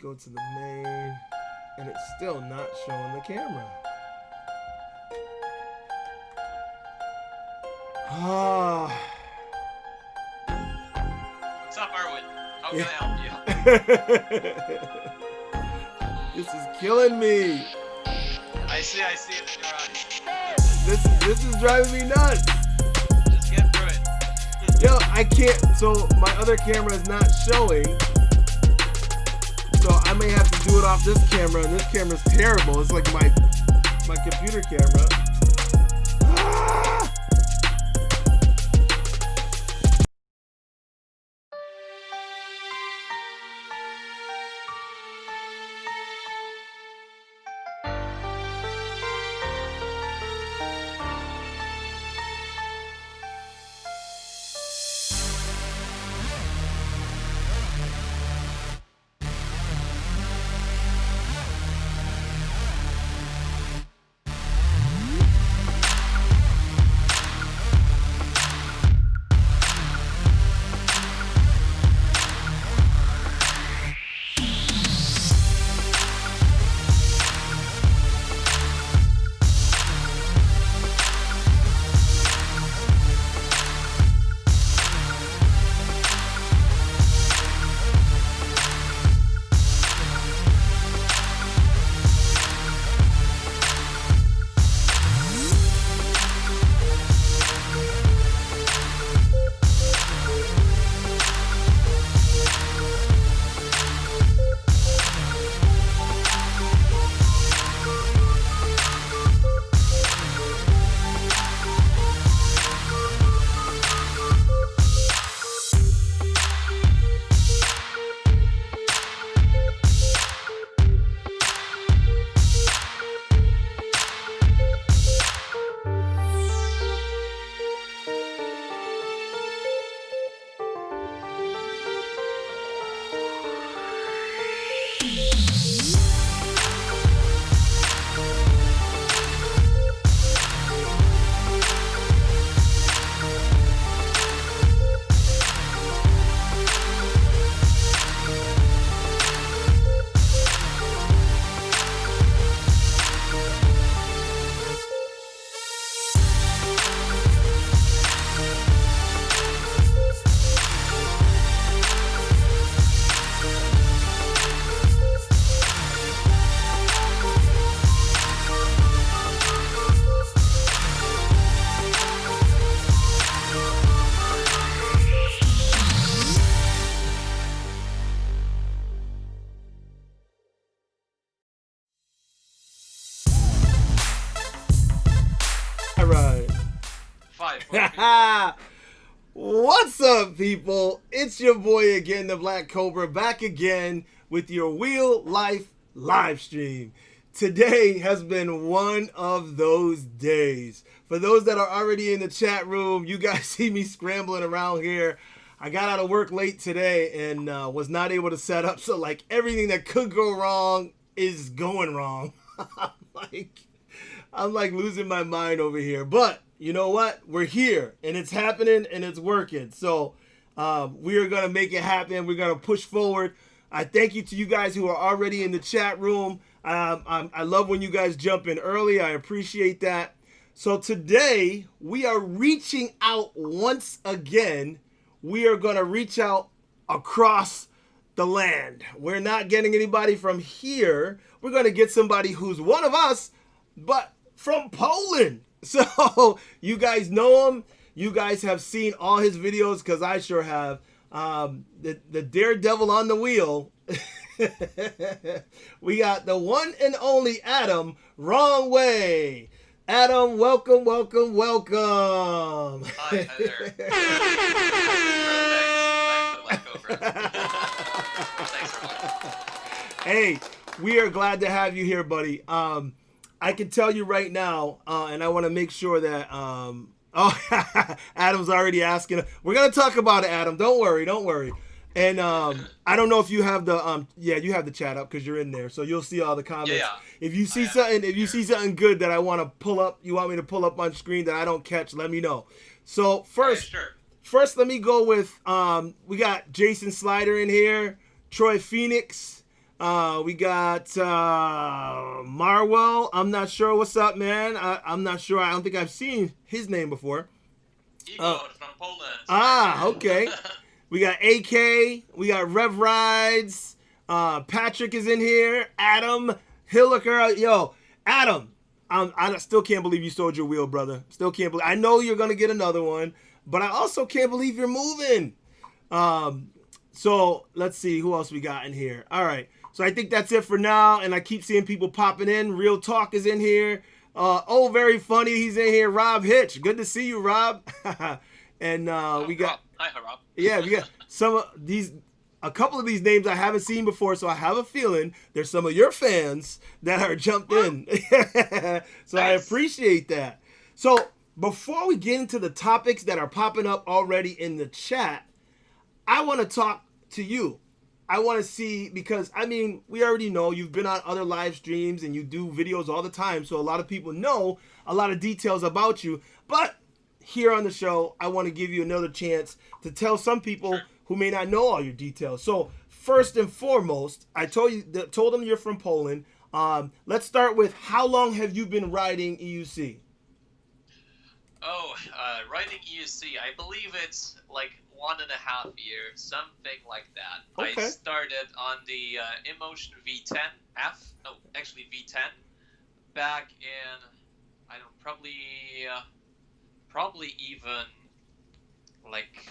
go to the main, and it's still not showing the camera. Ah. What's up, Arwen? How can I help This you? is killing me. I see it in your eyes. This is driving me nuts. Just get through it. Yo, I can't. So my other camera is not showing. So I may have to do it off this camera, and this camera's terrible. It's like my computer camera. Ah! What's up, people? It's your boy again, ThaBlackCobra, back again with your Wheel Life live stream. Today has been one of those days. For those that are already in the chat room, you guys see me scrambling around here. I got out of work late today and was not able to set up, so like everything that could go wrong is going wrong. I'm like losing my mind over here, but you know what? We're here, and it's happening, and it's working. So we are going to make it happen. We're going to push forward. I thank you to you guys who are already in the chat room. I love when you guys jump in early. I appreciate that. So today, we are reaching out once again. We are going to reach out across the land. We're not getting anybody from here. We're going to get somebody who's one of us, but from Poland. So you guys know him. You guys have seen all his videos because I sure have. The daredevil on the wheel. We got the one and only Adam. Wrong way. Adam, welcome, welcome, welcome. Hi there. Thanks for much. Hey, we are glad to have you here, buddy. I can tell you right now, and I want to make sure that, Adam's already asking. We're going to talk about it, Adam. Don't worry. And I don't know if you have the, you have the chat up because you're in there. So you'll see all the comments. Yeah. If you see see something good that I want to pull up, you want me to pull up on screen that I don't catch, let me know. So first, let me go with, we got Jason Slider in here, Troy Phoenix, We got Marwell. I'm not sure. What's up, man? I'm not sure. I don't think I've seen his name before. Igor from Poland. Okay. We got AK. We got Rev Rides. Patrick is in here. Adam Hilliker. Yo, Adam. I still can't believe you sold your wheel, brother. Still can't believe. I know you're gonna get another one, but I also can't believe you're moving. So let's see who else we got in here. All right. So I think that's it for now. And I keep seeing people popping in. Real Talk is in here. Very funny. He's in here. Rob Hitch. Good to see you, Rob. And we got. Rob. Hi, Rob. Yeah, we got a couple of these names I haven't seen before, so I have a feeling there's some of your fans that are jumped in. So nice. I appreciate that. So before we get into the topics that are popping up already in the chat, I want to talk to you. I want to see, because, I mean, we already know you've been on other live streams and you do videos all the time, so a lot of people know a lot of details about you. But here on the show, I want to give you another chance to tell some people who may not know all your details. So first and foremost, I told them you're from Poland. Let's start with, how long have you been riding EUC? Riding EUC, I believe it's like 1.5 years, something like that. Okay. I started on the Emotion V10F, no, actually V10, back in, I don't know, probably even like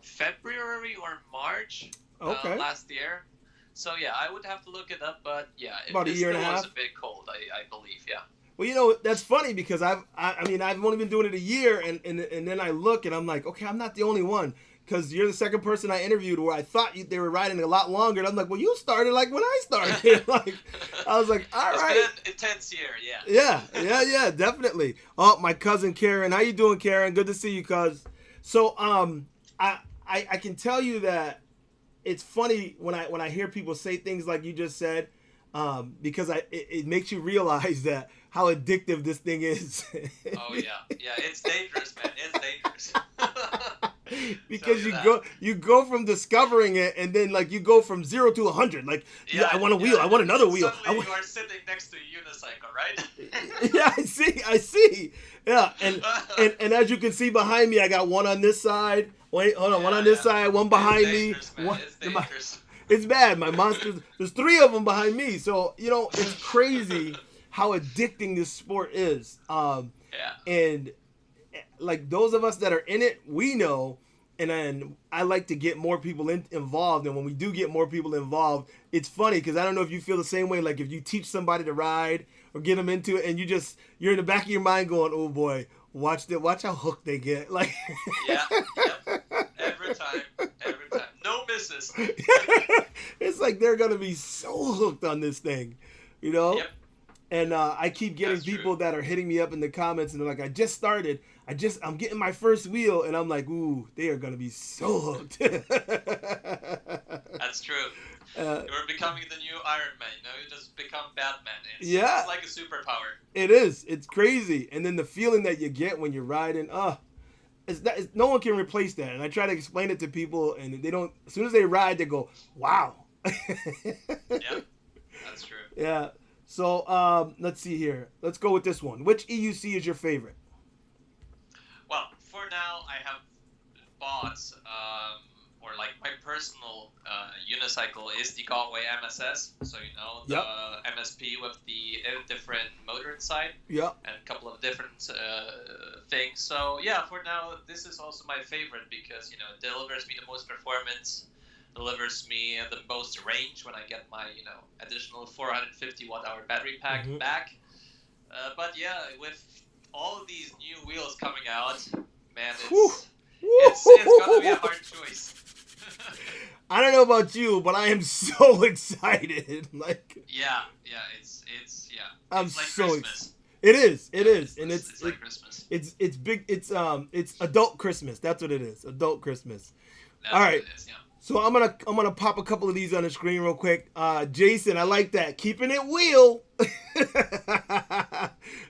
February or March last year. So yeah, I would have to look it up, but yeah, about a year and a half. It was a bit cold, I believe, yeah. Well, you know, that's funny because I've only been doing it a year, and then I look and I'm like, okay, I'm not the only one, because you're the second person I interviewed where I thought they were riding a lot longer, and I'm like, well, you started like when I started. Like, I was like, all right. It's been an intense year, yeah. Yeah, definitely. Oh, my cousin Karen, how you doing, Karen? Good to see you, cuz. So, I can tell you that it's funny when I hear people say things like you just said, because it makes you realize that how addictive this thing is. Oh yeah, it's dangerous, man. It's dangerous. Because you go from discovering it, and then like you go from 0 to 100. Like, yeah, I want a wheel, I want another wheel. Suddenly you are sitting next to a unicycle, right? Yeah, I see. Yeah, and as you can see behind me, I got one on this side. Wait, hold on, one on this side, one behind me. It's dangerous. It's bad. My monsters. There's 3 of them behind me. So you know, it's crazy how addicting this sport is. And like those of us that are in it, we know. And then I like to get more people involved. And when we do get more people involved, it's funny because I don't know if you feel the same way. Like if you teach somebody to ride or get them into it, and you're in the back of your mind going, "Oh boy, watch how hooked they get." Like, yeah. Every time, no misses. It's like they're gonna be so hooked on this thing, you know. Yep. And I keep getting people that are hitting me up in the comments, and they're like, "I just started. I'm getting my first wheel," and I'm like, "Ooh, they are gonna be so hooked." That's true. You're becoming the new Iron Man. You know, you just become Batman. It's like a superpower. It is. It's crazy. And then the feeling that you get when you're riding, no one can replace that. And I try to explain it to people, and they don't. As soon as they ride, they go, "Wow." Yeah, that's true. Yeah. So let's see here. Let's go with this one. Which EUC is your favorite? Well, for now, I have bought, or like my personal unicycle is the Cobra MSS. So, you know, the MSP with the different motor inside. Yep. And a couple of different things. So, yeah, for now, this is also my favorite because, you know, it delivers me the most performance, delivers me the most range when I get my, you know, additional 450 watt-hour battery pack back. But, yeah, with all of these new wheels coming out, man, it's gonna be a hard choice. I don't know about you, but I am so excited. Like, it's I'm like so Christmas. It is, and it's like Christmas. It's big. It's adult Christmas. That's what it is. Adult Christmas. That's all right. What it is, yeah. So I'm gonna pop a couple of these on the screen real quick. Jason, I like that. Keeping it wheel.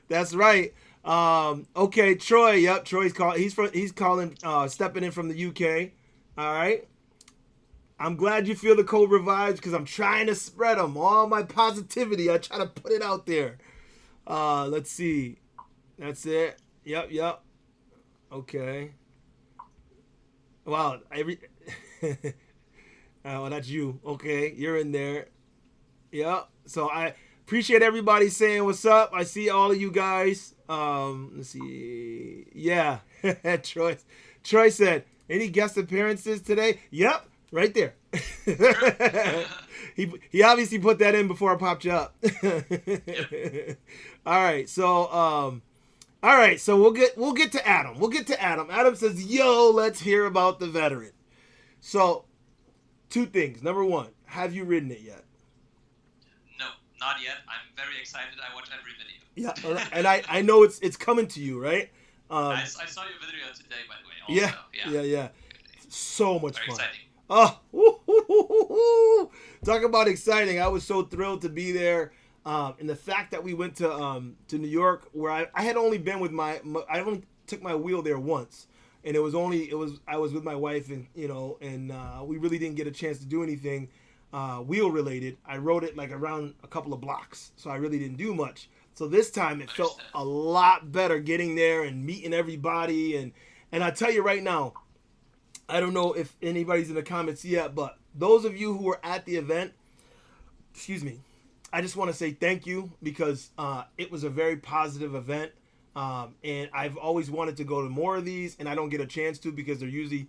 That's right. Okay, Troy. Yep, Troy's calling. He's calling. Stepping in from the UK. All right. I'm glad you feel the Cobra vibes because I'm trying to spread them. All my positivity, I try to put it out there. Let's see. That's it. Yep. Okay. Wow. Oh, that's you. Okay, you're in there. Yep. So I appreciate everybody saying what's up. I see all of you guys. Let's see. Yeah. Troy said, any guest appearances today? Yep. Right there. he obviously put that in before I popped you up. All right. So we'll get to Adam. Adam says, "Yo, let's hear about the veteran." So, two things. Number one, have you ridden it yet? No, not yet. I'm very excited. I watch every video. Yeah, and I know it's coming to you, right? I saw your video today, by the way. Also. Yeah. So much very fun. Exciting. Oh, talk about exciting! I was so thrilled to be there, and the fact that we went to New York, where I had only been with I only took my wheel there once, and I was with my wife, and we really didn't get a chance to do anything wheel related. I rode it like around a couple of blocks, so I really didn't do much. So this time it felt a lot better getting there and meeting everybody, and I tell you right now, I don't know if anybody's in the comments yet, but those of you who were at the event, I just want to say thank you because it was a very positive event, and I've always wanted to go to more of these, and I don't get a chance to because they're usually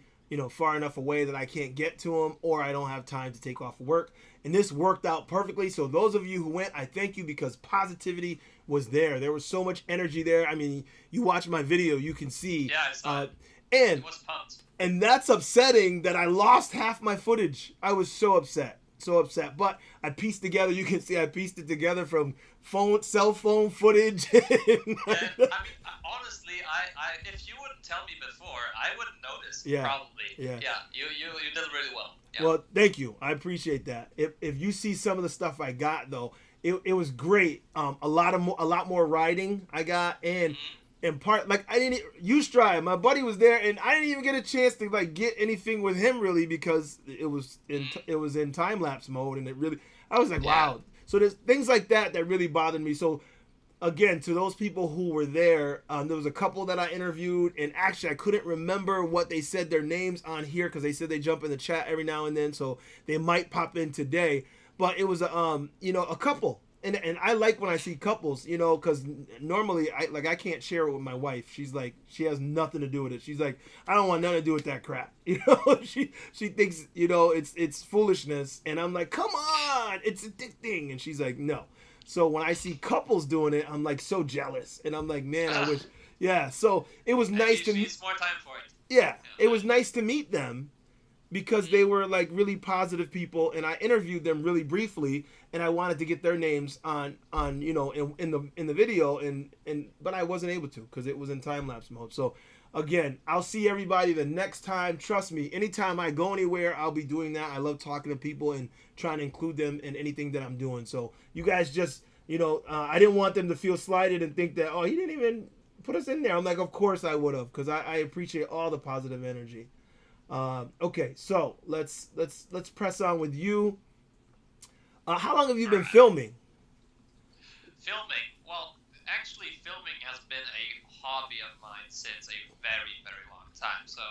far enough away that I can't get to them, or I don't have time to take off work. And this worked out perfectly. So those of you who went, I thank you because positivity was there. There was so much energy there. I mean, you watch my video, you can see. Yeah, I saw it. And it was pumped. And that's upsetting that I lost half my footage. I was so upset. But I pieced together, you can see I pieced it together from cell phone footage. I mean, honestly, I if you wouldn't tell me before, I wouldn't notice. Yeah. Probably. Yeah. You did really well. Yeah. Well, thank you. I appreciate that. If you see some of the stuff I got though, it was great. A lot more riding I got, and part like I didn't use drive. My buddy was there, and I didn't even get a chance to like get anything with him really because it was in time lapse mode, and I was like, wow. So there's things like that really bothered me. So again, to those people who were there, there was a couple that I interviewed, and actually I couldn't remember what they said their names on here because they said they jump in the chat every now and then, so they might pop in today. But it was a couple. And I like when I see couples, because normally I can't share it with my wife. She's like, she has nothing to do with it. She's like, I don't want nothing to do with that crap. She thinks, it's foolishness. And I'm like, come on, it's addicting. And she's like, no. So when I see couples doing it, I'm like so jealous. And I'm like, man, I wish. Yeah. So it was nice to meet. More time for it. Yeah. It was nice to meet them because they were like really positive people, and I interviewed them really briefly, and I wanted to get their names on in the video, but I wasn't able to because it was in time lapse mode. So again, I'll see everybody the next time. Trust me, anytime I go anywhere, I'll be doing that. I love talking to people and trying to include them in anything that I'm doing. So you guys just I didn't want them to feel slighted and think that, oh, he didn't even put us in there. I'm like, of course I would have, because I appreciate all the positive energy. Okay, so let's press on with you. How long have you been filming? Filming? Well, actually, filming has been a hobby of mine since a very, very long time. So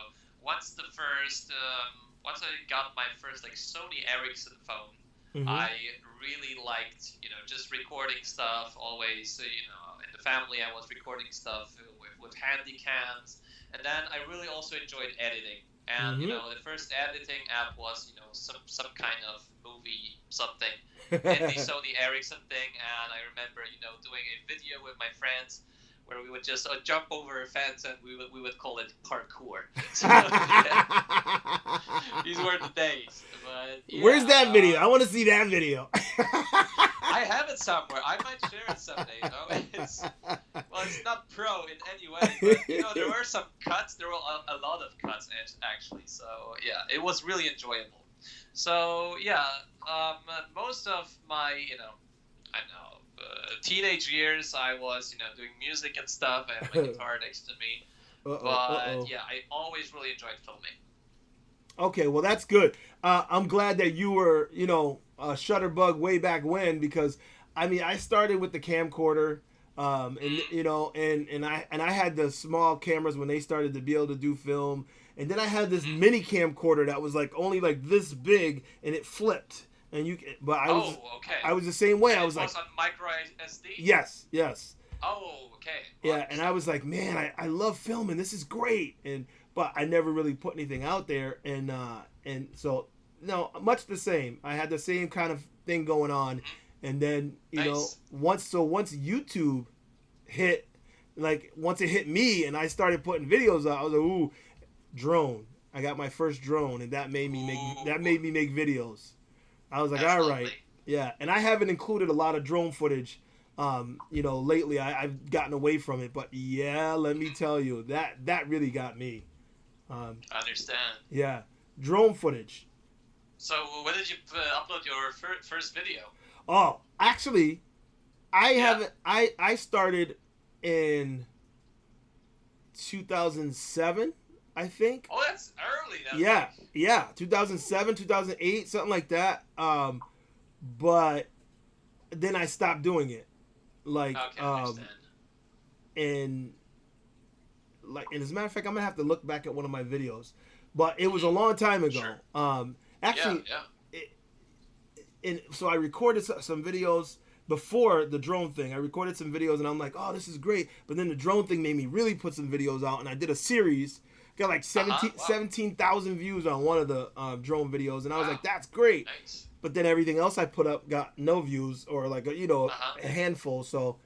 once I got my first Sony Ericsson phone, I really liked just recording stuff. Always in the family I was recording stuff with handy cams, and then I really also enjoyed editing. And the first editing app was some kind of movie something in the Sony Ericsson thing, and I remember doing a video with my friends where we would just jump over a fence, and we would call it parkour. So, these were the days. But where's that video? I want to see that video. I have it somewhere. I might share it someday. It's not pro in any way, but there were some cuts. There were a lot of cuts actually. So yeah, it was really enjoyable. So yeah, most of my teenage years, I was doing music and stuff. I have my guitar next to me. Yeah, I always really enjoyed filming. Okay, well that's good. I'm glad that you were, a Shutterbug way back when, because I mean I started with the camcorder, and Mm, and I had the small cameras when they started to be able to do film, and then I had this mm. mini camcorder that was like only like this big and it flipped, and but Oh, okay. I was the same way. And I it was like, was on micro SD. yes, yes. Oh, okay. Yeah, and I Understand. was like, man, I love filming. This is great. And but I never really put anything out there, and so no, much the same. I had the same kind of thing going on, Mhm. and then Nice. once YouTube hit, like once it hit me, and I started putting videos out, I was like, ooh, drone. I got my first drone, and that Ooh, made me make videos. I was like, that's all right, lovely. yeah. And I haven't included a lot of drone footage. Lately I've gotten away from it, but yeah, let me Mhm. tell you that really got me. Um, I understand. yeah, drone footage. So, when did you upload your first video? Oh, actually, I Yeah. haven't. I started in 2007, I think. Oh, that's early then. Yeah, Like, yeah, 2007, 2008, something like that. But then I stopped doing it. Like, okay, I understand. and and as a matter of fact, I'm gonna have to look back at one of my videos, but it was a Hmm. long time ago. Sure. Yeah, Actually, yeah. it, and so I recorded some videos before the drone thing. I recorded some videos, and I'm like, oh, this is great. But then the drone thing made me really put some videos out, and I did a series. Got like Uh huh. Wow. 17,000 views on one of the drone videos, and I was Wow. like, that's great. Nice. But then everything else I put up got no views, or like Uh huh. a handful. So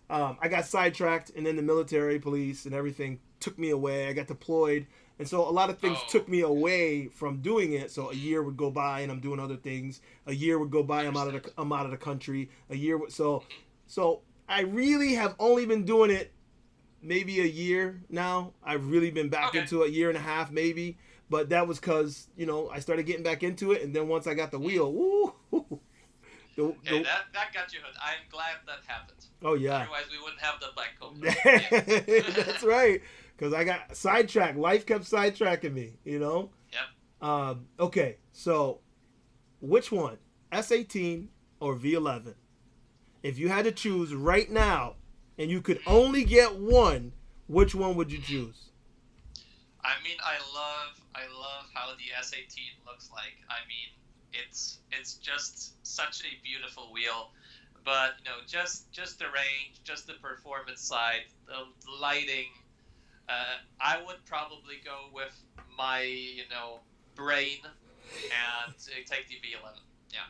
I got sidetracked, and then the military, police, and everything took me away. I got deployed, and so a lot of things Oh. took me away from doing it. So a Mhm. year would go by, and I'm doing other things. A year would go by, Understand. I'm out of the country. A year, so Mhm. so I really have only been doing it maybe a year now. I've really been back Okay. into a year and a half, maybe. But that was because I started getting back into it, and then once I got the Mhm. wheel, woo, Okay, that got you hooked. I'm glad that happened. oh yeah, Otherwise, we wouldn't have the Black Cobra. that's Yeah. right. Because I got sidetracked. Life kept sidetracking me. Yep. Okay, so which one, S18 or V11? If you had to choose right now, and you could Mhm. only get one, which one would you Mhm. choose? I mean, I love how the S18 looks like. I mean, it's just such a beautiful wheel. But just the range, just the performance side, the lighting. I would probably go with my brain and take the V11. Yeah.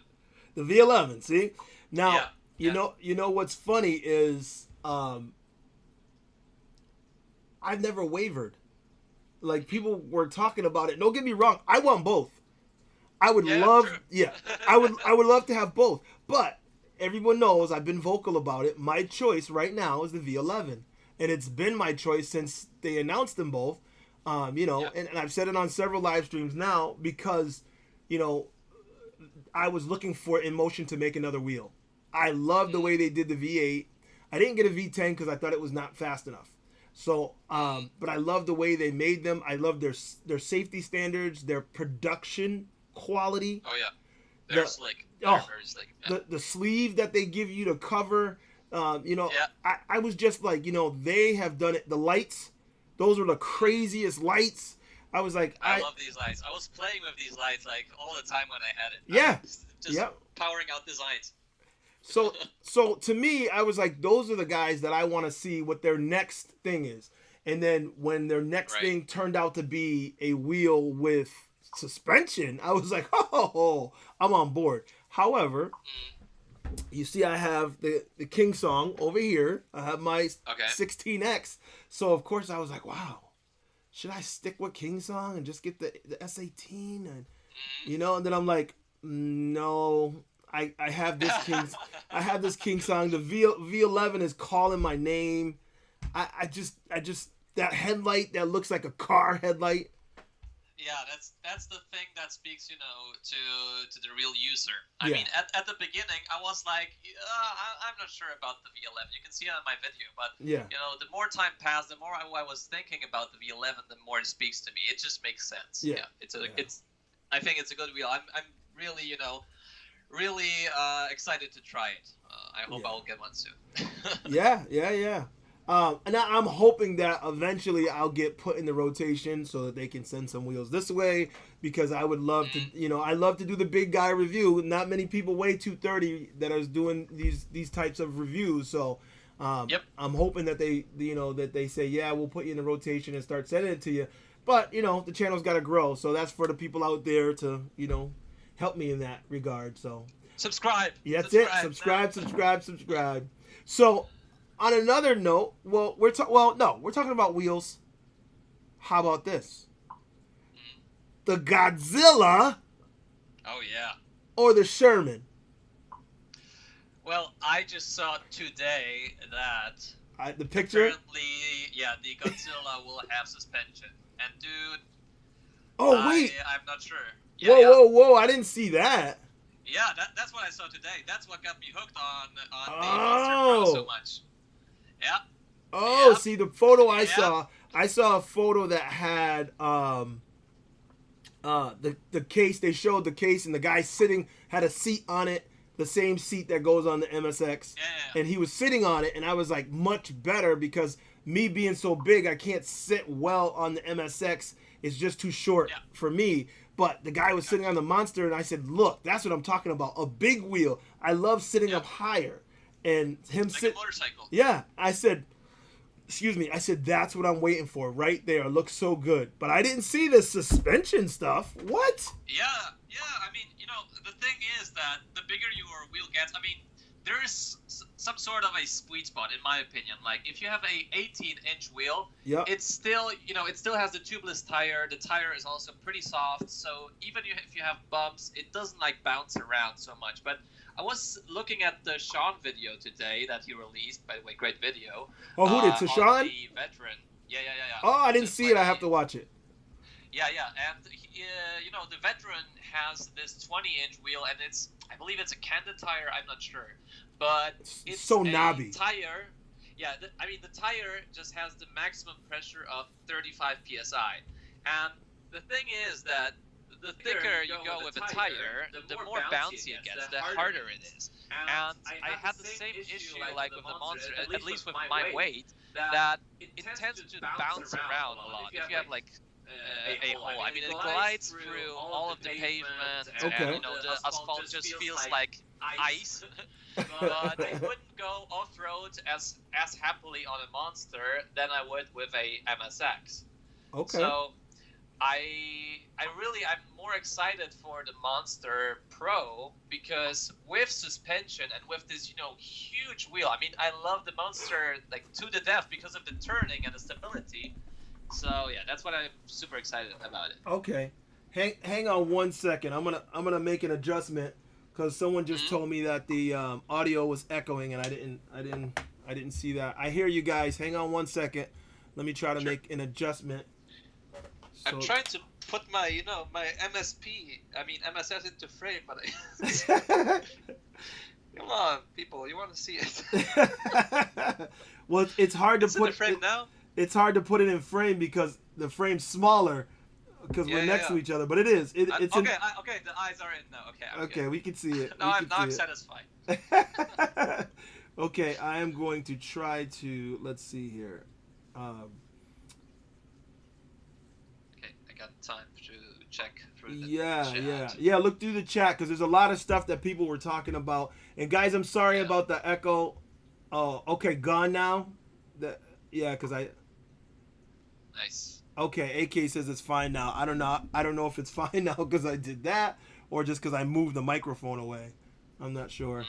The V11. See, now Yeah. Yeah. what's funny is I've never wavered. Like Mhm. people were talking about it. Don't get me wrong. I want both. I would Yeah. love, True. yeah, I would love to have both. But everyone knows I've been vocal about it. My choice right now is the V11, and it's been my choice since they announced them both. Yeah. And I've said it on several live streams now because, you know, I was looking for Emotion to make another wheel. I love the Mm, way they did the V8. I didn't get a V10 because I thought it was not fast enough. So, mm. but I love the way they made them. I love their safety standards, their production quality. Oh yeah. They're The slick. They're oh, very slick. Yeah. the sleeve that they give you to cover. Yeah. I was just like, they have done it. The lights, those were the Mm. craziest lights. I was like, I love these lights. I was playing with these lights like all the time when I had it. yeah, Just yeah. powering out designs. So so to me, I was like, those are the guys that I want to see what their next thing is. And then when their next Right. thing turned out to be a wheel with suspension, I was like, oh, I'm on board. However, Mm. you see, I have the King Song over here. I have my Okay. 16X. So of course I was like, wow, should I stick with King Song and just get the S18? And Mm. and then I'm like, no, I have this King's I have this King Song. The V11 is calling my name. I just that headlight that looks like a car headlight. Yeah, that's the thing that speaks, to the real user. I Yeah, mean, at the beginning, I was like, I'm not sure about the V11. You can see it on my video, but yeah, the more time passed, the more I was thinking about the V11, the more it speaks to me. It just makes sense. yeah, Yeah, yeah. I think it's a good wheel. I'm really, really excited to try it. I hope Yeah. I'll get one soon. Yeah. And I'm hoping that eventually I'll get put in the rotation so that they can send some wheels this way, because I would love to, I love to do the big guy review. Not many people weigh 230 that are doing these types of reviews. So Yep. I'm hoping that they say, yeah, we'll put you in the rotation and start sending it to you. But, the channel's got to grow. So that's for the people out there to, help me in that regard. So Subscribe. yeah, that's it. Subscribe. So, on another note, we're talking about wheels. How about this? The Godzilla Oh yeah. or the Sherman? Well, I just saw today that The picture. apparently, yeah, the Godzilla will have suspension. And dude, Oh wait. I'm not sure. Yeah, Whoa! I didn't see that. Yeah, that's what I saw today. That's what got me hooked on the Monster Oh. Pro so much. Yeah. Oh, Yep. see the photo I Yep. saw. I saw a photo that had the case. They showed the case and the guy sitting had a seat on it, the same seat that goes on the MSX. Yeah. And he was sitting on it, and I was like, much better, because me being so big, I can't sit well on the MSX. It's just too short for me. But the guy was sitting on the Monster, and I said, look, that's what I'm talking about. A big wheel. I love sitting up higher. And him Like a motorcycle. Yeah, I said, that's what I'm waiting for right there. It looks so good. But I didn't see the suspension stuff. What? Yeah. I mean, the thing is that the bigger your wheel gets, I mean, there is some sort of a sweet spot, in my opinion. Like, if you have a 18-inch wheel, it's still, it still has the tubeless tire. The tire is also pretty soft, so even if you have bumps, it doesn't, bounce around so much. But I was looking at the Sean video today that he released. By the way, great video. Oh, who did? To Sean? The veteran. Yeah. Oh, I didn't see it. I have to watch it. Yeah, and the veteran has this 20-inch wheel, and I believe it's a Candid tire. I'm not sure, but it's so knobby. Tire. Yeah, the tire just has the maximum pressure of 35 psi, and the thing is that the thicker you go with a tire, the more bouncy it gets, the harder it is. And I had the same issue like with the Monster, at least with my weight, that it tends to bounce around a lot. If you have a hole, I mean, it glides through all of the pavement, and the asphalt just feels like ice. But I wouldn't go off-road as happily on a Monster than I would with a MSX. Okay. So I'm more excited for the Monster Pro, because with suspension and with this, huge wheel, I mean, I love the Monster to the death because of the turning and the stability. So yeah, that's what I'm super excited about it. Okay, hang on 1 second. I'm gonna make an adjustment, because someone just told me that the audio was echoing, and I didn't see that. I hear you guys. Hang on 1 second. Let me try to make an adjustment. I'm trying to put my my MSS into frame, but come on, people, you want to see it? Well, it's hard to put in frame now. It's hard to put it in frame because the frame's smaller, because we're next to each other. But it is. It's okay. The eyes are in now. Okay, we can see it. Now I'm satisfied. Okay, I am going to try to. Let's see here. Okay, I got time to check through the chat. Yeah. Look through the chat, because there's a lot of stuff that people were talking about. And guys, I'm sorry about the echo. Oh, okay, gone now. Because I. Nice. Okay, AK says it's fine now. I don't know if it's fine now because I did that, or just because I moved the microphone away. I'm not sure.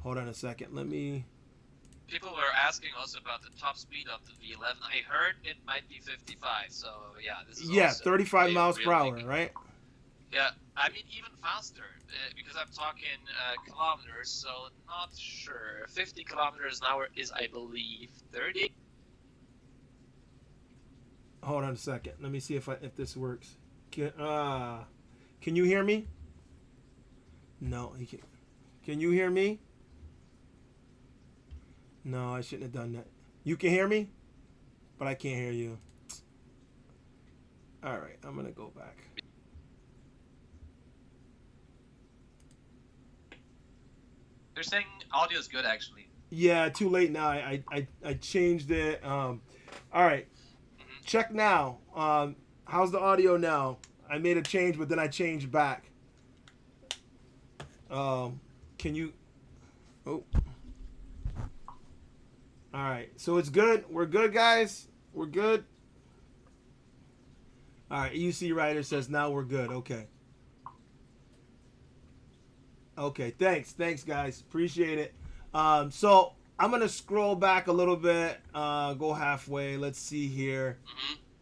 Hold on a second. Let me. People were asking also about the top speed of the V11. I heard it might be 55. So yeah, this is 35 miles per hour, right? Yeah, I mean even faster, because I'm talking kilometers. So not sure. 50 kilometers an hour is, I believe, 30. Hold on a second. Let me see if this works. Can you hear me? No, he can't. Can you hear me? No, I shouldn't have done that. You can hear me, but I can't hear you. All right, I'm gonna go back. They're saying audio is good actually. Yeah, too late now. I changed it. All right, Hmm. check now. How's the audio now? I made a change, but then I changed back. Can you? Oh, all right. So it's good. We're good, guys. We're good. All right. EUC writer says now we're good. Okay. Okay. Thanks, guys. Appreciate it. So I'm gonna scroll back a little bit. Go halfway. Let's see here.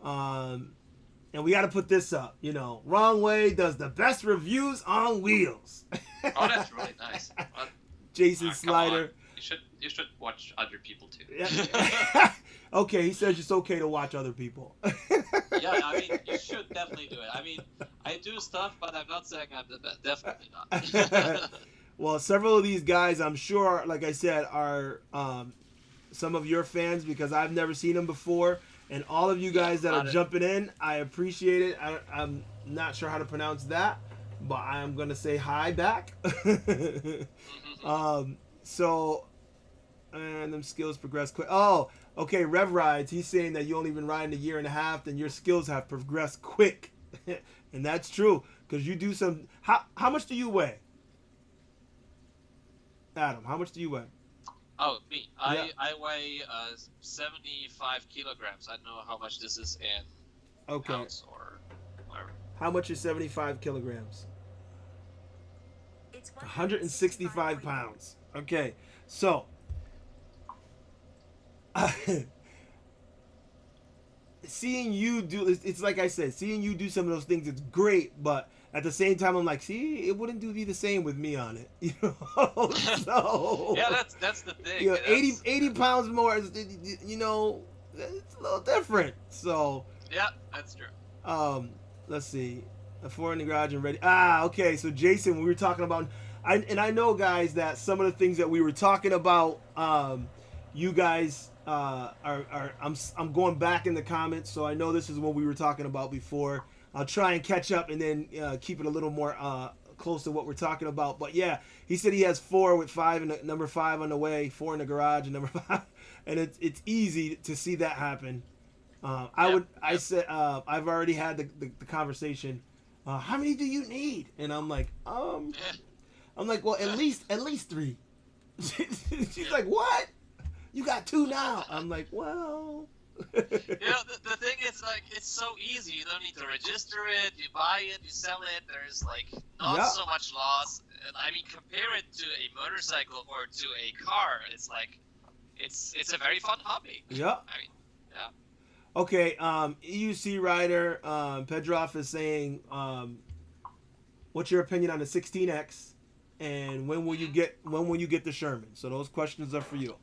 Hmm. And we got to put this up. Wrong Way does the best reviews on wheels. Oh, that's really nice. Jason Come on. Slider. You should watch other people too. Yeah. Okay, he says it's okay to watch other people. Yeah, I mean, you should definitely do it. I mean, I do stuff, but I'm not saying I'm the best. Definitely not. Well, several of these guys, I'm sure, like I said, are some of your fans because I've never seen them before. And all of you guys that are jumping in, I appreciate it. I'm not sure how to pronounce that, but I'm going to say hi back. So, and them skills progress quick. Oh, okay, Rev Rides, he's saying that you only been riding a year and a half, then your skills have progressed quick. And that's true, because you do some... How much do you weigh? Adam, how much do you weigh? Oh, me. I weigh 75 kilograms. I don't know how much this is in pounds or whatever. How much is 75 kilograms? It's 165 pounds. Okay, so seeing you do, it's like I said, seeing you do some of those things, it's great, but at the same time, I'm like, see, it wouldn't be the same with me on it, So Yeah, that's the thing. 80 pounds more, it's a little different. So Yeah, that's true. Let's see, four in the garage and ready. Okay. So Jason, we were talking about, I know, guys, that some of the things that we were talking about, you guys I'm going back in the comments, so I know this is what we were talking about before. I'll try and catch up and then keep it a little more close to what we're talking about. But yeah, he said he has 4 with 5 and number 5 on the way, 4 in the garage and number 5, and it's easy to see that happen. I said I've already had the conversation. How many do you need? And I'm like, well, at least 3. She's like, what? You got 2 now. I'm like, well. The thing is, like, it's so easy. You don't need to register it. You buy it, you sell it. There's like not so much loss. And, I mean, compare it to a motorcycle or to a car. It's like, it's a very fun hobby. Yeah. I mean, yeah. Okay. EUC rider Pedroff is saying, what's your opinion on the 16X, and when will you get the Sherman? So those questions are for you.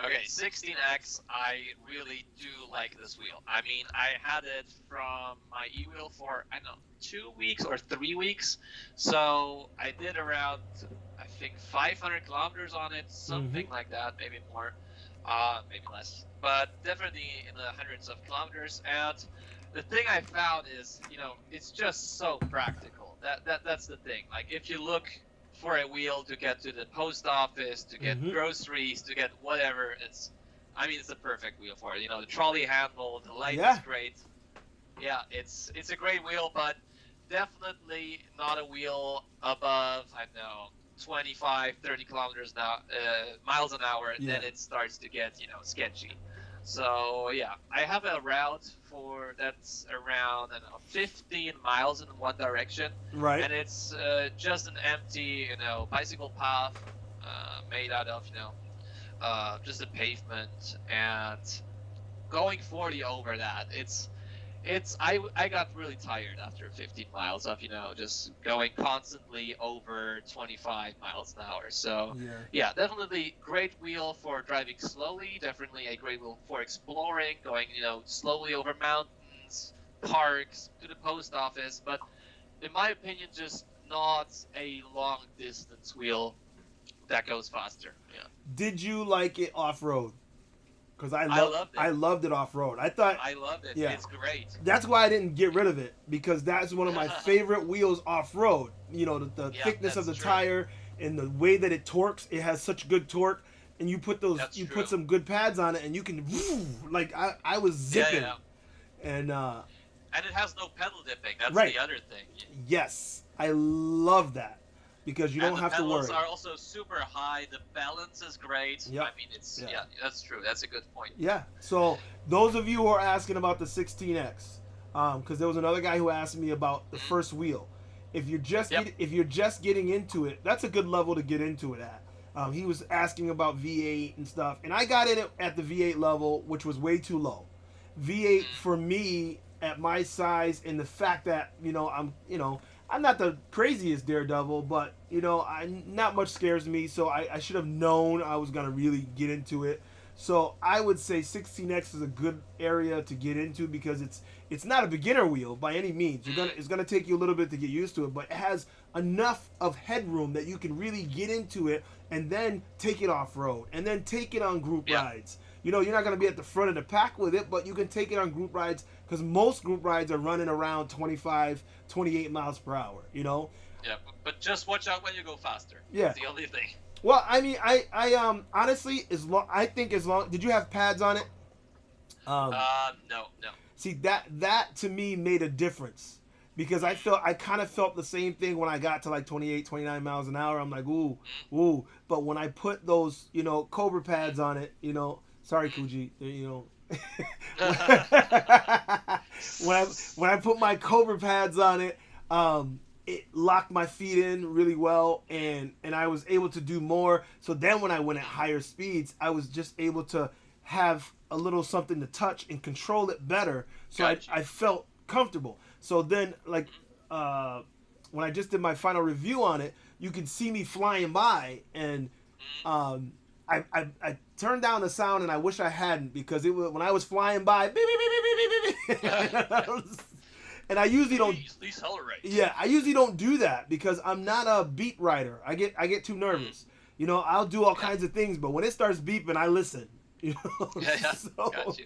Okay, 16X, I really do like this wheel. I mean, I had it from my e-wheel for, I don't know, 2 weeks or 3 weeks. So I did around, I think, 500 kilometers on it, something like that, maybe more, maybe less. But definitely in the hundreds of kilometers. And the thing I found is, it's just so practical. That's the thing. Like, if you look for a wheel to get to the post office, to get groceries, to get whatever, it's a perfect wheel for it. The trolley handle, the light is great. Yeah, it's a great wheel, but definitely not a wheel above, I don't know, 25, 30 kilometers now, miles an hour, and then it starts to get, sketchy. So yeah, I have a route that's around, I don't know, 15 miles in one direction, right? And it's just an empty, bicycle path made out of, just a pavement, and going 40 over that, I got really tired after 15 miles of, just going constantly over 25 miles an hour. So yeah, definitely great wheel for driving slowly. Definitely a great wheel for exploring, going, slowly over mountains, parks, to the post office. But in my opinion, just not a long distance wheel that goes faster. Yeah. Did you like it off-road? Because I loved it off-road. I loved it. Yeah. It's great. That's why I didn't get rid of it, because that's one of my favorite wheels off-road. The thickness of the tire, and the way that it torques, it has such good torque. And you put That's you true. put some good pads on it, and you can like I was zipping, and and it has no pedal dipping. That's right. the other thing. Yes, I love that because you And don't the have to pedals worry. are also super high. The balance is great. Yep. I mean, that's true. That's a good point. Yeah. So those of you who are asking about the 16X, because there was another guy who asked me about the first wheel. If you're just if you're just getting into it, that's a good level to get into it at. He was asking about V8 and stuff, and I got in it at the V8 level, which was way too low. V8 for me at my size, and the fact that I'm not the craziest daredevil, but not much scares me, so I should have known I was gonna really get into it. So I would say 16X is a good area to get into because it's not a beginner wheel by any means. It's gonna take you a little bit to get used to it, but it has enough of headroom that you can really get into it and then take it off road and then take it on group rides. You're not going to be at the front of the pack with it, but you can take it on group rides because most group rides are running around 25, 28 miles per hour, Yeah, but just watch out when you go faster. Yeah. That's the only thing. Well, I mean, I honestly, I think as long, did you have pads on it? No. See, that to me made a difference because I kind of felt the same thing when I got to like 28, 29 miles an hour. I'm like, ooh. But when I put those, Cobra pads on it, sorry, Kuji, when I put my Cobra pads on it, it locked my feet in really well, and I was able to do more. So then when I went at higher speeds, I was just able to have a little something to touch and control it better. So I felt comfortable. So then, like, when I just did my final review on it, you can see me flying by, and I turned down the sound, and I wish I hadn't because it was when I was flying by, beep, beep, beep, beep, beep, beep. And I usually don't. Please accelerate. Yeah, I usually don't do that because I'm not a beat rider. I get too nervous. I'll do all kinds of things, but when it starts beeping, I listen. Yeah. So, Got you.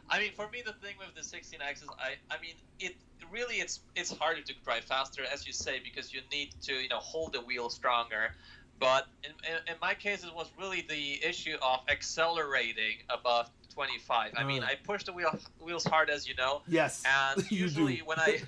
I mean, for me, the thing with the 16X is, I mean, it's harder to drive faster, as you say, because you need to, hold the wheel stronger. But in my case, it was really the issue of accelerating above 25. I mean, I push the wheels hard, as you know. Yes. And usually when I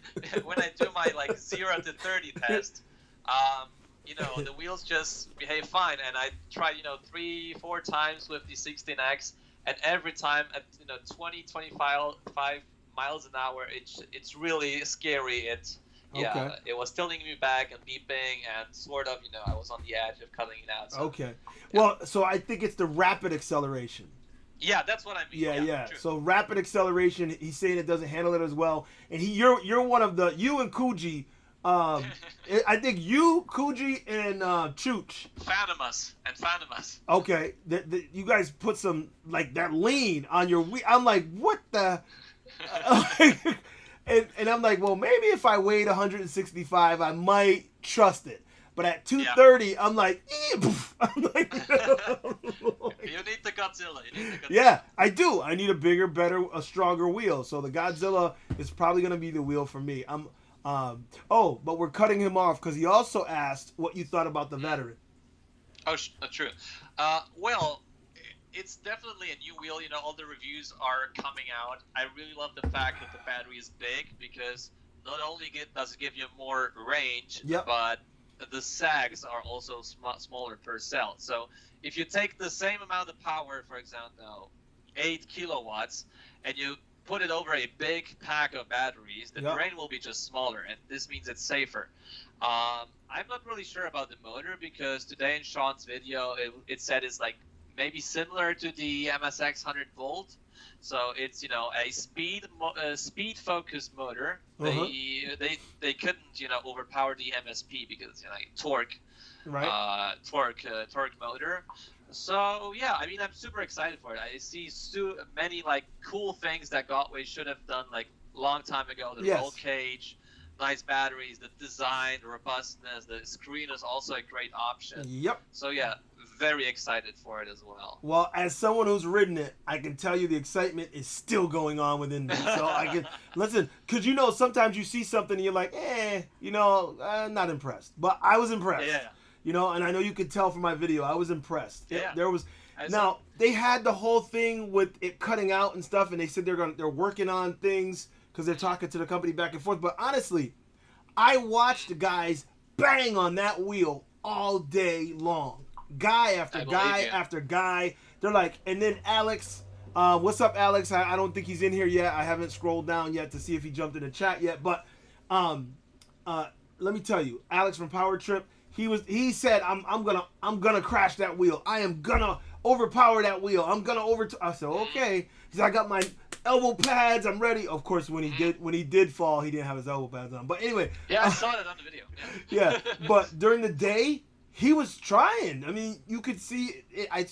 do my like 0 to 30 test, the wheels just behave fine. And I tried 3-4 times with the 16X, and every time at 20, 25 miles an hour, it's really scary. It was tilting me back and beeping, and sort of, I was on the edge of cutting it out. So, okay. Well, so I think it's the rapid acceleration. Yeah, that's what I mean. Yeah. So rapid acceleration, he's saying it doesn't handle it as well. And you're one of you and Kuji. I think you, Kuji, and Chooch. Phanomus. Okay, you guys put some like that lean on your wheel. I'm like, what the? And I'm like, well, maybe if I weighed 165, I might trust it. But at 230, I'm like, I'm like, you need the Godzilla. Yeah, I do. I need a bigger, better, a stronger wheel. So the Godzilla is probably going to be the wheel for me. But we're cutting him off because he also asked what you thought about the Veteran. Oh, true. Well, it's definitely a new wheel. All the reviews are coming out. I really love the fact that the battery is big because not only does it give you more range, but the sags are also smaller per cell. So if you take the same amount of power, for example, 8 kilowatts, and you put it over a big pack of batteries, the drain will be just smaller, and this means it's safer. I'm not really sure about the motor because today in Sean's video, it said it's like maybe similar to the MSX 100 volt. So it's a speed focused motor. They couldn't overpower the MSP because torque motor. So yeah, I mean I'm super excited for it. I see so many like cool things that Gotway should have done like long time ago. The roll cage, nice batteries, the design, the robustness, the screen is also a great option. Yep. So yeah, very excited for it as well. Well, as someone who's ridden it, I can tell you the excitement is still going on within me. So I can listen, because sometimes you see something and you're like, I'm not impressed. But I was impressed. Yeah. You know, and I know you could tell from my video, I was impressed. Yeah. There was now they had the whole thing with it cutting out and stuff, and they said they're working on things because they're talking to the company back and forth. But honestly, I watched the guys bang on that wheel all day long, guy after guy after guy. They're like, and then Alex, what's up, Alex? I don't think he's in here yet. I haven't scrolled down yet to see if he jumped in the chat yet. But let me tell you, Alex from Power Trip, he said I'm gonna crash that wheel. I am gonna overpower that wheel. I'm gonna I said, okay. He said, I got my elbow pads. I'm ready. Of course, when he did fall, he didn't have his elbow pads on. But anyway, yeah, I saw it on the video. Yeah, but during the day, he was trying. I mean, you could see it. I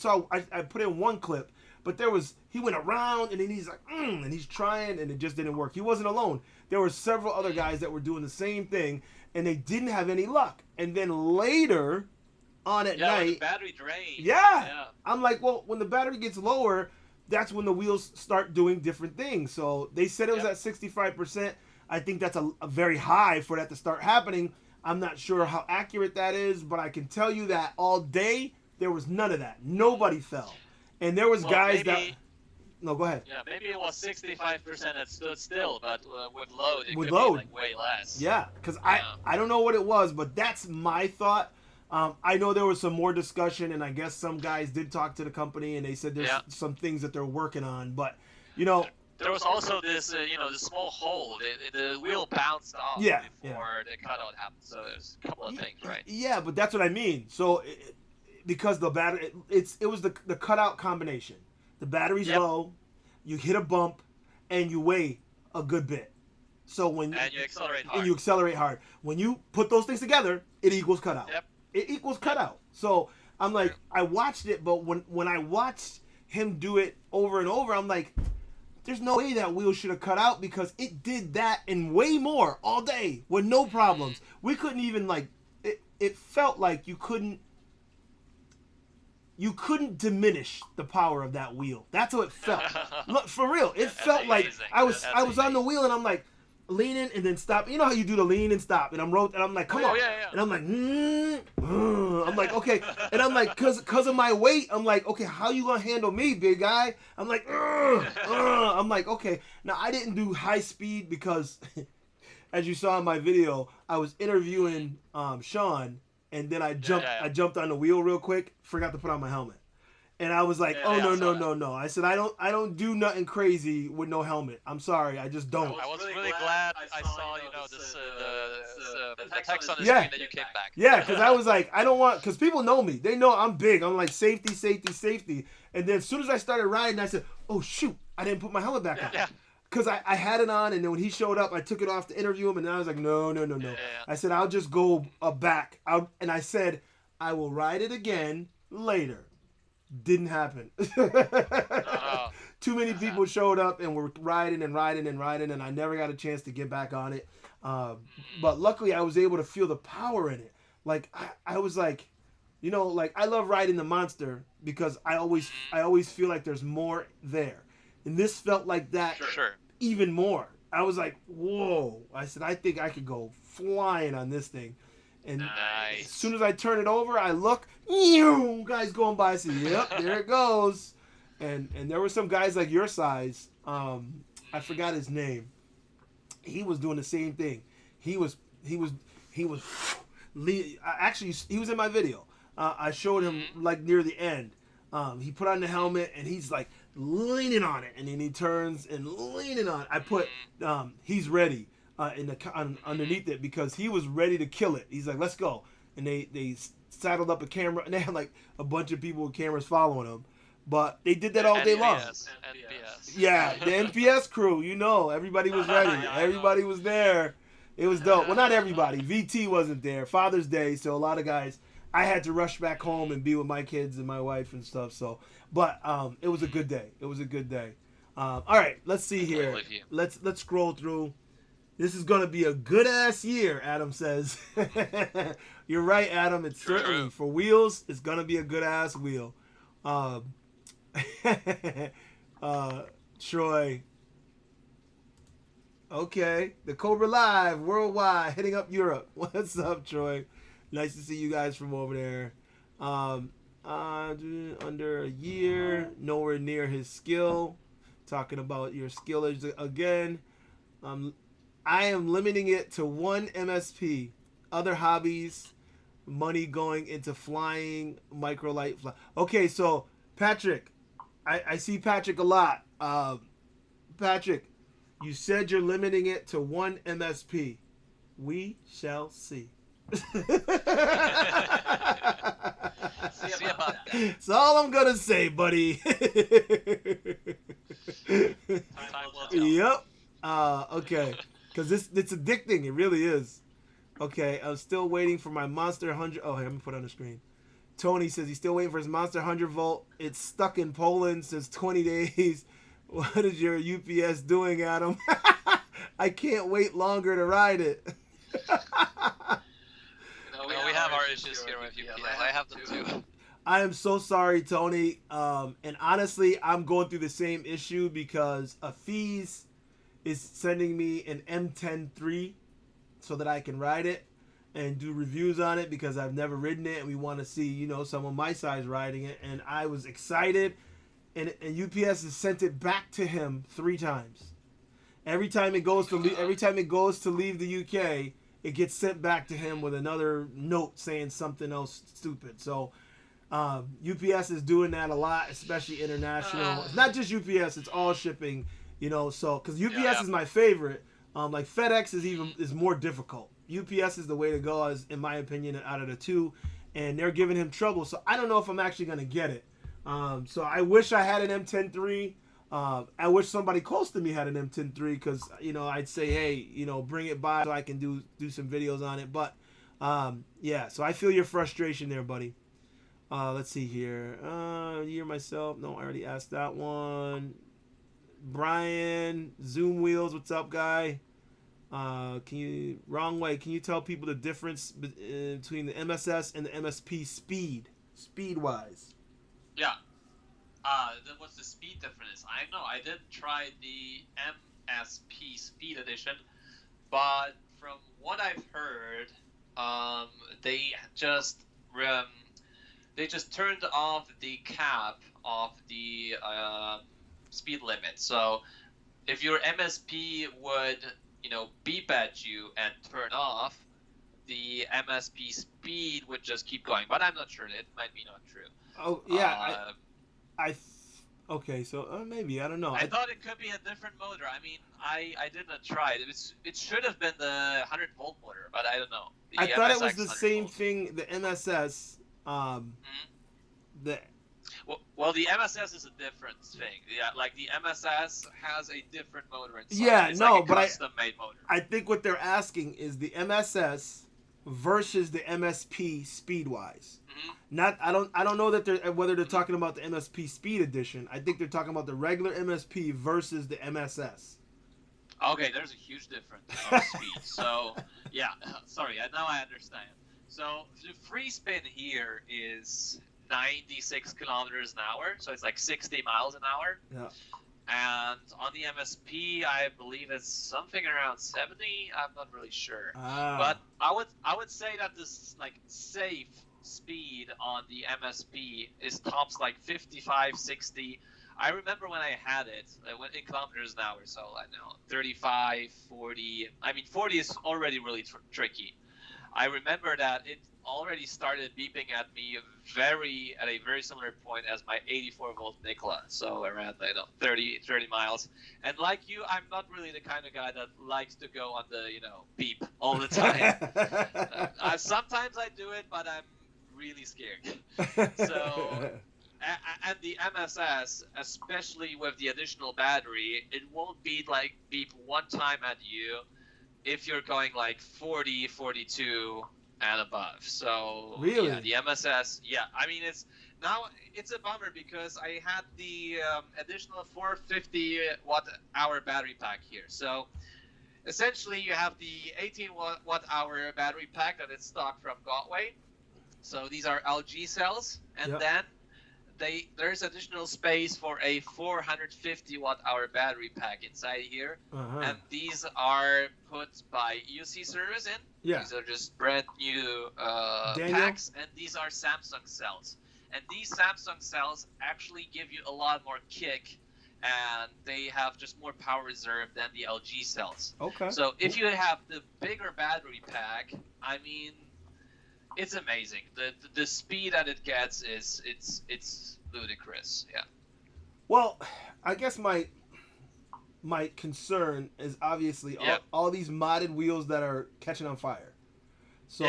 put in one clip, but he went around and then he's like, and he's trying, and it just didn't work. He wasn't alone. There were several other guys that were doing the same thing, and they didn't have any luck. And then later on at night, when the battery drained. Yeah, I'm like, well, when the battery gets lower, that's when the wheels start doing different things. So they said it was at 65%. I think that's a very high for that to start happening. I'm not sure how accurate that is, but I can tell you that all day, there was none of that. Nobody fell. And there was guys that... No, go ahead. Yeah, maybe it was 65% that stood still, but with load, it could be like way less. Yeah, because I don't know what it was, but that's my thought. I know there was some more discussion, and I guess some guys did talk to the company, and they said there's some things that they're working on. But, you know... There was also this, this small hole. The wheel bounced off before the cutout happened. So there's a couple of things, right? Yeah, but that's what I mean. So, because the battery, it was the cutout combination. The battery's low, you hit a bump, and you weigh a good bit. So when and you accelerate hard. And you accelerate hard. When you put those things together, it equals cutout. Yep. It equals cutout. So I'm like, I watched it, but when I watched him do it over and over, I'm like, there's no way that wheel should have cut out, because it did that and way more all day with no problems. We couldn't even it felt like you couldn't diminish the power of that wheel. That's how it felt. Look, for real, it felt like I was on the wheel and I'm like leaning and then stop. You know how you do the lean and stop, and I'm like, come on. Yeah. And I'm like, I'm like, okay, and I'm like, cause of my weight, I'm like, okay, how you gonna handle me, big guy? I'm like, I'm like, okay. Now I didn't do high speed because, as you saw in my video, I was interviewing Sean, and then I jumped on the wheel real quick, forgot to put on my helmet. And I was like, no. I said, I don't do nothing crazy with no helmet. I'm sorry, I just don't. I was really glad I saw, the text on the screen that you came back. Yeah, because I was like, I don't want, because people know me. They know I'm big. I'm like, safety. And then as soon as I started riding, I said, oh, shoot, I didn't put my helmet back on. Yeah. Because I had it on, and then when he showed up, I took it off to interview him, and then I was like, no. Yeah. I said, I'll just go back. And I said, I will ride it again later. Didn't happen. Too many people showed up and were riding, and I never got a chance to get back on it. But luckily, I was able to feel the power in it. Like, I was like, I love riding the Monster because I always feel like there's more there. And this felt like that even more. I was like, whoa. I said, I think I could go flying on this thing. And as soon as I turn it over, I look, guys going by. I say, yep, there it goes. And there were some guys like your size. I forgot his name. He was doing the same thing. He was actually, he was in my video. I showed him like near the end. He put on the helmet and he's like leaning on it, and then he turns and leaning on it. I put he's ready underneath it because he was ready to kill it. He's like, let's go. And they saddled up a camera, and they had like a bunch of people with cameras following him. But they did that all day long. NPS. Yeah, the NPS crew, everybody was ready. Everybody was there. It was dope. Well, not everybody. VT wasn't there. Father's Day, so a lot of guys. I had to rush back home and be with my kids and my wife and stuff. So, but it was a good day. All right, let's see here. Let's scroll through. This is gonna be a good ass year, Adam says. You're right, Adam. It's certainly for wheels. It's gonna be a good ass wheel. Troy. Okay, the Cobra Live worldwide, hitting up Europe. What's up, Troy? Nice to see you guys from over there. Under a year, nowhere near his skill. Talking about your skill again. I am limiting it to one MSP. Other hobbies, money going into flying, microlight fly. Okay, so Patrick, I see Patrick a lot. Patrick, you said you're limiting it to one MSP. We shall see. See about that. That's all I'm gonna say, buddy. Time will tell. Yep. Okay. Because it's addicting. It really is. Okay. I'm still waiting for my Monster 100. Oh, here, let me put it on the screen. Tony says he's still waiting for his Monster 100 volt. It's stuck in Poland since 20 days. What is your UPS doing, Adam? I can't wait longer to ride it. We have our issues here with UPS. I have them too. I am so sorry, Tony. And honestly, I'm going through the same issue because Afiz is sending me an M10-3 so that I can ride it and do reviews on it because I've never ridden it and we want to see, someone my size riding it. And I was excited, and UPS has sent it back to him 3 times. Every time it goes to leave the UK, it gets sent back to him with another note saying something else stupid. So UPS is doing that a lot, especially international. It's not just UPS; it's all shipping. So because UPS is my favorite. Like FedEx is more difficult. UPS is the way to go, as in my opinion, out of the two, and they're giving him trouble. So I don't know if I'm actually gonna get it. So I wish I had an M10-3. I wish somebody close to me had an M10-3 because I'd say, hey, bring it by so I can do some videos on it. But yeah, so I feel your frustration there, buddy. Let's see here. Year myself. No, I already asked that one. Brian, Zoom Wheels, what's up, guy? Wrong way. Can you tell people the difference between the MSS and the MSP speed-wise? Yeah. What's the speed difference? I know I didn't try the MSP Speed Edition, but from what I've heard, they just turned off the cap of the speed limit. So if your MSP would beep at you and turn off, the MSP speed would just keep going. But I'm not sure. It might be not true. Oh yeah. Okay, so maybe, I don't know. I thought it could be a different motor. I mean, I didn't try it. It should have been the 100 volt motor, but I don't know. I thought it was the same thing. The MSS. Well, the MSS is a different thing. Yeah, like the MSS has a different motor inside. Yeah, it's no, like a but custom-made motor. I think what they're asking is the MSS versus the MSP speed-wise. Not, I don't know that whether they're talking about the MSP Speed Edition. I think they're talking about the regular MSP versus the MSS. Okay, there's a huge difference of speed. So, yeah, sorry, now I understand. So the free spin here is 96 kilometers an hour, so it's like 60 miles an hour. Yeah. And on the MSP, I believe it's something around 70. I'm not really sure. But I would say that this like safe speed on the MSP is tops like 55, 60. I remember when I had it, went in kilometers an hour, so I know 35, 40. I mean, 40 is already really tricky. I remember that it already started beeping at me at a very similar point as my 84 volt Nikola, so around 30 miles. And like you, I'm not really the kind of guy that likes to go on the beep all the time. Sometimes I do it, but I'm really scared. So, and the MSS, especially with the additional battery, it won't beep one time at you if you're going like 40, 42 and above. So really, yeah, the MSS. Yeah, I mean it's a bummer because I had the additional 450 watt hour battery pack here. So essentially, you have the 18 watt hour battery pack that is stock from Galway. So these are LG cells, and then there's additional space for a 450 watt hour battery pack inside here, and these are put by UC Service in. Yeah. These are just brand new packs, and these are Samsung cells. And these Samsung cells actually give you a lot more kick, and they have just more power reserve than the LG cells. Okay. So if you have the bigger battery pack, I mean, it's amazing. The speed that it gets is it's ludicrous. Yeah. Well, I guess my concern is obviously all these modded wheels that are catching on fire. So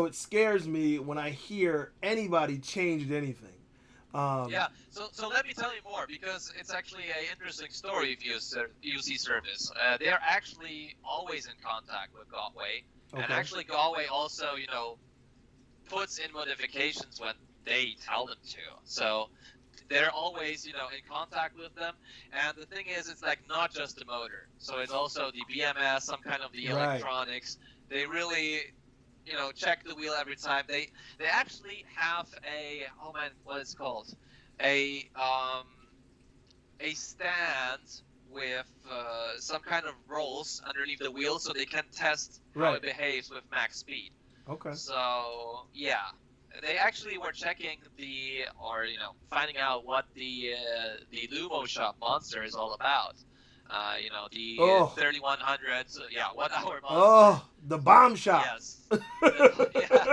it scares me when I hear anybody changed anything. So let me tell you more, because it's actually an interesting story if you UC Service. They are actually always in contact with Galway, and actually Galway also, puts in modifications when they tell them to. So they're always, in contact with them. And the thing is, it's like not just the motor. So it's also the BMS, some kind of the electronics. They really, check the wheel every time. They actually have what is it called? A stand with some kind of rolls underneath the wheel, so they can test how it behaves with max speed. Okay. So they actually were checking finding out what the Lumo Shop monster is all about. The 3100, watt-hour monster. Oh, the bomb shop. Yes. Yeah.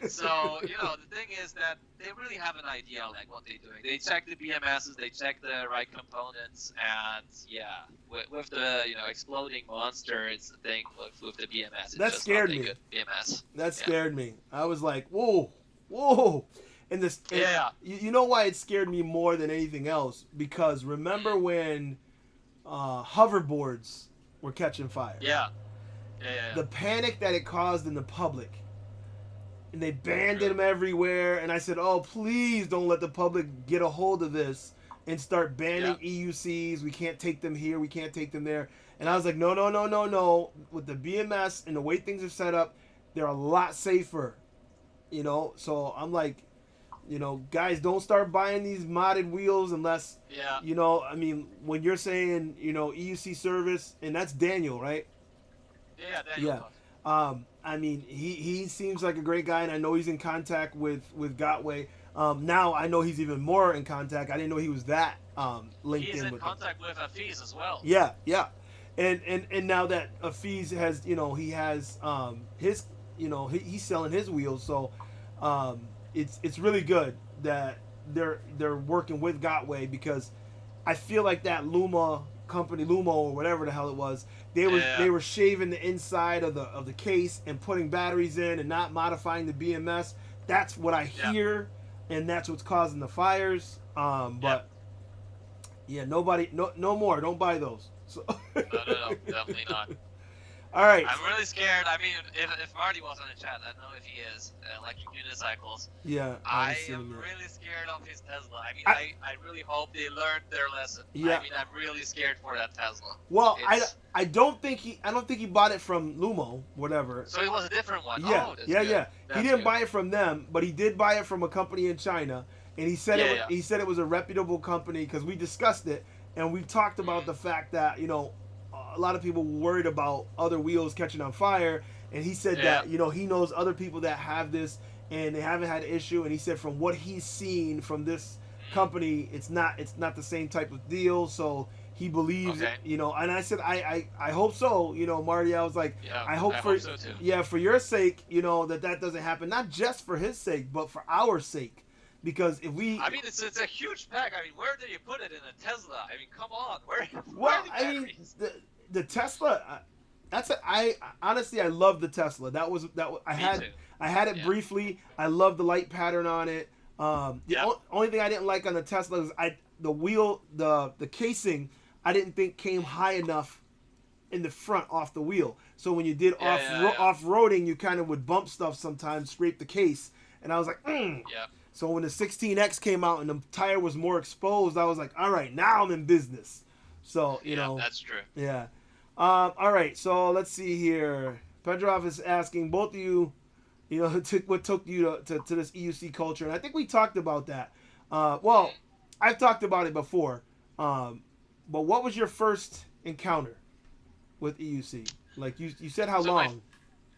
So, the thing is that they really have an idea like what they're doing. They check the BMSs, they check the right components, and with the exploding monster, it's the thing with the BMS. It's that just scared not a me. Good BMS. That scared me. I was like, whoa. And this, you know why it scared me more than anything else? Because remember when hoverboards were catching fire? Yeah. The panic that it caused in the public. And they banned them everywhere. And I said, oh, please don't let the public get a hold of this and start banning EUCs. We can't take them here. We can't take them there. And I was like, no. With the BMS and the way things are set up, they're a lot safer. So I'm like, guys, don't start buying these modded wheels unless, I mean, when you're saying, EUC Service, and that's Daniel, right? Yeah, Daniel. Yeah. I mean, he seems like a great guy, and I know he's in contact with Gotway. Now I know he's even more in contact. I didn't know he was that linked in. He's in with contact with Afiz as well. Yeah. And now that Afiz has, he has his, he's selling his wheels, so it's really good that they're working with Gotway, because I feel like that Lumo or whatever the hell it was, they were shaving the inside of the case and putting batteries in and not modifying the BMS. That's what I hear, and that's what's causing the fires. But nobody, no more. Don't buy those. So No, definitely not. All right. I'm really scared. I mean, if Marty was on the chat, I don't know if he is. Electric Unicycles. Yeah. I am really scared of his Tesla. I mean, I really hope they learned their lesson. Yeah. I mean, I'm really scared for that Tesla. Well, I don't think he bought it from Lumo, whatever. So it was a different one. Yeah. Oh, Yeah. That's He didn't good. buy it from them, but he did buy it from a company in China, and he said he said it was a reputable company, because we discussed it and we talked about the fact that a lot of people were worried about other wheels catching on fire, and he said that he knows other people that have this and they haven't had an issue, and he said from what he's seen from this company, it's not the same type of deal, so he believes and I said I hope so, Marty. I was like, I hope so too. For your sake, that doesn't happen, not just for his sake but for our sake. Because if we, I mean, it's a huge pack. I mean, where do you put it in a Tesla? I mean, come on, where well, are the I mean, batteries? the Tesla, I honestly, I love the Tesla. I had it briefly. I love the light pattern on it. Only thing I didn't like on the Tesla is the casing, I didn't think came high enough in the front off the wheel. So when you did off-roading, you kind of would bump stuff sometimes, scrape the case, and I was like, So when the 16X came out and the tire was more exposed, I was like, all right, now I'm in business. So, that's true. Yeah. All right, so let's see here. Pedrov is asking both of you, what took you to this EUC culture, and I think we talked about that. Well, I've talked about it before. But what was your first encounter with EUC? Like you said, how long?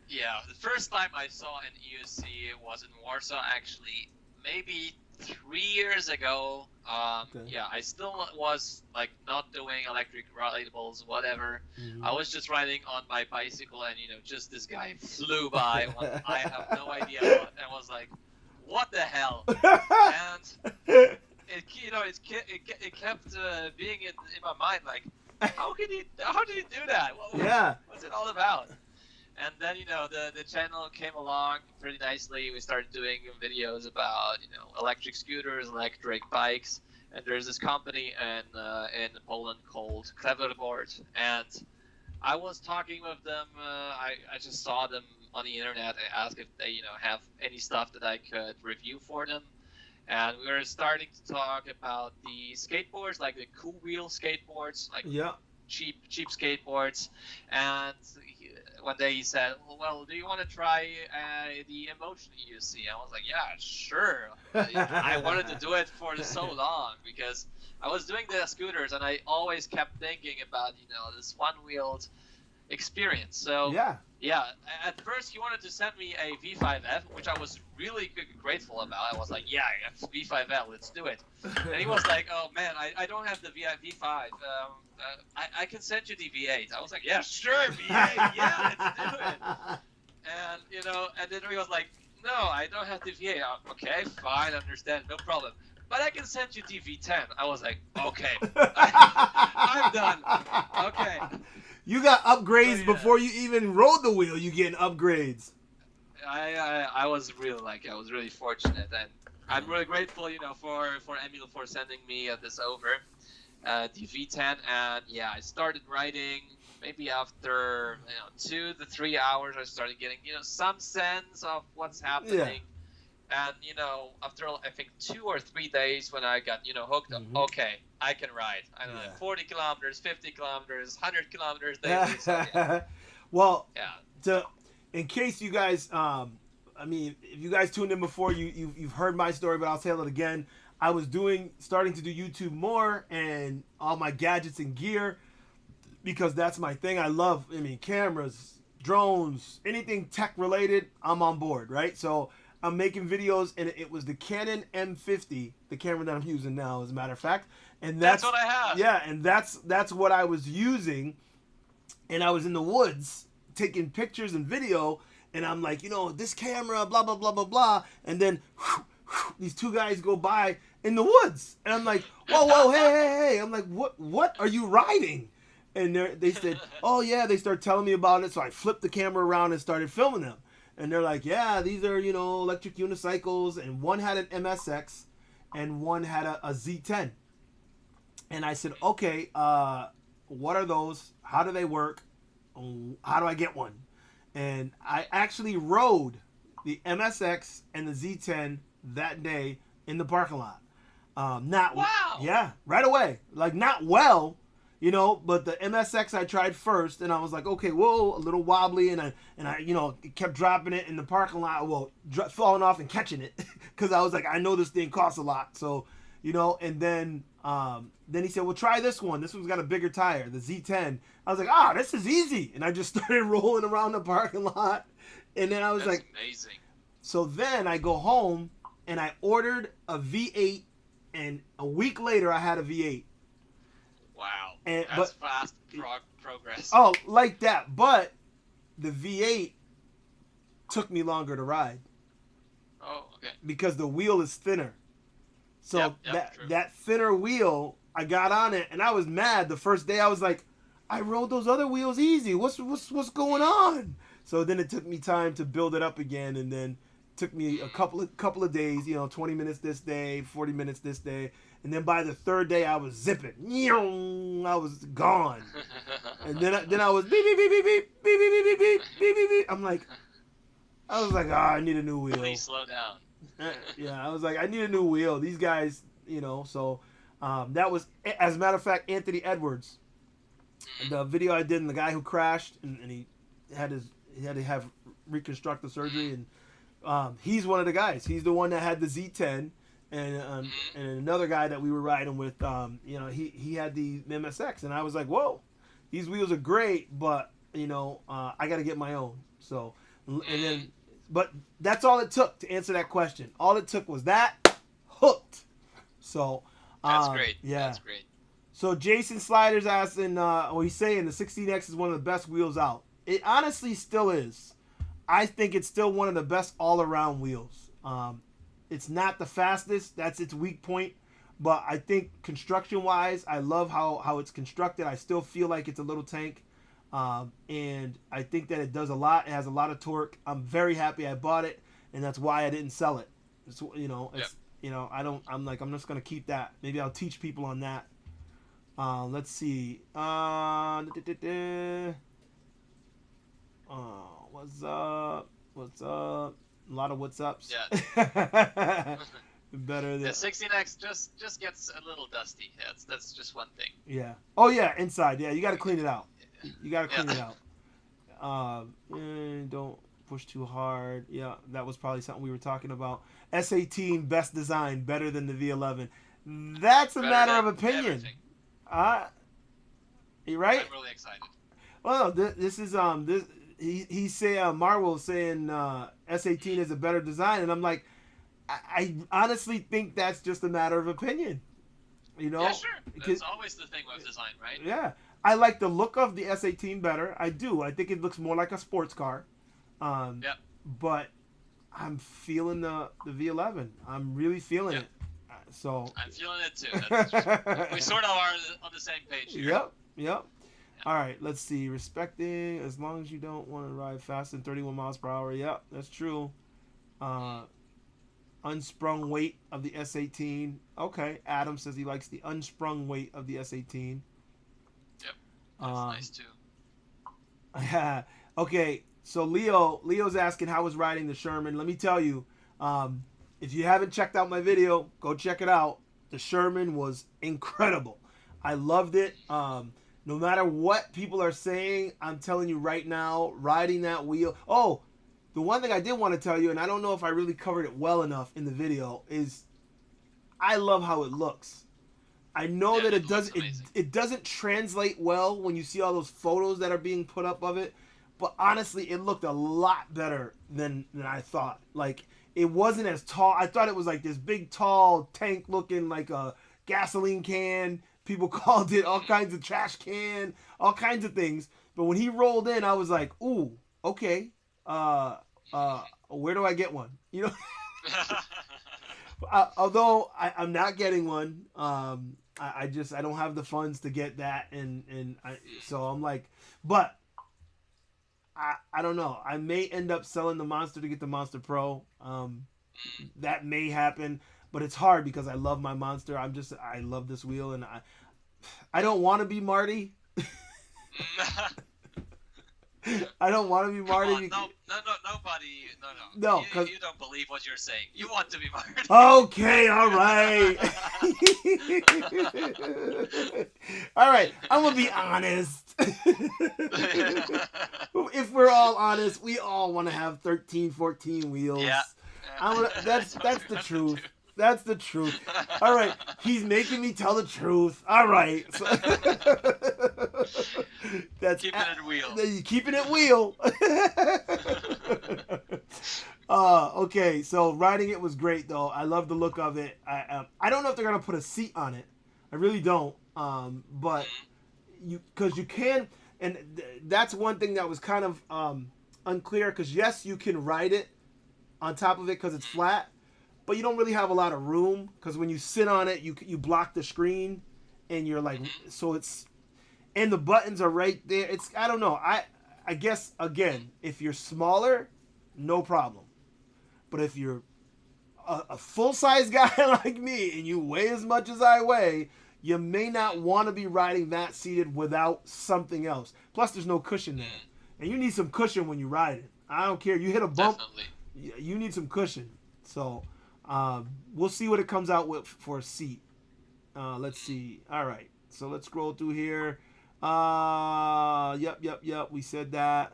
Yeah, the first time I saw an EUC was in Warsaw, actually, maybe 3 years ago. Okay. Yeah, I still was like not doing electric rideables, whatever. Mhm. I was just riding on my bicycle, and just this guy flew by. I have no idea what, and was like, "What the hell?" And it kept being in my mind, like, how did he do that? Yeah. What's it all about? And then the channel came along pretty nicely. We started doing videos about electric scooters, electric bikes, and there's this company in Poland called Cleverboard, and I was talking with them. I just saw them on the internet. I asked if they have any stuff that I could review for them, and we were starting to talk about the skateboards, like the cool wheel skateboards, like Yeah. cheap skateboards. And one day he said, "Well, do you want to try the Emotion EUC?" I was like, "Yeah, sure." I wanted to do it for so long because I was doing the scooters, and I always kept thinking about this one-wheeled experience. So yeah, at first he wanted to send me a V5F, which I was really grateful about. I was like, "Yeah, V5F, let's do it." And he was like, "Oh man, I don't have the V5. I can send you the V8." I was like, "Yeah, sure, V8, yeah, let's do it." And and then he was like, "No, I don't have the V8. Okay, fine, understand, no problem. But I can send you the V10." I was like, "Okay, I'm done. Okay." You got upgrades before you even rode the wheel. You getting upgrades. I was really fortunate, and I'm really grateful, for Emil for sending me this over, the V10, and yeah, I started riding. Maybe after 2 to 3 hours, I started getting some sense of what's happening. Yeah. And after I think 2 or 3 days, when I got hooked up, okay, I can ride. I don't know, 40 kilometers, 50 kilometers, 100 kilometers daily. So, yeah. Well, yeah. In case you guys, I mean, if you guys tuned in before, you've heard my story, but I'll tell it again. I was starting to do YouTube more and all my gadgets and gear, because that's my thing. I love, cameras, drones, anything tech related, I'm on board, right? So I'm making videos, and it was the Canon M50, the camera that I'm using now, as a matter of fact. And that's what I have. Yeah, and that's what I was using. And I was in the woods taking pictures and video, and I'm like, this camera, blah, blah, blah, blah, blah. And then these two guys go by in the woods. And I'm like, whoa, hey. I'm like, what are you riding? And they said, oh, yeah. They started telling me about it. So I flipped the camera around and started filming them. And they're like, yeah, these are, electric unicycles. And one had an MSX and one had a Z10. And I said, okay, what are those? How do they work? How do I get one? And I actually rode the MSX and the Z10 that day in the parking lot. Wow. Yeah, right away. Like, not well, but the MSX I tried first, and I was like, okay, whoa, a little wobbly, and I kept dropping it in the parking lot, falling off and catching it, because I was like, I know this thing costs a lot, so, and then he said, well, try this one. This one's got a bigger tire, the Z10. I was like, this is easy, and I just started rolling around the parking lot, and then I was like, amazing. So then I go home, and I ordered a V8, and a week later I had a V8. Wow, that's fast progress. Oh, like that. But the V8 took me longer to ride. Oh, okay. Because the wheel is thinner. So true. that thinner wheel, I got on it, and I was mad. The first day I was like, I rode those other wheels easy. What's going on? So then it took me time to build it up again, and then took me a couple of days, 20 minutes this day, 40 minutes this day. And then by the third day, I was zipping. I was gone. And then I was beep, beep, beep, beep, beep, beep, beep, beep, beep, beep, beep, beep. I was like, I need a new wheel. Please slow down. Yeah, I was like, I need a new wheel. These guys, so that was, as a matter of fact, Anthony Edwards. The video I did, and the guy who crashed, and he had to have reconstructive surgery, and he's one of the guys. He's the one that had the Z10. and another guy that we were riding with, you know, he had the MSX, and I was like, whoa, these wheels are great, but you know, I got to get my own. So, and then, but that's all it took to answer that question. All it took was that hooked. So, that's great. Yeah, that's great. So Jason Sliders asking, he's saying the 16X is one of the best wheels out. It honestly still is. I think it's still one of the best all-around wheels. It's not the fastest. That's its weak point. But I think construction-wise, I love how it's constructed. I still feel like it's a little tank. And I think that it does a lot. It has a lot of torque. I'm very happy I bought it, and that's why I didn't sell it. It's, you know, I'm just going to keep that. Maybe I'll teach people on that. Let's see. What's up? What's up? A lot of what's ups. Yeah. Better than the 16X just gets a little dusty. That's just one thing. Yeah. Oh yeah, inside. Yeah, you got to clean it out. You got to clean it out. Don't push too hard. Yeah, that was probably something we were talking about. S18 best design, better than the V11. That's a matter of opinion. You right? I'm really excited. Well, this is he say Marvel saying S18 is a better design, and I'm like, I honestly think that's just a matter of opinion. You know? Yeah, sure. That's always the thing with design, right? Yeah. I like the look of the S18 better. I do. I think it looks more like a sports car. Yeah. But I'm feeling the V11. I'm really feeling it. So I'm feeling it too. We sort of are on the same page here. Yep. Yeah. All right. Let's see. Respecting as long as you don't want to ride faster than 31 miles per hour. Yep, that's true. Unsprung weight of the S18. Okay. Adam says he likes the unsprung weight of the S18. Yep. That's nice too. Yeah. Okay. So Leo's asking how was riding the Sherman. Let me tell you, if you haven't checked out my video, go check it out. The Sherman was incredible. I loved it. No matter what people are saying, I'm telling you right now, riding that wheel. Oh, the one thing I did want to tell you, and I don't know if I really covered it well enough in the video, is I love how it looks. I know that it doesn't translate well when you see all those photos that are being put up of it, but honestly, it looked a lot better than I thought. Like, it wasn't as tall. I thought it was like this big, tall tank looking like a gasoline can. People called it all kinds of trash can, all kinds of things. But when he rolled in, I was like, ooh, okay. Where do I get one? You know? Although I'm not getting one. I don't have the funds to get that. So I'm like, but I don't know. I may end up selling the Monster to get the Monster Pro. That may happen. But it's hard because I love my Monster. I love this wheel, and I don't want to be Marty. I don't want to be Marty. Nobody. No, you don't believe what you're saying. You want to be Marty. Okay, all right. All right, I'm gonna be honest. If we're all honest, we all want to have 13, 14 wheels. Yeah. That's the truth. That's the truth. All right, he's making me tell the truth. All right. So, that's keeping it real. Keeping it real. Okay, so riding it was great though. I love the look of it. I don't know if they're gonna put a seat on it. I really don't. But because you can, and that's one thing that was kind of unclear. Because yes, you can ride it on top of it because it's flat. But you don't really have a lot of room because when you sit on it, you block the screen, and you're like, so it's, and the buttons are right there. I don't know. I guess again, if you're smaller, no problem. But if you're a full size guy like me and you weigh as much as I weigh, you may not want to be riding that seated without something else. Plus, there's no cushion there, and you need some cushion when you ride it. I don't care. You hit a bump, you need some cushion. So. We'll see what it comes out with for a seat. Let's see. All right. So let's scroll through here. Yep. We said that.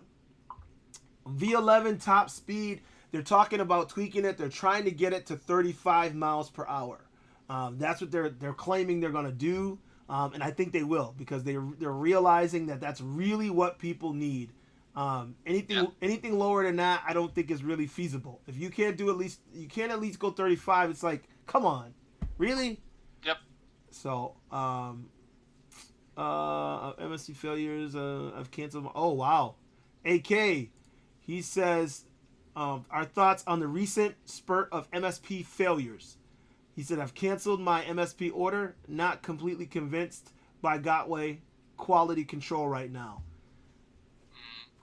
V11 top speed. they're talking about tweaking it. They're trying to get it to 35 miles per hour. That's what they're claiming they're going to do, and I think they will, because they're realizing that that's really what people need. Anything lower than that, I don't think is really feasible. If you can't do you can't at least go 35. It's like, come on, really? Yep. So, MSP failures. I've canceled. Oh wow, AK. He says, our thoughts on the recent spurt of MSP failures. He said, I've canceled my MSP order. Not completely convinced by Gotway quality control right now.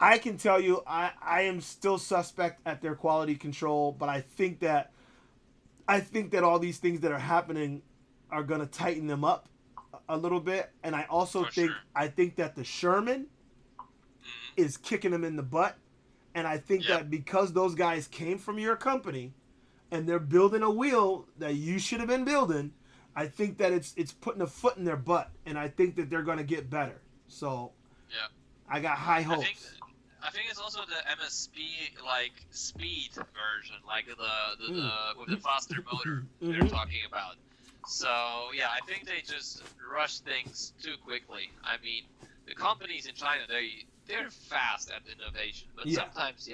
I can tell you, I am still suspect at their quality control, but I think that all these things that are happening are going to tighten them up a little bit. And I also think that the Sherman is kicking them in the butt. And I think that because those guys came from your company and they're building a wheel that you should have been building, I think that it's putting a foot in their butt, and I think that they're going to get better. So I got high hopes. I think it's also the MSP like speed version, like the with the faster motor they're talking about. So yeah, I think they just rush things too quickly. I mean, the companies in China, they're fast at innovation, but sometimes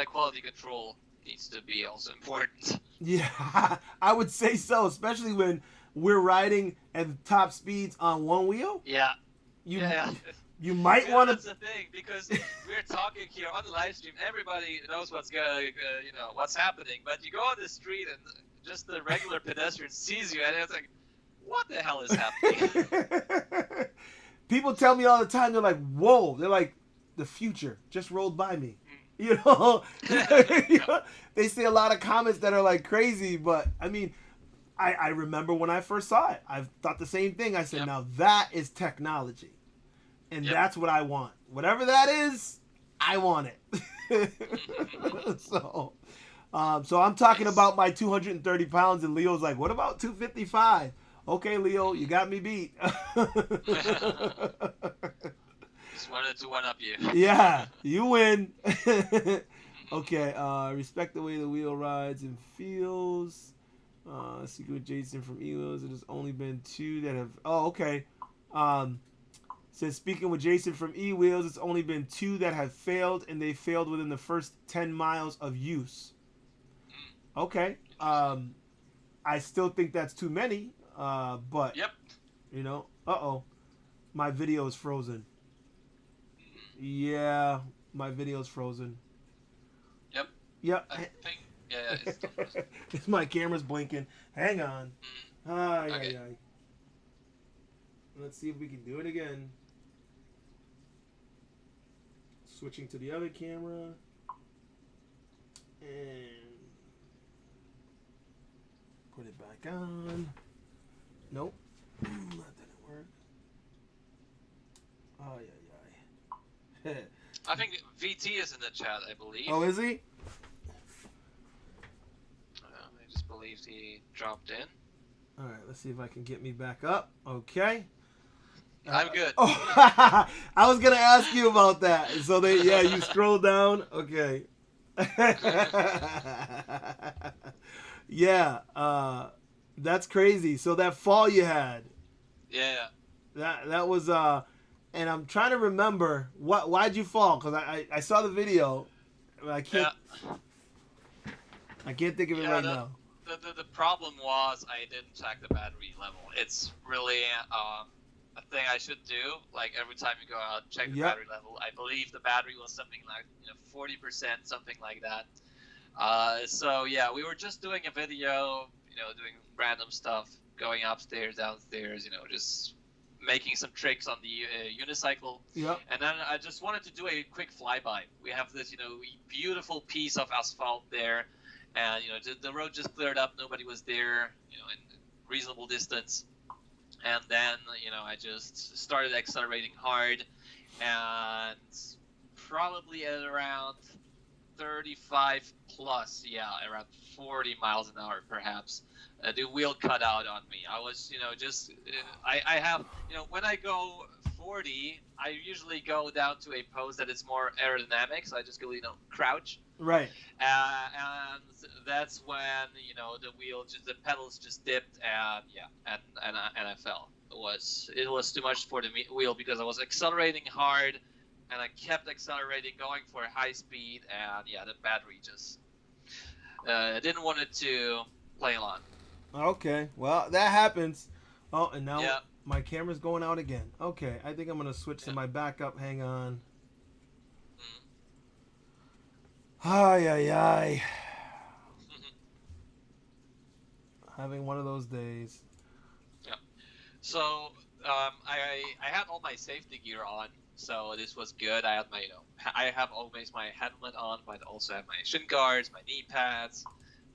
quality control needs to be also important. Yeah, I would say so, especially when we're riding at the top speeds on one wheel. Yeah. You might want to. That's the thing, because we're talking here on the live stream. Everybody knows what's what's happening, but you go on the street and just the regular pedestrian sees you, and it's like, what the hell is happening? People tell me all the time, they're like, whoa, they're like, the future just rolled by me. You know, they say a lot of comments that are like crazy, but I mean, I remember when I first saw it, I thought the same thing. I said, now that is technology, and that's what I want. Whatever that is, I want it. So I'm talking about my 230 pounds, and Leo's like, what about 255? Okay, Leo, you got me beat. Just wanted to one-up you. Yeah, you win. Okay, respect the way the wheel rides and feels. Speaking with Jason from E-Wheels, it has only been 2 that have... Oh, okay. Says, speaking with Jason from E-Wheels, it's only been 2 that have failed, and they failed within the first 10 miles of use. Okay. I still think that's too many, but... Yep. You know, my video is frozen. Yeah, my video's frozen. Yep. I think, it's still frozen. My camera's blinking. Hang on. Okay. Let's see if we can do it again. Switching to the other camera. And put it back on. Nope. That didn't work. I think VT is in the chat, I believe. Oh, is he? I just believed he dropped in. All right, let's see if I can get me back up. Okay. I'm good. Oh, I was gonna ask you about that. So you scroll down. Okay. Yeah. That's crazy. So that fall you had. Yeah. That was and I'm trying to remember why'd you fall, because I saw the video, but I can't think of it right now. The problem was I didn't check the battery level. It's really a thing I should do. Like every time you go out, check the battery level. I believe the battery was something like 40%, something like that. So yeah, we were just doing a video, doing random stuff, going upstairs, downstairs, just making some tricks on the unicycle. Yep. And then I just wanted to do a quick flyby. We have this, beautiful piece of asphalt there, and the road just cleared up. Nobody was there, in reasonable distance. And then, I just started accelerating hard, and probably at around 35 plus, around 40 miles an hour perhaps, the wheel cut out on me. I was, I have, when I go 40, I usually go down to a pose that is more aerodynamic, so I just go, crouch. Right. And that's when, the pedals just dipped, and I fell. It was too much for the wheel because I was accelerating hard, and I kept accelerating, going for high speed, and the battery just didn't want it to play along. Okay, well, that happens. Oh, and now Yeah. my camera's going out again. Okay, I think I'm going to switch to my backup. Hang on. Ay, ay, ay. Having one of those days. Yeah. So, I had all my safety gear on, so this was good. I had my, I have always my helmet on, but I also have my shin guards, my knee pads,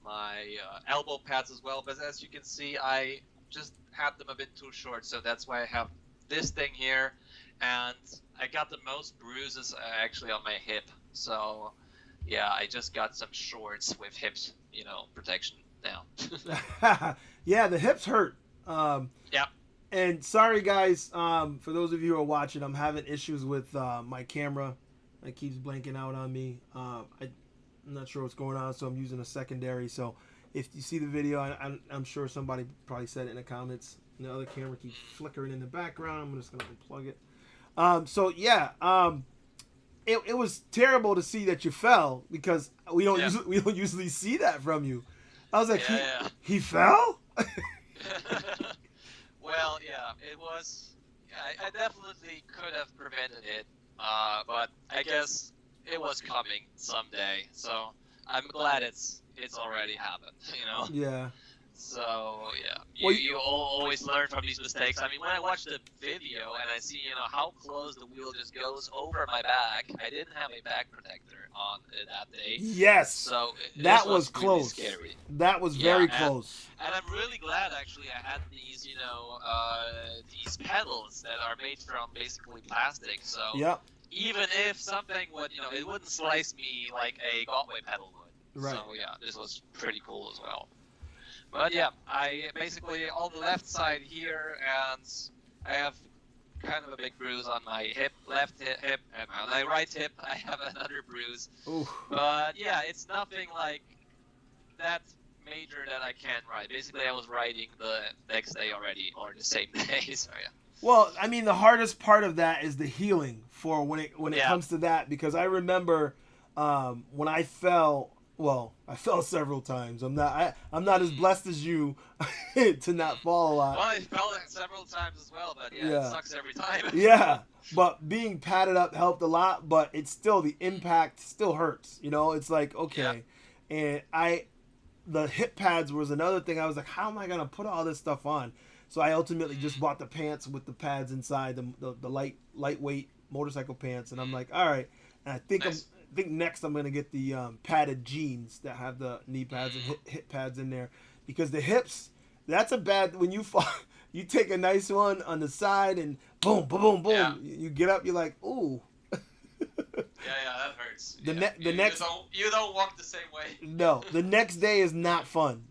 my elbow pads as well. But as you can see, I just had them a bit too short, so that's why I have this thing here, and I got the most bruises actually on my hip. So, yeah, I just got some shorts with hips, protection now. Yeah, the hips hurt. Yeah. And sorry, guys, for those of you who are watching, I'm having issues with my camera. It keeps blanking out on me. I'm not sure what's going on, so I'm using a secondary. So if you see the video, I'm sure somebody probably said it in the comments. The other camera keeps flickering in the background. I'm just going to unplug it. So, yeah, it was terrible to see that you fell because we don't usually see that from you. I was like, he fell? Well, yeah, it was. Yeah, I definitely could have prevented it, but I guess it was coming someday. So I'm glad it's already happened. Yeah. So yeah, you always learn from these mistakes. I mean, when I watch the video and I see how close the wheel just goes over my back, I didn't have a back protector on that day. Yes. So that was close. Really scary. That was very close. And I'm really glad actually I had these these pedals that are made from basically plastic. So even if something would it wouldn't slice me like a Galway pedal would. Right. So yeah, this was pretty cool as well. But yeah, I basically on the left side here, and I have kind of a big bruise on my left hip, and on my right hip I have another bruise. Oof. But yeah, it's nothing like that major that I can't ride. Basically, I was riding the next day already, or the same day. So yeah. Well, I mean, the hardest part of that is the healing for when it comes to that, because I remember when I fell. Well, I fell several times. I'm not as blessed as you to not fall a lot. Well, I fell several times as well, but it sucks every time. Yeah, but being padded up helped a lot, but it's still, the impact still hurts. It's like, okay. Yeah. And the hip pads was another thing. I was like, how am I going to put all this stuff on? So I ultimately just bought the pants with the pads inside, the lightweight motorcycle pants, and I'm like, all right. And I think next I'm gonna get the padded jeans that have the knee pads and hip pads in there, because the hips, that's a bad, when you fall, you take a nice one on the side and boom, boom, boom, boom. Yeah. You get up, you're like, ooh. That hurts. The next you don't walk the same way. No, the next day is not fun.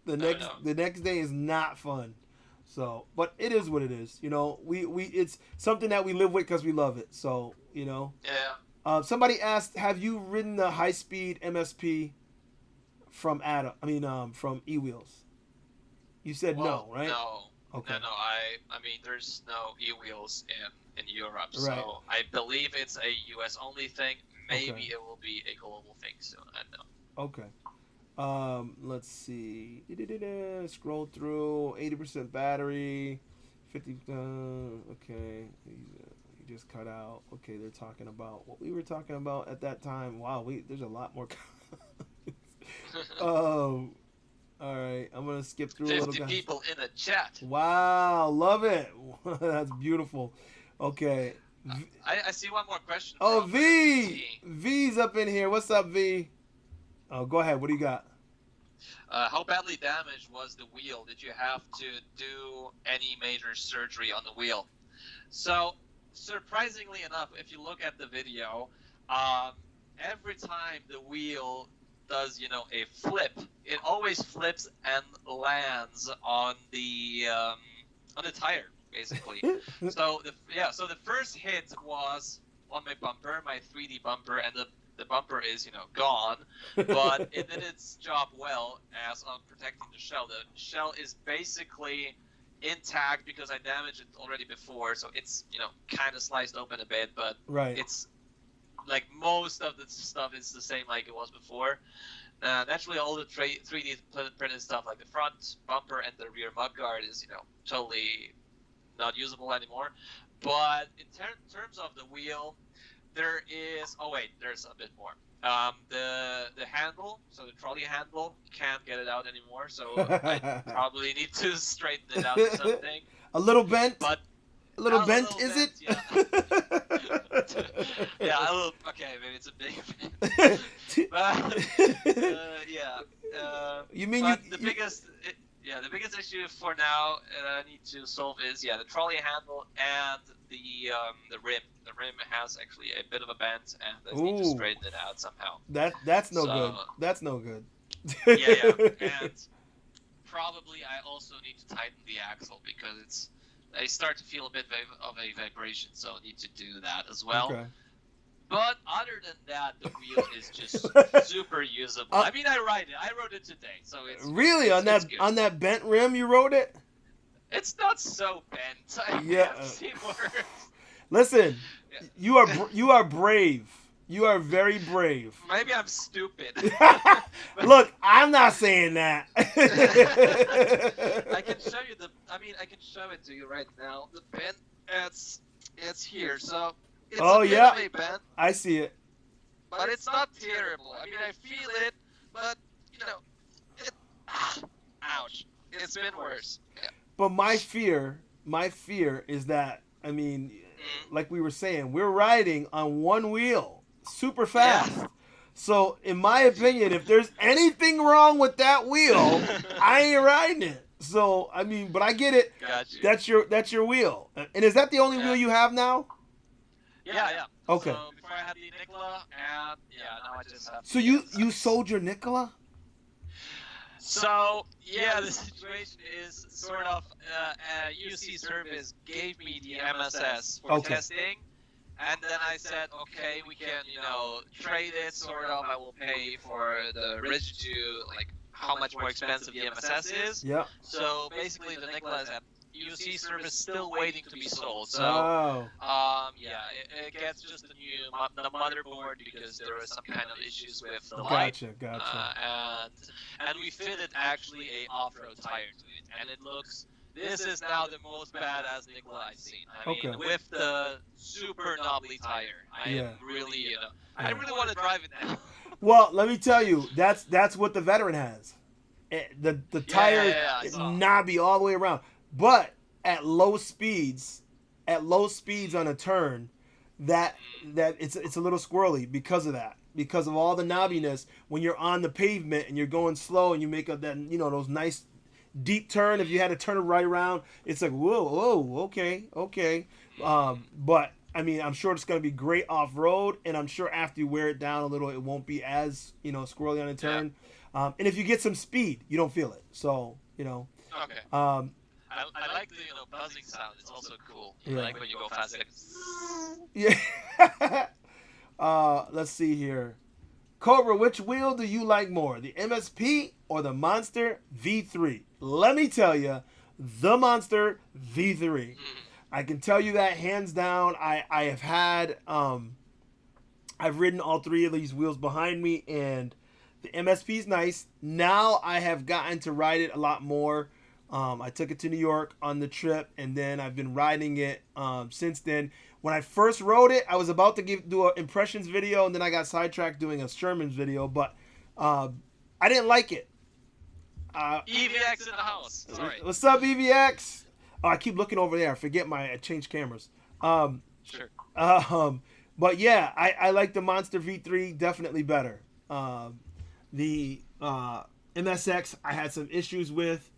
The next day is not fun. So, but it is what it is. We it's something that we live with because we love it. So, Yeah. Somebody asked, have you ridden the high-speed MSP from from eWheels? You said no, right? No. Okay. No. I mean, there's no eWheels in Europe, so I believe it's a US only thing. Maybe it will be a global thing soon. I don't know. Okay. Let's see. Scroll through. 80% battery. 50. Okay. Just cut out. Okay, they're talking about what we were talking about at that time. Wow, there's a lot more. All right, I'm gonna skip through 50 a little bit. people in the chat. Wow, love it. That's beautiful. Okay. I see one more question. Oh, V's up in here. What's up, V? Oh, go ahead. What do you got? How badly damaged was the wheel? Did you have to do any major surgery on the wheel? So, surprisingly enough, if you look at the video, every time the wheel does, a flip, it always flips and lands on the tire. basically. So the first hit was on my bumper, my 3D bumper, and the bumper is gone, but it did its job well as on protecting the shell. The shell is basically intact because I damaged it already before, so it's kind of sliced open a bit, but right. It's like most of the stuff is the same like it was before. Naturally, all the 3D printed stuff like the front bumper and the rear mudguard is totally not usable anymore. But in terms of the wheel, there's a bit more. The handle, so the trolley handle, can't get it out anymore, so I probably need to straighten it out or something. A little bent? But a little bent, is bent, it? Yeah, a little. Okay, maybe it's a big bit. But yeah. You mean the biggest issue for now that I need to solve is the trolley handle and the rim. The rim has actually a bit of a bend, and I need to straighten it out somehow. That's no good. That's no good. Yeah. And probably I also need to tighten the axle because I start to feel a bit of a vibration, so I need to do that as well. Okay. But other than that, the wheel is just super usable. I mean, I rode it today, so it's really on that bent rim you rode it. It's not so bent. I've seen worse. Listen, you are brave. You are very brave. Maybe I'm stupid. Look, I'm not saying that. I can show you I can show it to you right now. The bend, it's here, so it's a bit of a bend. I see it. But it's not terrible. I mean, I feel it, but ouch. It's been worse. Yeah. But my fear is that, I mean, like we were saying, we're riding on one wheel super fast. Yeah. So, in my opinion, if there's anything wrong with that wheel, I ain't riding it. So, I mean, but I get it. Gotcha. That's your wheel. And is that the only wheel you have now? Yeah. Okay. So before I had the Nikola, and now I just have. So you sold your Nikola? So the situation is sort of UC Service gave me the MSS for testing, and then I said, okay, we can trade it sort of. I will pay for the residue, like how much more expensive the MSS is. Yeah. So basically, the Nikola is at UC Service still waiting to be sold. So it gets just the motherboard because there were some kind of issues with the light. Gotcha. And we fitted actually a off-road tire to it, and it looks. This is now the most badass Nikola I've seen. I mean, with the super knobbly tire, I am really, I really want to drive it now. Well, let me tell you, that's what the Veteran has. The tire is knobby all the way around. But at low speeds on a turn, that it's a little squirrely because of that. Because of all the knobbiness when you're on the pavement and you're going slow and you make those nice deep turn. If you had to turn it right around, it's like whoa, okay. But I mean, I'm sure it's gonna be great off road, and I'm sure after you wear it down a little, it won't be as squirrely on a turn. And if you get some speed, you don't feel it. So Okay. I like the buzzing sound. It's also cool. I like when you go fast. Yeah. Let's see here. Cobra, which wheel do you like more, the MSP or the Monster V3? Let me tell you, the Monster V3. I can tell you that hands down. I have had I've ridden all three of these wheels behind me, and the MSP is nice. Now I have gotten to ride it a lot more. I took it to New York on the trip, and then I've been riding it since then. When I first rode it, I was about to do an impressions video, and then I got sidetracked doing a Sherman's video, but I didn't like it. EVX in the house. Sorry. What's up, EVX? Oh, I keep looking over there. I changed cameras. Sure. But yeah, I like the Monster V3 definitely better. The MSX I had some issues with.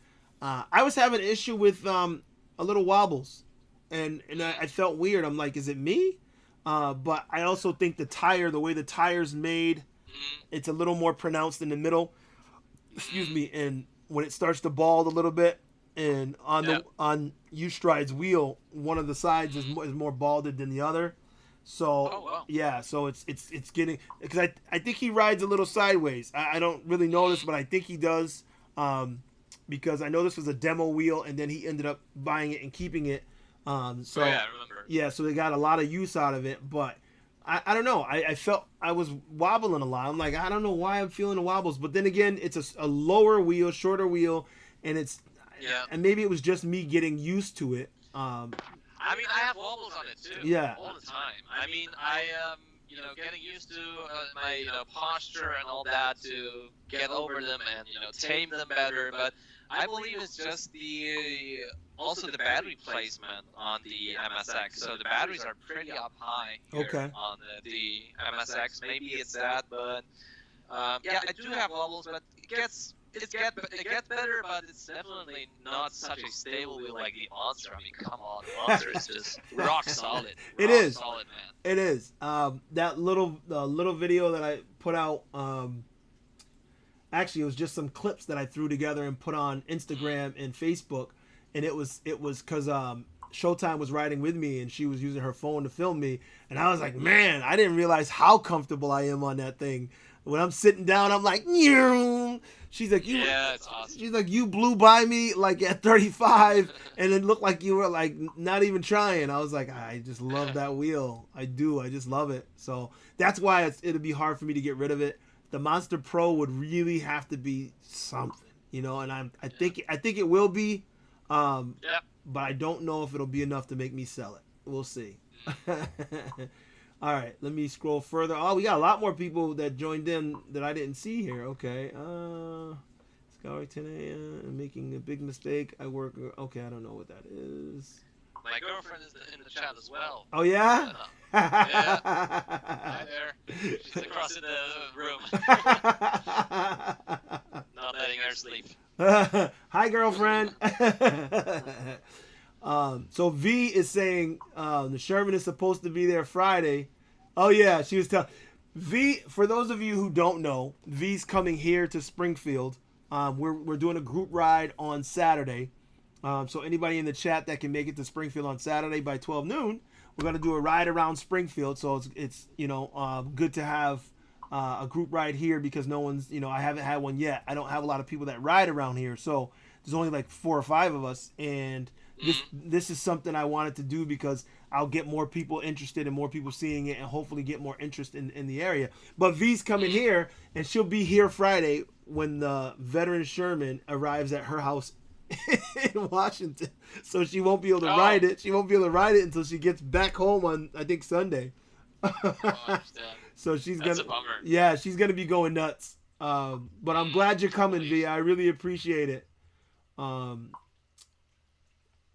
I was having an issue with a little wobbles, and I felt weird. I'm like, is it me? But I also think the way the tire's made, it's a little more pronounced in the middle. Excuse me. And when it starts to bald a little bit, and on U-Stride's wheel, one of the sides is more balded than the other. So yeah, so it's getting, because I think he rides a little sideways. I don't really notice, but I think he does, because I know this was a demo wheel, and then he ended up buying it and keeping it. So I remember. Yeah, so they got a lot of use out of it, but I don't know. I felt I was wobbling a lot. I'm like, I don't know why I'm feeling the wobbles, but then again, it's a lower wheel, shorter wheel, and and maybe it was just me getting used to it. I mean, I have wobbles on it too. Yeah. All the time. I mean, I am, getting used to my, posture and all that to get over them and, tame them better. But I believe it's just also the battery placement on the MSX. So the batteries are pretty up high here on the MSX. Maybe it's that, but yeah, I do have wobbles, but it gets better, but it's definitely not such a stable wheel like the Monster. I mean, come on, the Monster is just rock solid. It is solid, man. It is. That little video that I put out, actually it was just some clips that I threw together and put on Instagram and Facebook, and it was because Showtime was riding with me and she was using her phone to film me, and I was like, man, I didn't realize how comfortable I am on that thing. When I'm sitting down, I'm like, Nyeh. She's like, yeah, it's awesome. She's like, you blew by me like at 35, and it looked like you were like not even trying. I was like, I just love that wheel. I do. I just love it. So that's why it'll be hard for me to get rid of it. The Monster Pro would really have to be something, and I think it will be, but I don't know if it'll be enough to make me sell it. We'll see. All right, let me scroll further. Oh, we got a lot more people that joined in that I didn't see here. Okay. Skywork 10 a.m. making a big mistake. I work. Okay, I don't know what that is. My girlfriend is in the chat as well. Oh, yeah? Yeah. Hi there. She's across in the room. Not letting her sleep. Hi, girlfriend. So V is saying the Sherman is supposed to be there Friday. Oh yeah, she was telling V. For those of you who don't know, V's coming here to Springfield. We're doing a group ride on Saturday. So anybody in the chat that can make it to Springfield on Saturday by 12 noon, we're gonna do a ride around Springfield. So it's good to have a group ride here, because no one's I haven't had one yet. I don't have a lot of people that ride around here, so there's only like 4 or 5 of us, and this is something I wanted to do because I'll get more people interested and more people seeing it, and hopefully get more interest in the area. But V's coming here, and she'll be here Friday when the veteran Sherman arrives at her house in Washington. So she won't be able to ride it. She won't be able to ride it until she gets back home on, I think, Sunday. So that's a bummer. Yeah, she's gonna be going nuts. But I'm glad you're coming, V. I really appreciate it.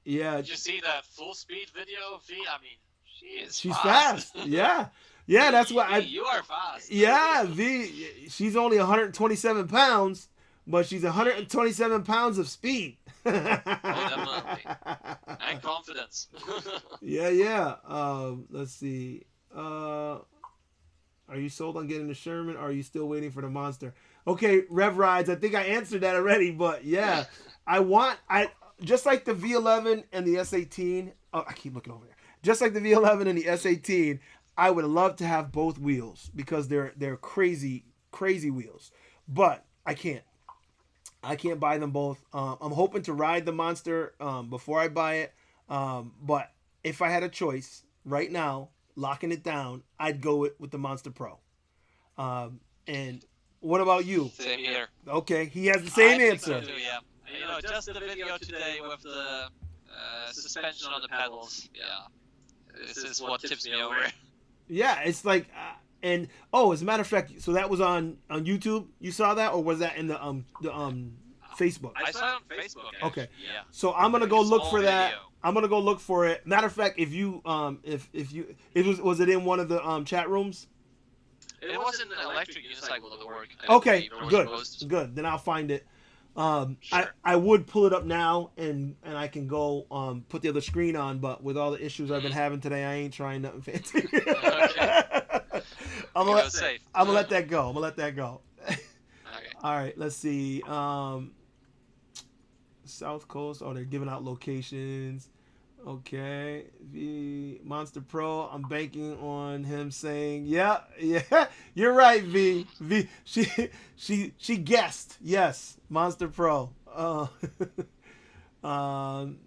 Yeah. Did you see that full speed video of V? I mean, she's fast. Yeah. Yeah, that's what you are fast. Yeah, V. She's only 127 pounds, but she's 127 pounds of speed. Definitely. And confidence. Yeah. Let's see. Are you sold on getting the Sherman, or are you still waiting for the Monster? Okay, Rev Rides, I think I answered that already, but yeah. I just like the V11 and the S18. Oh, I keep looking over there. Just like the V11 and the S18, I would love to have both wheels because they're crazy wheels. But I can't buy them both. I'm hoping to ride the Monster before I buy it. But if I had a choice right now, locking it down, I'd go with the Monster Pro. And what about you? Same here. Okay, he has the same answer. So too, yeah. Just the video today with the suspension on the pedals. Yeah, this is what tips me over. Yeah, it's like, and as a matter of fact, so that was on YouTube. You saw that, or was that in the Facebook? I saw it on Facebook. Actually. Okay. Yeah. So I'm gonna go look for that. Video. I'm gonna go look for it. Matter of fact, if you was it in one of the chat rooms? It was in the Electric Unicycle at work. Okay, good. Then I'll find it. Sure. I would pull it up now and I can go put the other screen on, but with all the issues I've been having today, I ain't trying nothing fancy. Okay. I'm gonna let that go. Okay. All right, let's see. South Coast. Oh, they're giving out locations. Okay. V Monster Pro. I'm banking on him saying, yeah, yeah. You're right, V. V. She guessed. Yes, Monster Pro. Um.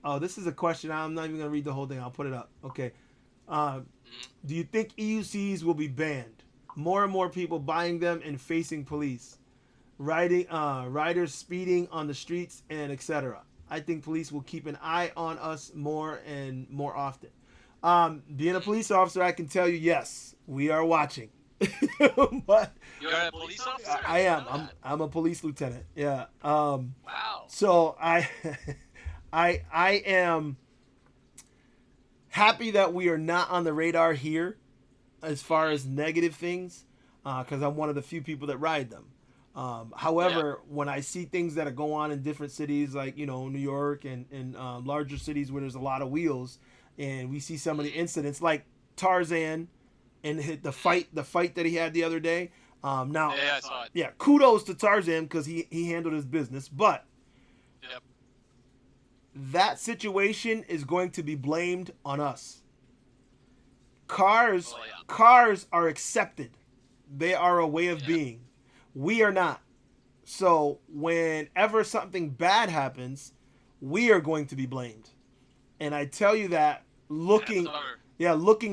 Oh, this is a question. I'm not even gonna read the whole thing. I'll put it up. Okay. Do you think EUCs will be banned? More and more people buying them and facing police, riders speeding on the streets, and etc. I think police will keep an eye on us more and more often. Being a police officer, I can tell you, yes, we are watching. But You're a police officer? I am. I'm a police lieutenant. Yeah. Wow. So I am happy that we are not on the radar here as far as negative things, because I'm one of the few people that ride them. However, when I see things that go on in different cities, like New York and larger cities where there's a lot of wheels, and we see some of the incidents, like Tarzan, and the fight that he had the other day. Now, I saw it. Yeah, kudos to Tarzan because he handled his business, but that situation is going to be blamed on us. Cars are accepted. They are a way of being. We are not. So whenever something bad happens, we are going to be blamed. And I tell you that looking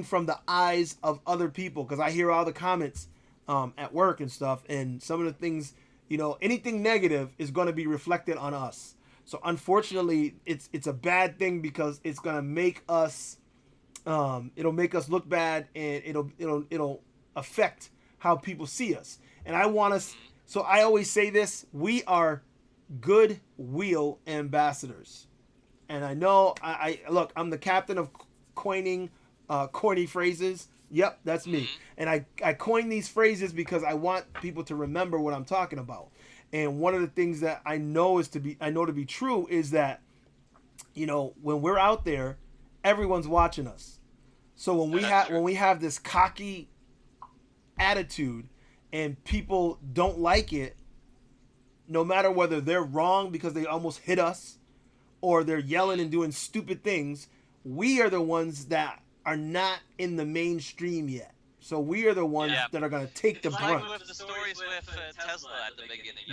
from the eyes of other people, because I hear all the comments at work and stuff, and some of the things, anything negative is going to be reflected on us. So unfortunately, it's a bad thing because it's going to make us it'll make us look bad, and it'll affect how people see us. And I want us, so I always say this, we are good wheel ambassadors. And I know, look, I'm the captain of coining corny phrases. Yep, that's me. And I coin these phrases because I want people to remember what I'm talking about. And one of the things that I know to be true is that, when we're out there, everyone's watching us. So when we have this cocky attitude and people don't like it, no matter whether they're wrong because they almost hit us or they're yelling and doing stupid things, we are the ones that are not in the mainstream yet. So we are the ones that are going to take the brunt. Like with the stories with Tesla at the beginning.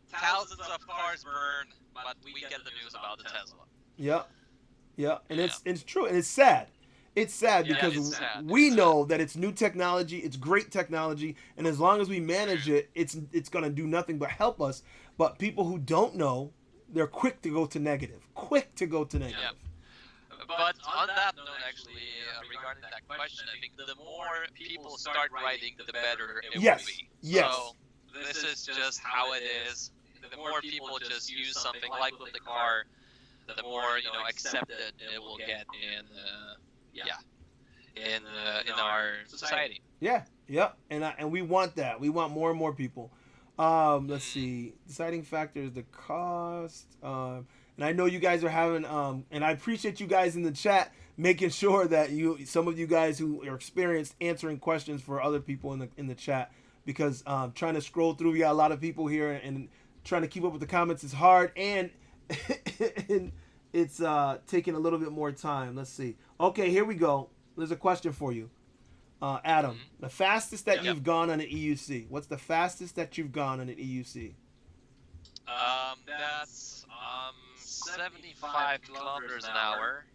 Thousands of cars burn, but we get the news about the Tesla. Yeah. And it's true, and it's sad. It's sad because we know that it's new technology, it's great technology, and as long as we manage it, it's going to do nothing but help us. But people who don't know, they're quick to go to negative. Yeah. But on that note, actually, regarding that question, I think the more people start riding, the better it will be. Yes. So this is just how it is. The more people just use something like with the car, the more accepted it will get in our society. Yeah. And we want that. We want more and more people. Let's see. Deciding factor is the cost. And I know you guys are having, and I appreciate you guys in the chat making sure that some of you guys who are experienced answering questions for other people in the chat, because trying to scroll through, we got a lot of people here, and trying to keep up with the comments is hard, and it's taking a little bit more time. Let's see. Okay, here we go. There's a question for you, Adam. The fastest that you've gone on an EUC. What's the fastest that you've gone on an EUC? That's 75 kilometers an hour,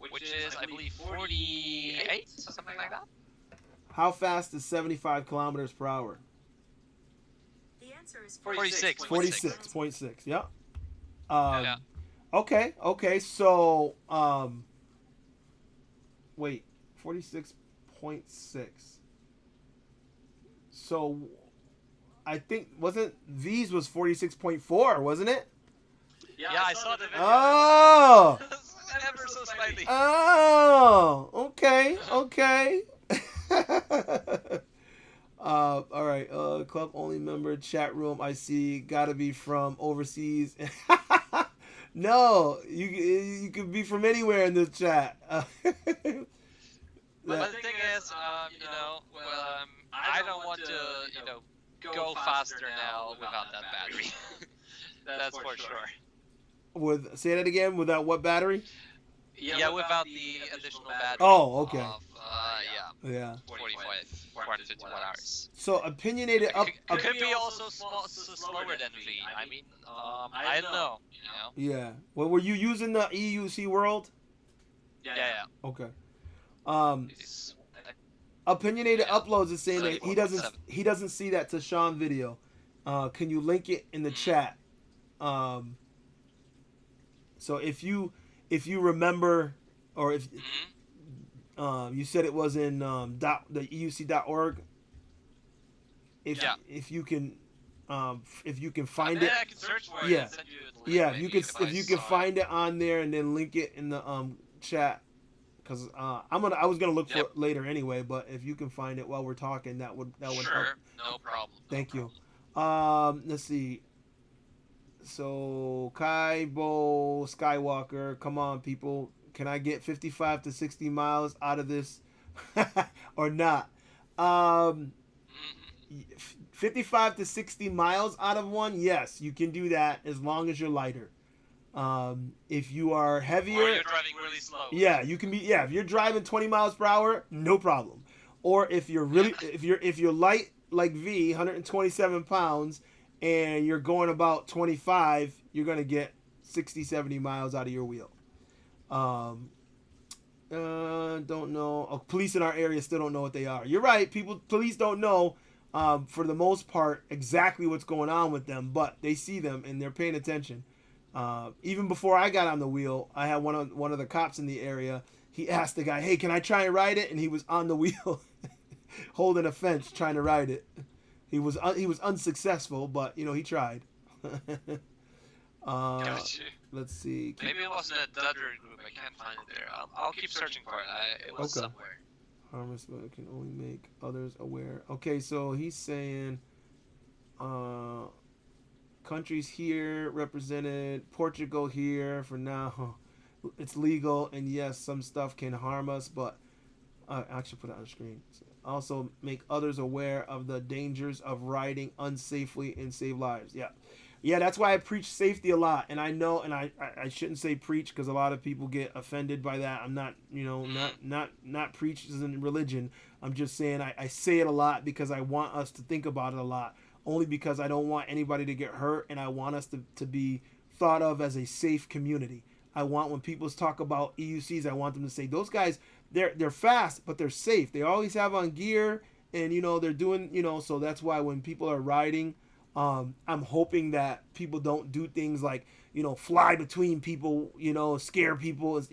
which is, I believe, 48, something like that. How fast is 75 kilometers per hour? The answer is 46. 46.6. Yeah. Okay. So, wait, 46.6. So, I think V's was 46.4, wasn't it? Yeah, I saw the video. Oh. Ever so slightly. Oh. Okay. All right. Club only member chat room. I see. Gotta be from overseas. No, you could be from anywhere in the chat. But the thing is, I don't want to, go faster now without that battery. That's for sure. say that again, without what battery? Yeah, without the additional battery. Oh, okay. Of, Yeah. 450 watt hours. So opinionated up. Could be also slower than V. I mean, I don't know. Yeah. Well, were you using the EUC World? Yeah. Okay. It's, Opinionated Yeah. Uploads is saying that he doesn't see that Tashawn video. Can you link it in the chat? So if you remember, or if you said it was in the EUC.org. If you can find it, I can search for it. Yeah. And send you the link, yeah, maybe, if you can find it on there and then link it in the chat, because I was gonna look for it later anyway. But if you can find it while we're talking, that would help. Sure, no problem. Thank you. Let's see. So Kaibo Skywalker, come on, people. Can I get 55 to 60 miles out of this or not? 55 to 60 miles out of one, yes, you can do that as long as you're lighter. If you are heavier, Or you're driving really slow. yeah, you can be. Yeah, if you're driving 20 miles per hour, no problem. Or if you're really, if you're light like V, 127 pounds, and you're going about 25, you're gonna get 60, 70 miles out of your wheel. Don't know. Oh, police in our area still don't know what they are. You're right. Police don't know, for the most part, exactly what's going on with them, but they see them and they're paying attention. Even before I got on the wheel, I had one of the cops in the area. He asked the guy, "Hey, can I try and ride it?" And he was on the wheel, holding a fence, trying to ride it. He was unsuccessful, but he tried. Gotcha. Let's see. Maybe it wasn't a Dudder group. I can't find it there. I'll keep searching for it. It was somewhere. Harmless but can only make others aware. Okay, so he's saying countries here represented, Portugal here for now. It's legal, and yes, some stuff can harm us, but I actually put it on the screen. Also make others aware of the dangers of riding unsafely and save lives. Yeah, that's why I preach safety a lot, and I know, and I shouldn't say preach because a lot of people get offended by that. I'm not, not preach as in religion. I'm just saying I say it a lot because I want us to think about it a lot. Only because I don't want anybody to get hurt, and I want us to be thought of as a safe community. I want, when people talk about EUCs, I want them to say those guys, they're fast, but they're safe. They always have on gear, and they're doing, so that's why when people are riding, I'm hoping that people don't do things like, fly between people, scare people.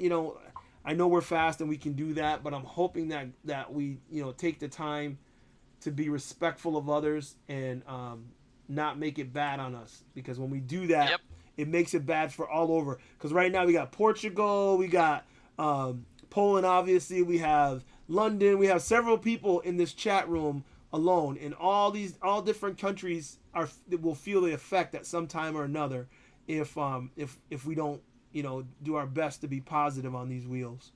I know we're fast and we can do that, but I'm hoping that we, take the time to be respectful of others and not make it bad on us. Because when we do that, it makes it bad for all over. Because right now we got Portugal, we got Poland, obviously, we have London, we have several people in this chat room alone, and all different countries will feel the effect at some time or another if we don't do our best to be positive on these wheels.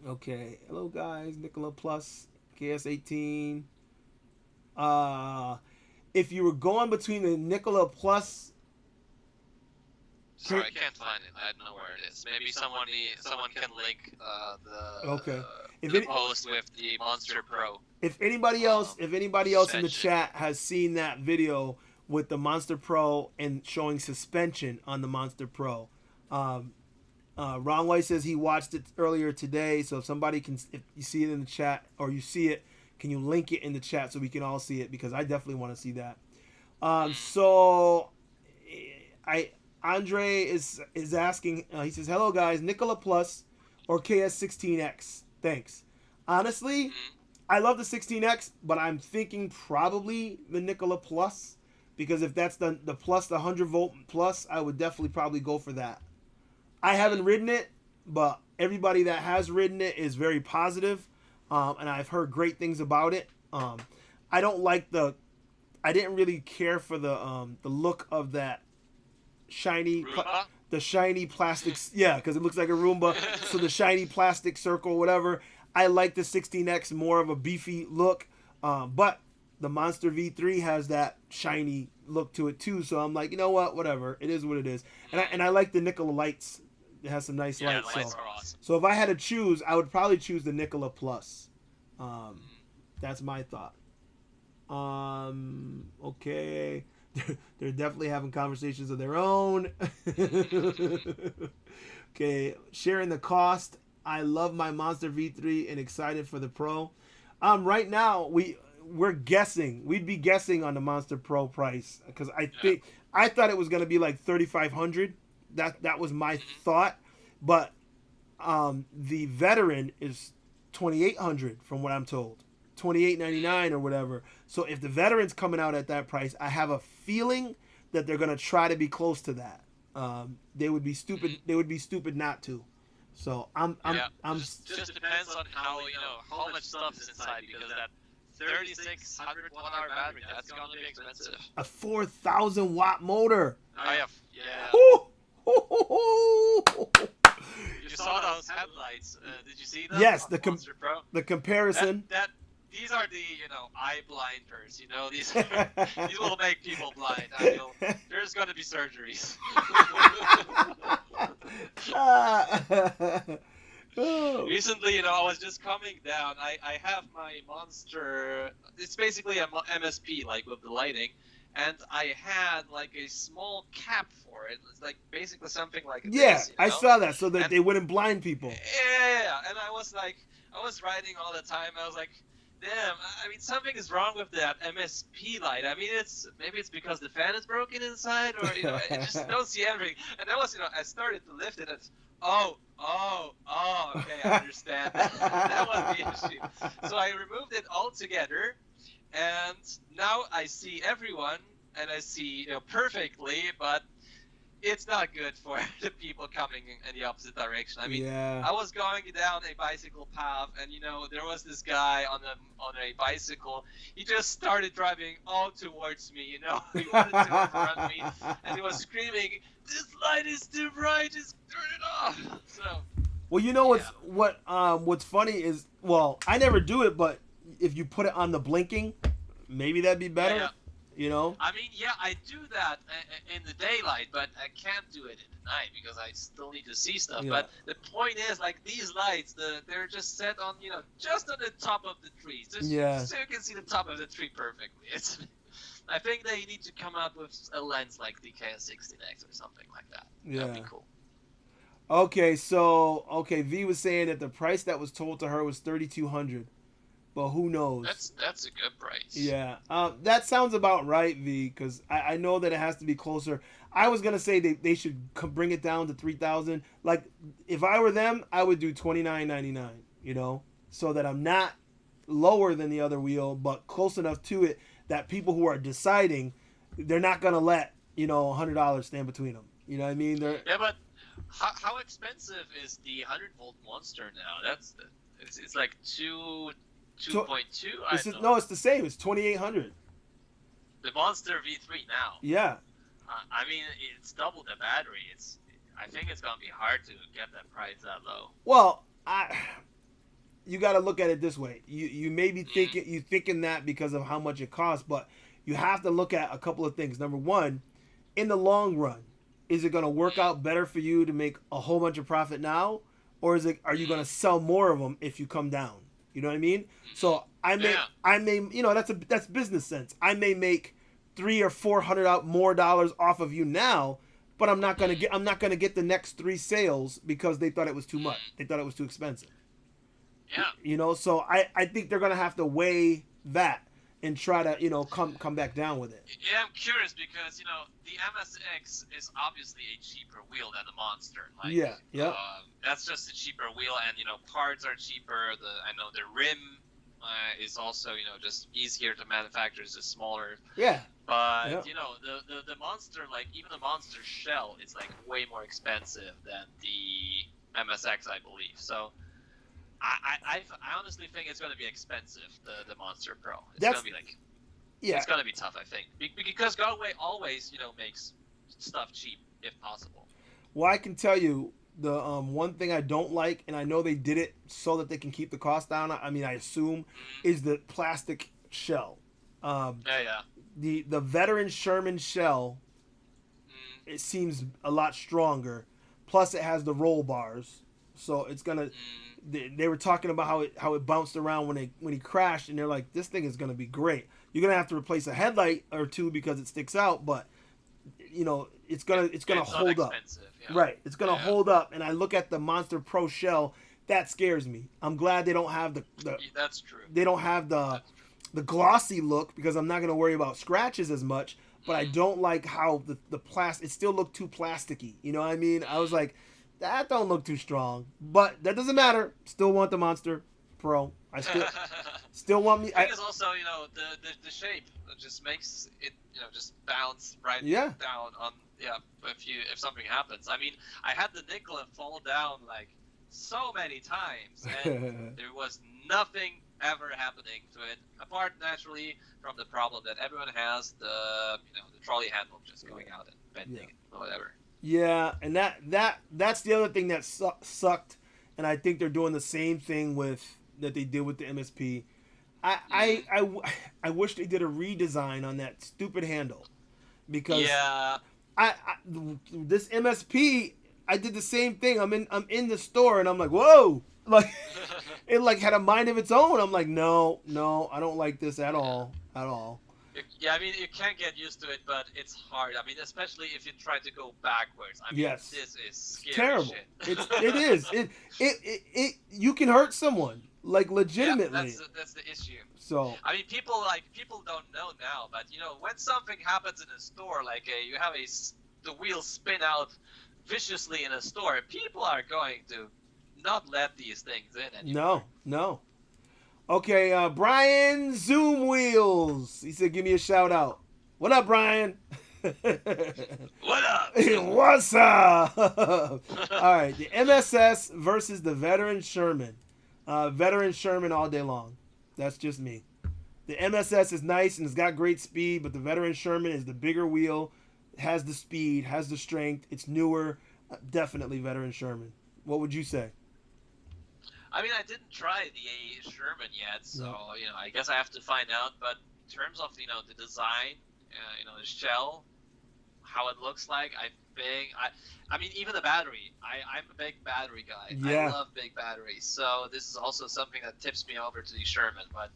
Okay, hello guys, Nicola Plus KS18. If you were going between the Nicola Plus, sorry, I can't find it. I don't know where it is. Maybe someone can link the post with the Monster Pro. If anybody else in the chat has seen that video with the Monster Pro and showing suspension on the Monster Pro, Ron White says he watched it earlier today. So if you see it in the chat or you see it, can you link it in the chat so we can all see it? Because I definitely want to see that. Andre is asking. He says, "Hello guys, Nicola Plus or KS16X? Thanks. Honestly, I love the 16X, but I'm thinking probably the Nicola Plus, because if that's the plus, the 100 volt plus, I would definitely probably go for that. I haven't ridden it, but everybody that has ridden it is very positive, and I've heard great things about it. I didn't really care for the look of that shiny plastics, because it looks like a Roomba. So the shiny plastic circle, whatever. I like the 16X, more of a beefy look, but the Monster V3 has that shiny look to it too. So I'm like, you know what, whatever. It is what it is. And I like the Nikola lights. It has some nice lights. The lights are awesome. So if I had to choose, I would probably choose the Nikola Plus. That's my thought. Okay. They're definitely having conversations of their own. Okay, sharing the cost. I love my Monster V3 and excited for the Pro. Right now we're guessing. We'd be guessing on the Monster Pro price because I thought it was gonna be like $3,500. That was my thought, but the Veteran is $2,800 from what I'm told. $2,899 or whatever. So if the Veteran's coming out at that price, I have a feeling that they're gonna try to be close to that. They would be stupid. They would be stupid not to. So I'm just depends on how how much stuff is inside, because that 3,600 watt-hour battery, that's gonna be expensive. A 4,000 watt motor. Oh yeah. You saw those headlights. Did you see them? Yes, the comparison. These are the eye blinders. These will make people blind. There's gonna be surgeries. Recently, I was just coming down. I have my Monster. It's basically a MSP, like with the lighting, and I had like a small cap for it. It's like basically something like this. I saw that, so that they wouldn't blind people. Yeah, and I was riding all the time. I was like, damn, something is wrong with that MSP light. Maybe it's because the fan is broken inside, or I just don't see everything. And that was, I started to lift it, and okay, I understand. That was the issue. So I removed it altogether, and now I see everyone, and I see perfectly, but it's not good for the people coming in the opposite direction. I was going down a bicycle path, and there was this guy on a bicycle. He just started driving all towards me. He wanted to overrun me, and he was screaming, "This light is too bright! Just turn it off!" So. Well, what's funny is, I never do it, but if you put it on the blinking, maybe that'd be better. Yeah. I do that in the daylight, but I can't do it in the night because I still need to see stuff. Yeah. But the point is, like, these lights, they're just set on, just on the top of the trees, so you can see the top of the tree perfectly. I think they need to come out with a lens like the KS16X or something like that. Yeah. That'd be cool. Okay, V was saying that the price that was told to her was $3,200. But who knows? That's a good price. Yeah, that sounds about right, V. Because I know that it has to be closer. I was gonna say they should bring it down to 3,000. Like, if I were them, I would do $29.99. So that I'm not lower than the other wheel, but close enough to it that people who are deciding, they're not gonna let $100 stand between them. You know what I mean? Yeah, but how expensive is the 100-volt Monster now? It's like 2.2. It's the same. It's $2,800. The Monster V3 now. Yeah. It's double the battery. I think it's gonna be hard to get that price that low. Well, you got to look at it this way. You may be thinking that because of how much it costs, but you have to look at a couple of things. Number one, in the long run, is it going to work out better for you to make a whole bunch of profit now, or are you going to sell more of them if you come down? You know what I mean? So I may, that's business sense. I may make $300 or $400 more dollars off of you now, but I'm not gonna get the next 3 sales because they thought it was too much. They thought it was too expensive. Yeah. So I think they're gonna have to weigh that and try to come back down with it. Yeah, I'm curious because the MSX is obviously a cheaper wheel than the Monster. That's just a cheaper wheel, and parts are cheaper. I know the rim is also just easier to manufacture. It's just smaller. Yeah. But the Monster, like even the Monster shell, is like way more expensive than the MSX, I believe. So. I honestly think it's going to be expensive, the Monster Pro. It's going to be it's going to be tough, I think, because Galway always makes stuff cheap if possible. Well, I can tell you the one thing I don't like, and I know they did it so that they can keep the cost down. I assume is the plastic shell. Yeah. The veteran Sherman shell, it seems a lot stronger. Plus, it has the roll bars, so it's gonna. They were talking about how it bounced around when he crashed, and they're like, this thing is gonna be great. You're gonna have to replace a headlight or two because it sticks out, but it's gonna hold up. Yeah. Right, it's gonna hold up. And I look at the Monster Pro shell, that scares me. I'm glad they don't have the That's true. They don't have the glossy look because I'm not gonna worry about scratches as much. But I don't like how the plastic. It still looked too plasticky. You know what I mean? I was like, that don't look too strong. But that doesn't matter. Still want the Monster Pro. I still want me. I think it's also the shape that just makes it just bounce right down on if something happens. I mean, I had the nickel fall down like so many times, and there was nothing ever happening to it, apart naturally from the problem that everyone has, the trolley handle just going out and bending or whatever. Yeah, and that's the other thing that sucked, and I think they're doing the same thing that they did with the MSP. I wish they did a redesign on that stupid handle, because this MSP, I did the same thing. I'm in the store and I'm like, whoa, like it like had a mind of its own. I'm like, no, I don't like this at all. Yeah, I mean, you can get used to it, but it's hard. I mean, especially if you try to go backwards. I mean, this is scary terrible. Shit. It is. It you can hurt someone, like, legitimately. Yeah, that's the issue. So I mean, people don't know now, but when something happens in a store, like you have the wheels spin out viciously in a store, people are going to not let these things in anymore. No. Okay, Brian Zoom Wheels. He said, give me a shout out. What up, Brian? What up? What's up? All right, the MSS versus the veteran Sherman. Veteran Sherman all day long. That's just me. The MSS is nice and it's got great speed, but the veteran Sherman is the bigger wheel, has the speed, has the strength. It's newer. Definitely veteran Sherman. What would you say? I mean, I didn't try the Sherman yet, so I guess I have to find out. But in terms of the design, the shell, how it looks like, I mean, even the battery. I'm a big battery guy. Yeah. I love big batteries, so this is also something that tips me over to the Sherman. But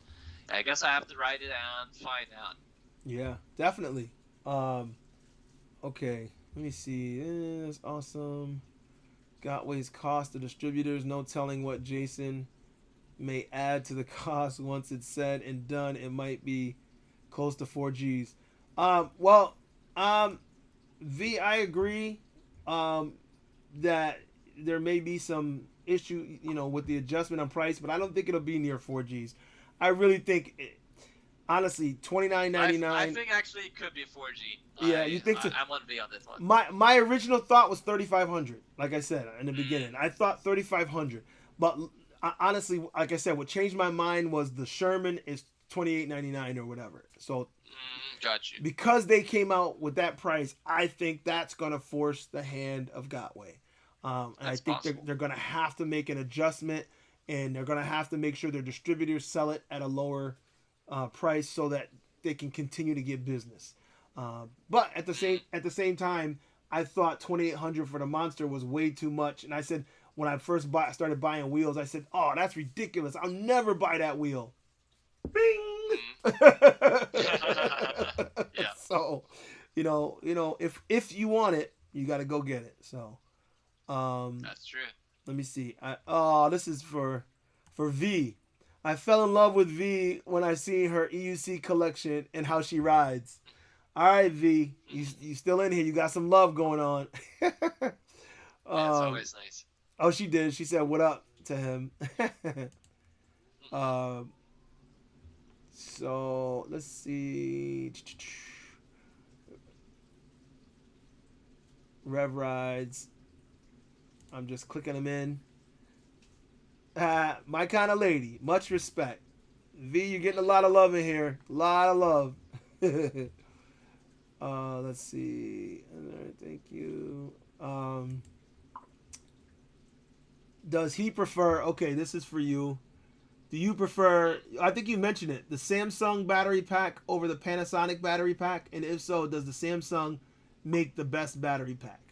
I guess I have to write it and find out. Yeah, definitely. Okay, let me see. That's awesome. Gotway's cost to distributors. No telling what Jason may add to the cost once it's said and done. It might be close to 4Gs. V, I agree that there may be some issue, with the adjustment on price, but I don't think it'll be near 4Gs. I really think, honestly, $29.99. I think actually it could be 4G. Yeah, you think so? I want to be on this one. My original thought was $3,500. Like I said in the beginning, I thought $3,500. But honestly, like I said, what changed my mind was the Sherman is $28.99 or whatever. So, got you. Because they came out with that price, I think that's gonna force the hand of Gotway. And I think they're gonna have to make an adjustment, and they're gonna have to make sure their distributors sell it at a lower price so that they can continue to get business. But at the same time, I thought $2,800 for the Monster was way too much. And I said, when I first started buying wheels, I said, "Oh, that's ridiculous! I'll never buy that wheel." Bing. Yeah. So, if you want it, you got to go get it. So, that's true. Let me see. This is for V. I fell in love with V when I seen her EUC collection and how she rides. All right, V, you still in here? You got some love going on. It's always nice. Oh, she did. She said, "What up?" to him. So let's see. Rev rides. I'm just clicking them in. My kind of lady. Much respect. V, you're getting a lot of love in here. A lot of love. Let's see. Thank you. Does he prefer... Okay, this is for you. Do you prefer, I think you mentioned it, the Samsung battery pack over the Panasonic battery pack? And if so, does the Samsung make the best battery pack?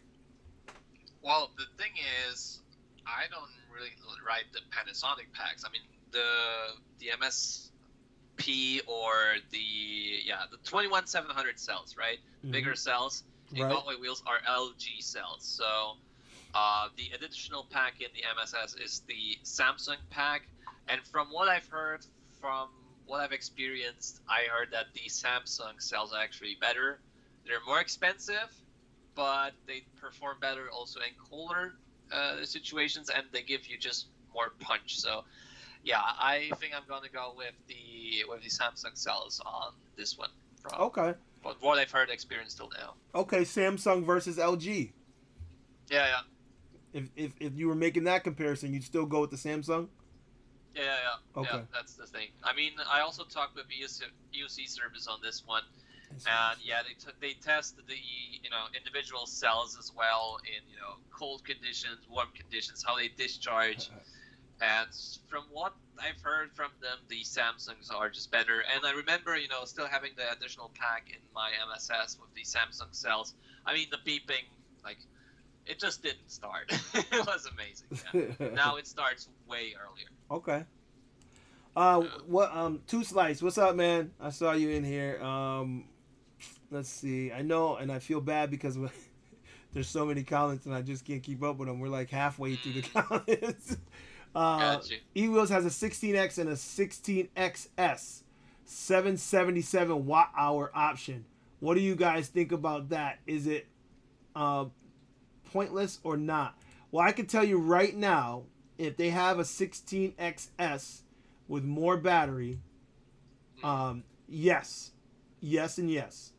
Well, the thing is, I don't really ride the Panasonic packs. I mean, the MSP or the 21700 cells, right? Mhm. Bigger cells in Right. Galway wheels are LG cells. So the additional pack in the MSS is the Samsung pack. And from what I've heard, from what I've experienced, I heard that the Samsung cells are actually better. They're more expensive, but they perform better also in colder situations, and they give you just more punch. So yeah, I think I'm gonna go with the Samsung cells on this one. From Okay. what I've heard, experienced till now. Okay, Samsung versus LG. Yeah. If you were making that comparison, you'd still go with the Samsung? Okay. Okay. Yeah, that's the thing. I mean, I also talked with EUC service on this one, and yeah, they test the individual cells as well in cold conditions, warm conditions, how they discharge. And from what I've heard from them, the Samsungs are just better. And I remember, still having the additional pack in my MSS with the Samsung cells. I mean, the beeping, like, it just didn't start. It was amazing. Yeah. Now it starts way earlier. Okay. Two Slice, what's up, man? I saw you in here. Let's see. I know, and I feel bad because there's so many comments and I just can't keep up with them. We're like halfway through the comments. Gotcha. E-Wheels has a 16X and a 16XS 777 watt hour option. What do you guys think about that? Is it pointless or not? Well, I can tell you right now, if they have a 16XS with more battery, yes and yes.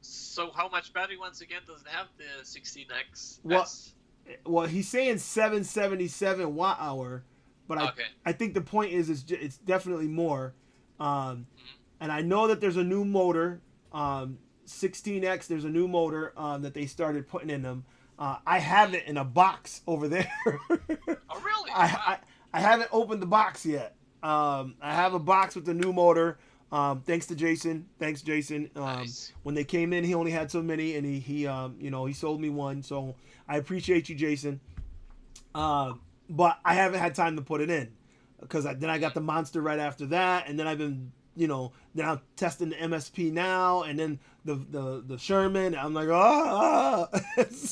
So how much battery once again does it have, the 16X? Well, he's saying 777 watt hour, but I think the point is it's definitely more. And I know that there's a new motor, 16X. There's a new motor that they started putting in them. I have it in a box over there. Oh, really? I haven't opened the box yet. I have a box with the new motor. Thanks to Jason. Thanks, Jason. Nice. When they came in, he only had so many, and he sold me one. So I appreciate you, Jason. But I haven't had time to put it in because then I got the Monster right after that, and then I've been, then I'm testing the MSP now, and then the Sherman. I'm like, so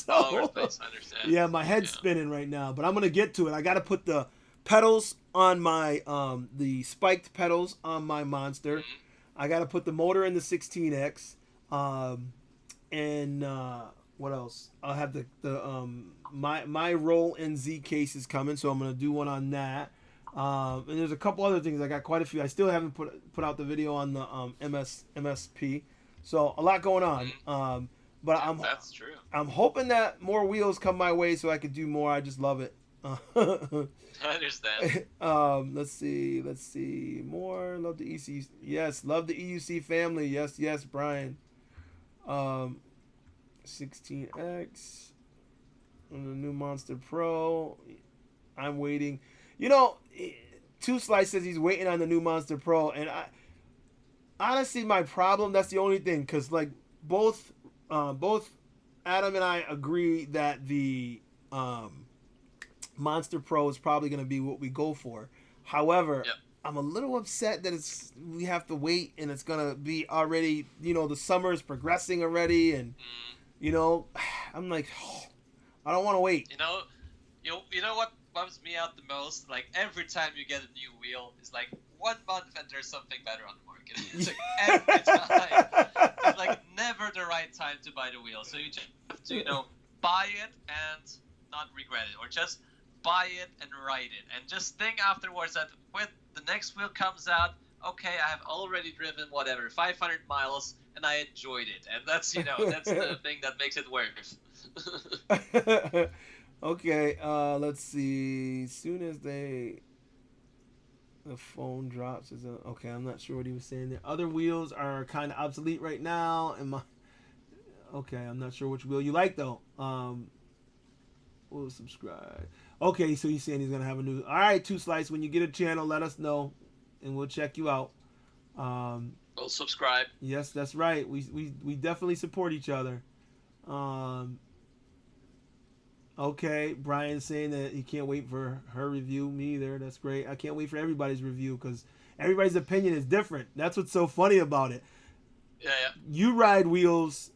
All over the place, I understand. yeah, my head's spinning right now, but I'm gonna get to it. I got to put the pedals on my the spiked pedals on my Monster. I got to put the motor in the 16X, and what else? I'll have the my Roll NZ case is coming, so I'm gonna do one on that. And there's a couple other things. I got quite a few. I still haven't put out the video on the MSP, so a lot going on. But that's true. I'm hoping that more wheels come my way so I could do more. I just love it. I understand. Let's see more. Love the EC. Yes, love the EUC family. Yes, Brian. 16X and the new Monster Pro. I'm waiting. Two Slice says he's waiting on the new Monster Pro, and I honestly, my problem, that's the only thing, because like both Adam and I agree that the Monster Pro is probably going to be what we go for. However, I'm a little upset that we have to wait, and it's going to be already, the summer is progressing already, and I'm like, I don't want to wait. You know what bums me out the most? Like, every time you get a new wheel, it's like 1 month and there's something better on the market. It's like every time. It's like never the right time to buy the wheel. So you just have to, buy it and not regret it, or just buy it and ride it, and just think afterwards that when the next wheel comes out, okay, I have already driven 500 miles and I enjoyed it, and that's that's the thing that makes it worth. Okay, let's see. Soon as the phone drops, okay. I'm not sure what he was saying there. Other wheels are kind of obsolete right now, and okay, I'm not sure which wheel you like though. We'll subscribe. Okay, so he's saying he's gonna have a new. All right, Two Slice. When you get a channel, let us know, and we'll check you out. We'll subscribe. Yes, that's right. We definitely support each other. Okay, Brian's saying that he can't wait for her review. Me either. That's great. I can't wait for everybody's review because everybody's opinion is different. That's what's so funny about it. Yeah. You ride wheels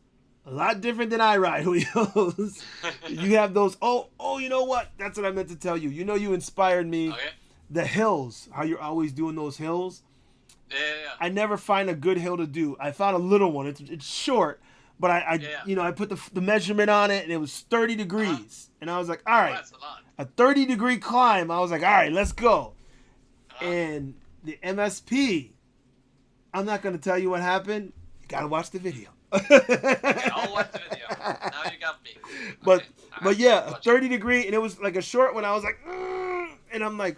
a lot different than I ride wheels. You have those. Oh, you know what? That's what I meant to tell you. You know, you inspired me. Okay. The hills. How you're always doing those hills. Yeah. I never find a good hill to do. I found a little one. It's short, but I put the measurement on it and it was 30 degrees, and I was like, all right, that's a lot. a 30-degree climb. I was like, all right, let's go. And the MSP, I'm not gonna tell you what happened. You gotta watch the video. Okay, I'll watch the video. Now you got me. But Okay, yeah, a 30-degree, and it was like a short one. I was like, and I'm like,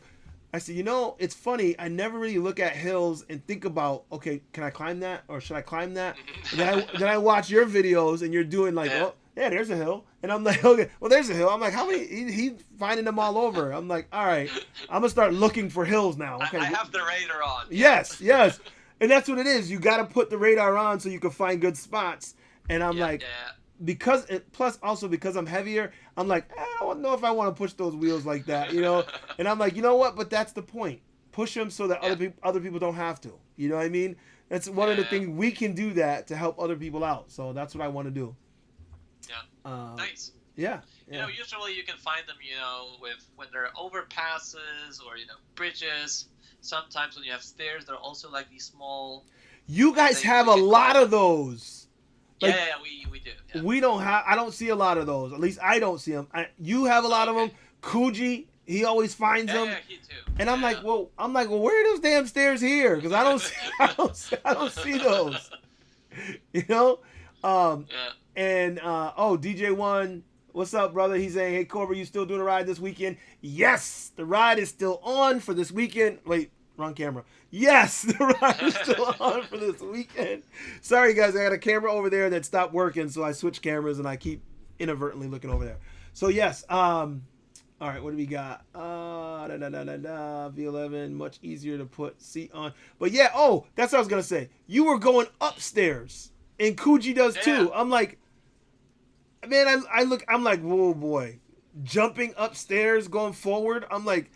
I said, it's funny. I never really look at hills and think about, okay, can I climb that or should I climb that? And then I watch your videos and you're doing like, oh, yeah, there's a hill, and I'm like, okay, well, there's a hill. I'm like, how many? He's finding them all over. I'm like, all right, I'm gonna start looking for hills now. Okay, I have the radar on. Yes, and that's what it is. You got to put the radar on so you can find good spots. And I'm because I'm heavier, I'm like, I don't know if I want to push those wheels like that, And I'm like, you know what? But that's the point. Push them so that other people don't have to. You know what I mean? That's one of the things we can do that to help other people out. So that's what I want to do. Yeah. Nice. Yeah. Usually you can find them, when there are overpasses or bridges. Sometimes when you have stairs, there are also like these small. You guys have a lot of those. Like, we do. Yeah. We don't have. I don't see a lot of those. At least I don't see them. You have a lot of them. Kuji, he always finds them. Yeah, he too. And I'm like, well, where are those damn stairs here? Because I don't see those. And DJ One, what's up, brother? He's saying, hey, Cobra, you still doing a ride this weekend? Yes, the ride is still on for this weekend. Wait, wrong camera. Yes, the ride is still on for this weekend. Sorry, guys, I had a camera over there that stopped working, so I switched cameras and I keep inadvertently looking over there. So yes, all right, what do we got? V11, much easier to put seat on. But yeah, that's what I was gonna say. You were going upstairs, and Kuji does too. I'm like, man, I'm like, whoa, boy, jumping upstairs, going forward. I'm like,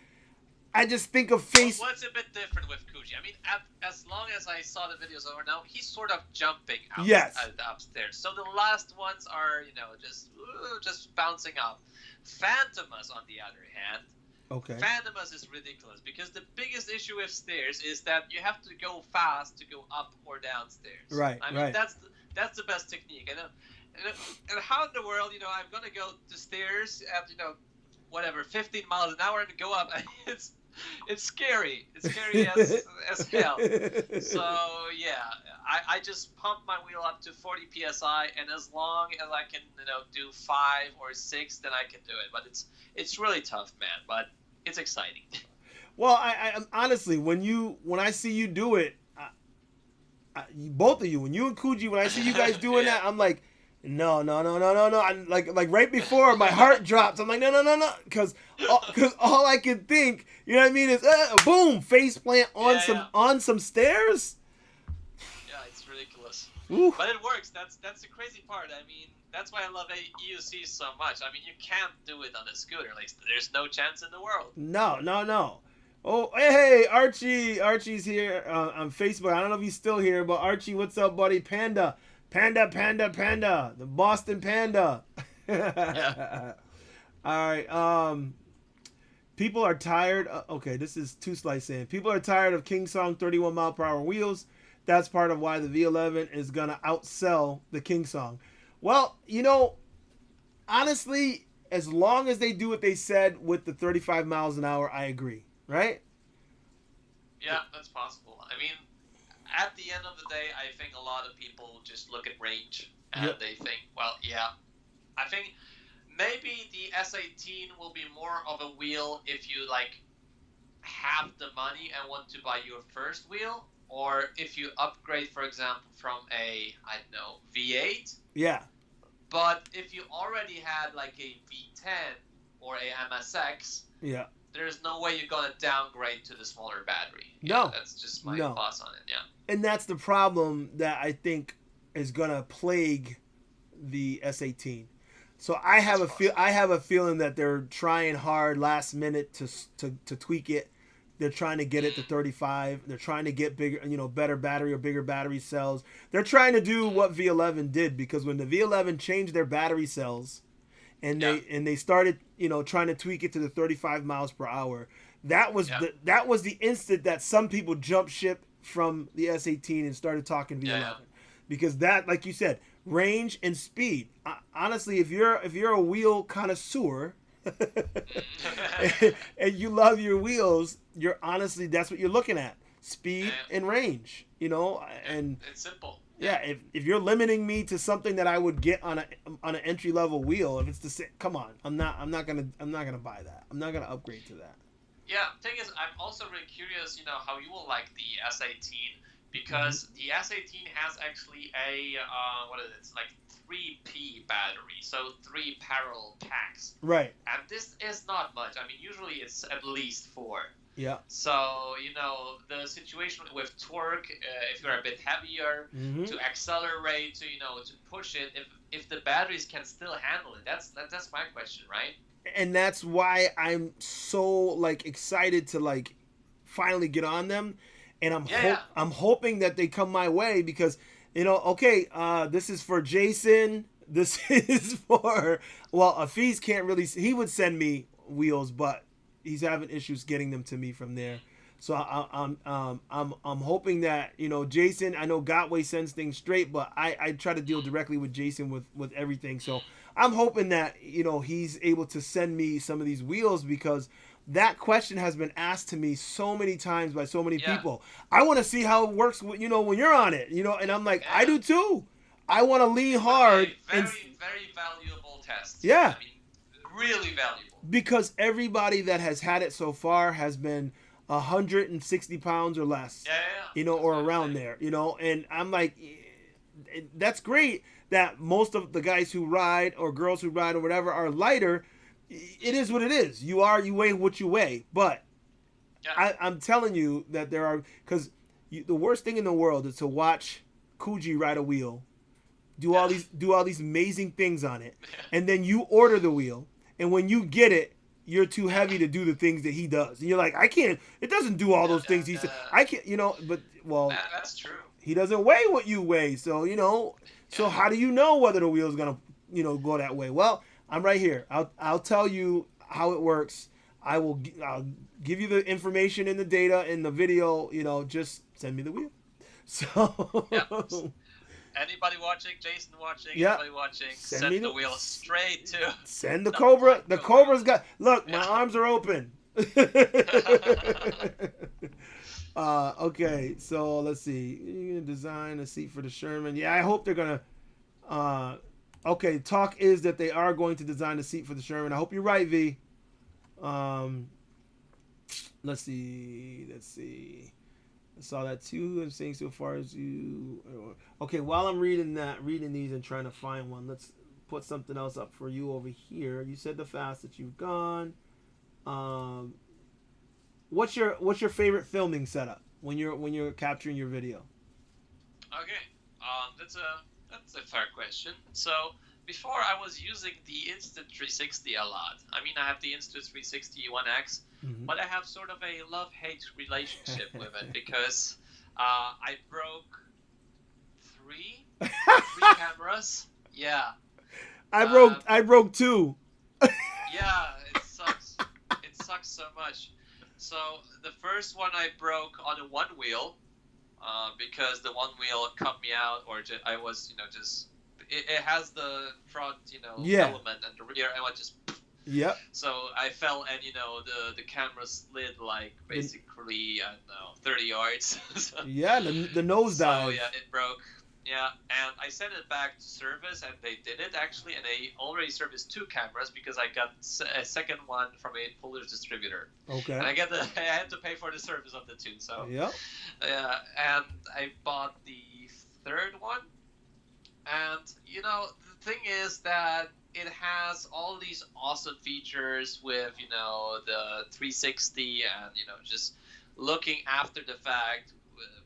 I just think of face. What's a bit different with Kuji? I mean, as long as I saw the videos over now, he's sort of jumping upstairs. So the last ones are, just bouncing up. Phantomas, on the other hand, Phantomas is ridiculous because the biggest issue with stairs is that you have to go fast to go up or downstairs. Right. I mean, that's the best technique. And how in the world, I'm gonna go to stairs at 15 miles an hour and go up. It's scary. It's scary as hell. So yeah, I just pump my wheel up to 40 psi, and as long as I can do 5 or 6, then I can do it. But it's really tough, man. But it's exciting. Well, I honestly, when I see you do it, both of you, when you and Kuji, when I see you guys doing that, I'm like, no. I'm like right before my heart drops. I'm like, no, because all I can think, you know what I mean, is boom, face plant on some stairs. Yeah, it's ridiculous. Ooh. But it works. That's the crazy part. I mean, that's why I love EUC so much. I mean, you can't do it on a scooter. Like, there's no chance in the world. No. Oh, hey, Archie. Archie's here on Facebook. I don't know if he's still here, but Archie, what's up, buddy? Panda. The Boston Panda. Yeah. All right. People are tired. Okay, this is Two Slice saying people are tired of King Song 31 mile per hour wheels. That's part of why the V11 is gonna outsell the King Song. Well, honestly, as long as they do what they said with the 35 miles an hour, I agree. Right? Yeah, that's possible. I mean, at the end of the day, I think a lot of people just look at range and they think, well, yeah. I think maybe the S18 will be more of a wheel if you have the money and want to buy your first wheel, or if you upgrade, for example, from a V8. Yeah. But if you already had a V10 or a MSX, Yeah. there's no way you're gonna downgrade to the smaller battery. No. That's just my No. thoughts on it. Yeah. And that's the problem that I think is gonna plague the S18. So I have a feeling that they're trying hard last minute to tweak it. They're trying to get it to 35. They're trying to get bigger, better battery or bigger battery cells. They're trying to do what V11 did, because when the V11 changed their battery cells, and they started, trying to tweak it to the 35 miles per hour, that was the instant that some people jumped ship from the S18 and started talking V11, because that, like you said, range and speed. Honestly, if you're a wheel connoisseur and you love your wheels, that's what you're looking at: speed and range. And it's simple. Yeah, if you're limiting me to something that I would get on an entry level wheel, if it's the same, come on, I'm not gonna buy that. I'm not gonna upgrade to that. Yeah, thing is, I'm also really curious, how you will like the S18, because the S18 has actually a what is it? It's like 3P battery, so 3 parallel packs. Right. And this is not much. I mean, usually it's at least 4. Yeah. So, the situation with torque, if you're a bit heavier, to accelerate, to push it, if the batteries can still handle it, that's my question, right? And that's why I'm so excited to finally get on them, and I'm hoping that they come my way, because this is for Jason. This is for Afiz can't really. He would send me wheels, but he's having issues getting them to me from there. So I'm hoping that Jason. I know Gotway sends things straight, but I try to deal directly with Jason with everything. So I'm hoping that he's able to send me some of these wheels, because that question has been asked to me so many times by so many people. I want to see how it works when you're on it, and I'm like, I do too. I want to lean hard. Very valuable test. Yeah. I mean, really valuable. Because everybody that has had it so far has been 160 pounds or less. Or around there, and I'm like, that's great that most of the guys who ride or girls who ride or whatever are lighter. It is what it is. You weigh what you weigh. But I'm telling you that there are, because the worst thing in the world is to watch Kuji ride a wheel, do all these amazing things on it, and then you order the wheel, and when you get it, you're too heavy to do the things that he does, and you're like, I can't. It doesn't do all those things he said. I can't. But that's true. He doesn't weigh what you weigh, so So how do you know whether the wheel's gonna go that way? Well, I'm right here. I'll tell you how it works. I'll give you the information and the data in the video. Just send me the wheel. So anybody watching, Jason watching, anybody watching, send the wheel straight to. Send the Cobra. The Cobra's got. Look, my arms are open. Okay, so let's see. You're gonna design a seat for the Sherman. Yeah, I hope they're gonna. Okay, talk is that they are going to design a seat for the Sherman. I hope you're right, V. Let's see. I saw that too. I'm saying so far as you. Okay, while I'm reading these and trying to find one, let's put something else up for you over here. You said the fastest you've gone. What's your favorite filming setup when you're capturing your video? Okay, that's a fair question. So before I was using the Insta360 a lot. I mean, I have the Insta360 1X, but I have sort of a love-hate relationship with it, because I broke three cameras. Yeah. I broke 2. Yeah, it sucks. It sucks so much. So the first one I broke on a one wheel, because the one wheel cut me out, or I was, just it has the front, element, and the rear element just. Yep. So I fell, and the camera slid basically 30 yards. So, yeah, the nose dive. So yeah, it broke. Yeah, and I sent it back to service, and they did it actually, and they already serviced 2 cameras, because I got a second one from a Polish distributor. Okay. And I had to pay for the service of the 2. So. Yeah. Yeah, and I bought the third one, and the thing is that it has all these awesome features with, you know, the 360 and, you know, just looking after the fact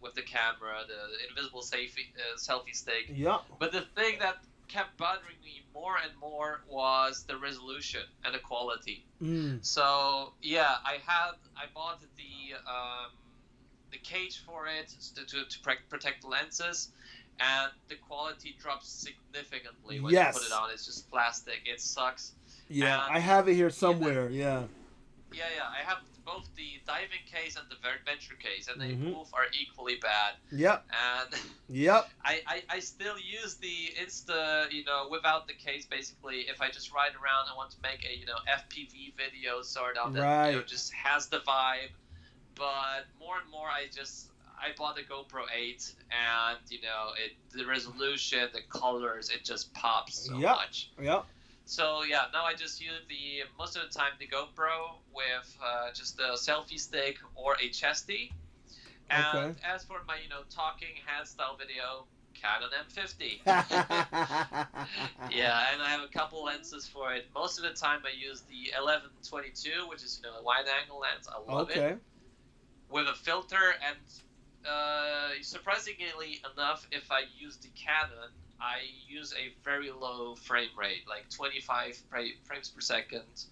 with the camera, the invisible selfie stick. Yep. But the thing that kept bothering me more and more was the resolution and the quality. So yeah, I bought the cage for it to protect the lenses, and the quality drops significantly when you put it on. It's just plastic. It sucks. Yeah, And I have it here somewhere. Yeah. Yeah, I have both the diving case and the venture case, and they both are equally bad. Yep. And yep. I still use the Insta, you know, without the case. Basically, if I just ride around and want to make a, you know, FPV video sort of that, you know, just has the vibe. But more and more, I bought a GoPro 8, and, you know, the resolution, the colors, it just pops so much. Yep. So yeah, now I just use most of the time the GoPro with just a selfie stick or a chesty. And as for my, you know, talking head style video, Canon M50. Yeah, and I have a couple lenses for it. Most of the time I use the 11-22, which is, you know, a wide angle lens. I love it. With a filter, and surprisingly enough, if I use the Canon, I use a very low frame rate, like 25 frames per second,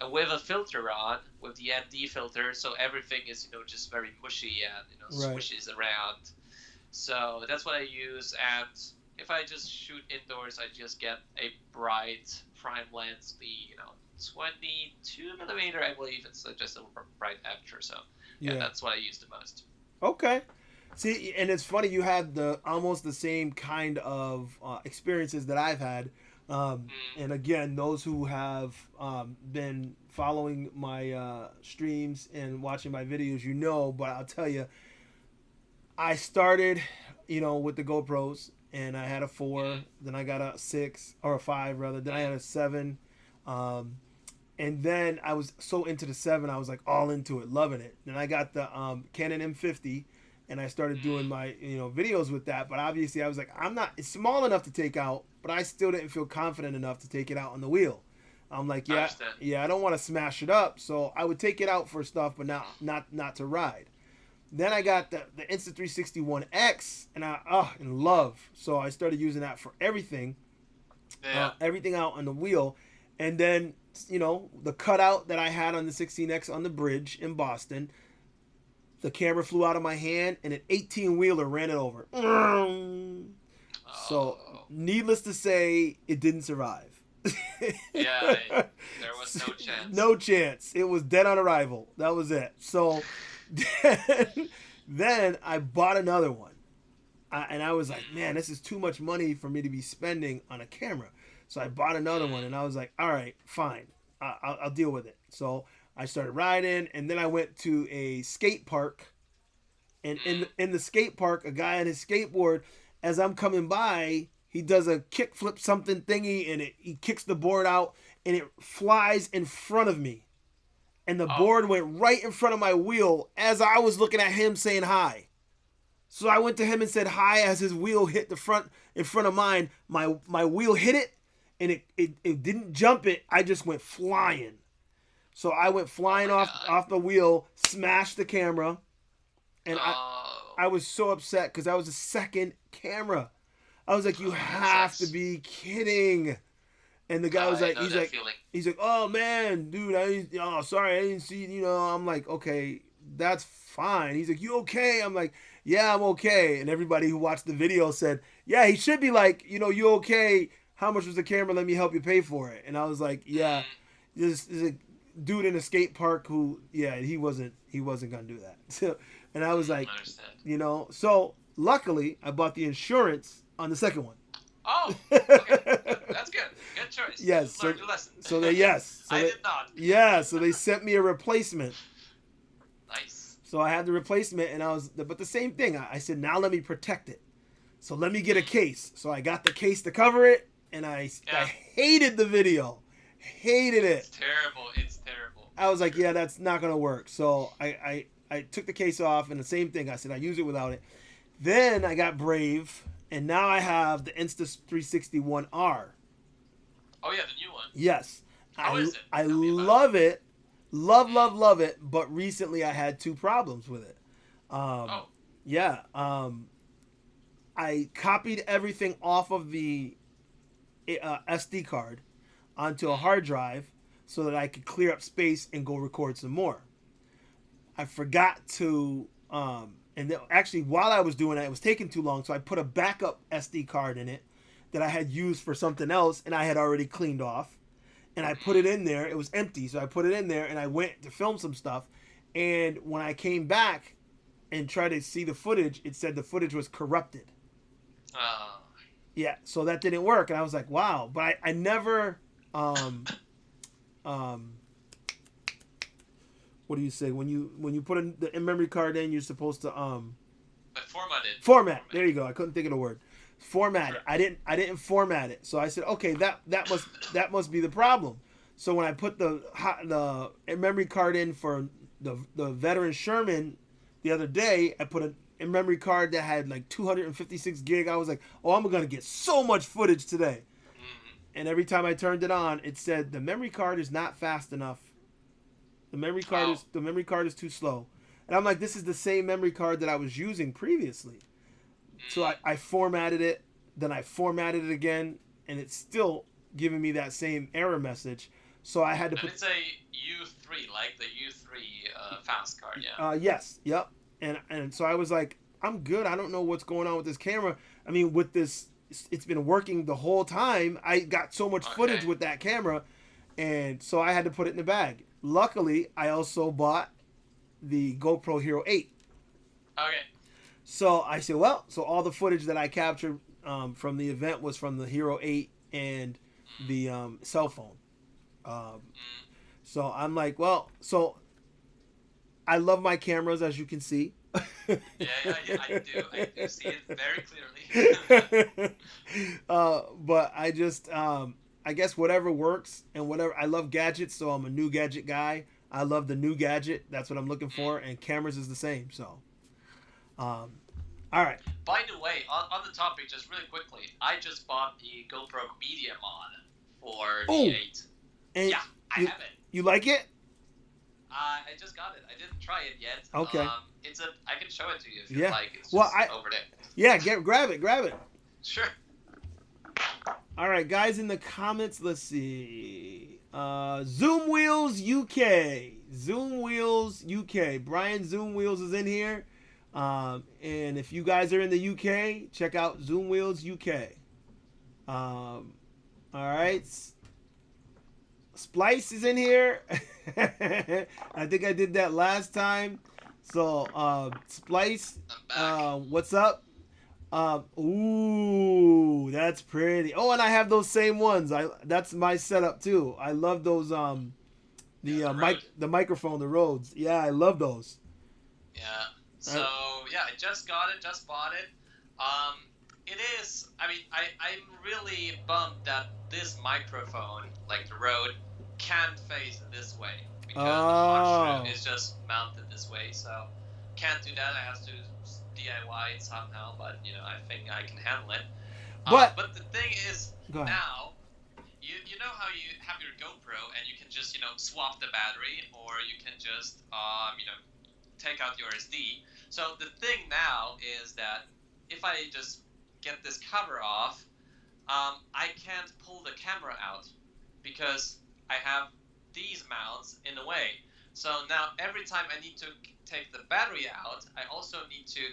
and with a filter on, with the ND filter, so everything is, you know, just very mushy and, you know, swishes around. So that's what I use, and if I just shoot indoors, I just get a bright prime lens, the, you know, 22 millimeter, I believe it's just a bright aperture. So yeah, that's what I use the most. Okay. See, and it's funny, you had almost the same kind of experiences that I've had. And again, those who have been following my streams and watching my videos, you know, but I'll tell you, I started, you know, with the GoPros, and I had a 4, then I got a 6, or a 5 rather, then I had a 7. And then I was so into the 7, I was like all into it, loving it. Then I got the Canon M50, and I started doing my, you know, videos with that. But obviously I was like, it's small enough to take out, but I still didn't feel confident enough to take it out on the wheel. I'm like, I don't want to smash it up. So I would take it out for stuff, but not to ride. Then I got the Insta360 One X, and in love. So I started using that for everything, everything out on the wheel. And then, you know, the cutout that I had on the 16X on the bridge in Boston, the camera flew out of my hand, and an 18-wheeler ran it over. So, needless to say, it didn't survive. Yeah, there was no chance. No chance. It was dead on arrival. That was it. So, then I bought another one. And I was like, man, this is too much money for me to be spending on a camera. So I bought another one, and I was like, all right, fine. I'll deal with it. So I started riding, and then I went to a skate park. And in the skate park, a guy on his skateboard, as I'm coming by, he does a kickflip something thingy, and he kicks the board out, and it flies in front of me. And the board went right in front of my wheel as I was looking at him saying hi. So I went to him and said hi as his wheel hit in front of mine. My wheel hit it, and it didn't jump it. I just went flying. So I went flying off the wheel, smashed the camera, and I was so upset because that was the second camera. I was like, you have to be kidding. And the guy was like, he's like, oh man, dude, sorry, I didn't see, you know. I'm like, okay, that's fine. He's like, you okay? I'm like, yeah, I'm okay. And everybody who watched the video said, yeah, he should be like, you know, you okay? How much was the camera? Let me help you pay for it. And I was like, yeah, this is a dude in a skate park who, he wasn't gonna do that. So, and I was like, you know, so luckily I bought the insurance on the second one. Oh, okay. That's good. Good choice. Yes. Learned your lesson. I did not. Yeah, so they sent me a replacement. Nice. So I had the replacement, and but the same thing. I said, now let me protect it. So let me get a case. So I got the case to cover it, and I hated the video. Hated it. It's terrible. I was like, yeah, that's not going to work. So I took the case off, and the same thing. I said, I use it without it. Then I got brave, and now I have the Insta360 One R. Oh yeah, the new one. Yes. How is it? I Tell me about love it. Love it. But recently I had 2 problems with it. Oh. Yeah. I copied everything off of the SD card onto a hard drive so that I could clear up space and go record some more. I forgot to, actually while I was doing it, it was taking too long, so I put a backup SD card in it that I had used for something else and I had already cleaned off. And I put it in there. It was empty, so I put it in there and I went to film some stuff. And when I came back and tried to see the footage, it said the footage was corrupted. Yeah, so that didn't work, and I was like, wow. But I never, what do you say when you put the in-memory card in? You're supposed to Format it. Format. There you go. I couldn't think of the word. Format Sure. it. I didn't format it, so I said, okay, that must be the problem. So when I put the in-memory card in for the veteran Sherman the other day, I put a memory card that had like 256 gig. I was like, oh, I'm gonna get so much footage today. And every time I turned it on, it said the memory card is not fast enough. The memory card is too slow. And I'm like, this is the same memory card that I was using previously. So I formatted it, then I formatted it again, and it's still giving me that same error message. So I had to put. It's a U3, like the U3 fast card, yeah. Yes, yep. And so I was like, I'm good. I don't know what's going on with this camera. I mean, with this, it's been working the whole time. I got so much footage with that camera, and so I had to put it in the bag. Luckily, I also bought the GoPro Hero 8. Okay. So I said, well, so all the footage that I captured from the event was from the Hero 8 and the cell phone. So I'm like, well, so I love my cameras, as you can see. Yeah, I do see it very clearly. But I just, I guess whatever works and whatever. I love gadgets, so I'm a new gadget guy. I love the new gadget. That's what I'm looking for, and cameras is the same. So, all right. By the way, on the topic, just really quickly, I just bought the GoPro Media Mod for the 8. And yeah, I have it. You like it? I just got it. I didn't try it yet. Okay. I can show it to you if you like. It's well, just over there. Yeah, grab it. Sure. All right, guys, in the comments, let's see. Zoom Wheels UK. Brian Zoom Wheels is in here. And if you guys are in the UK, check out Zoom Wheels UK. All right. Splice is in here. I think I did that last time. So, Splice, what's up? Ooh, that's pretty. Oh, and I have those same ones. That's my setup too. I love those. The microphone, the Rhodes. Yeah, I love those. Yeah. So yeah, I just got it. Just bought it. It is. I mean, I'm really bummed that this microphone, like the Rode, can't face this way because the hot shoe is just mounted this way. So can't do that. I have to DIY it somehow, but I think I can handle it. But the thing is, now you know how you have your GoPro and you can just swap the battery, or you can just take out your SD. So the thing now is that if I just get this cover off, I can't pull the camera out because I have these mounts in the way. So now every time I need to take the battery out, I also need to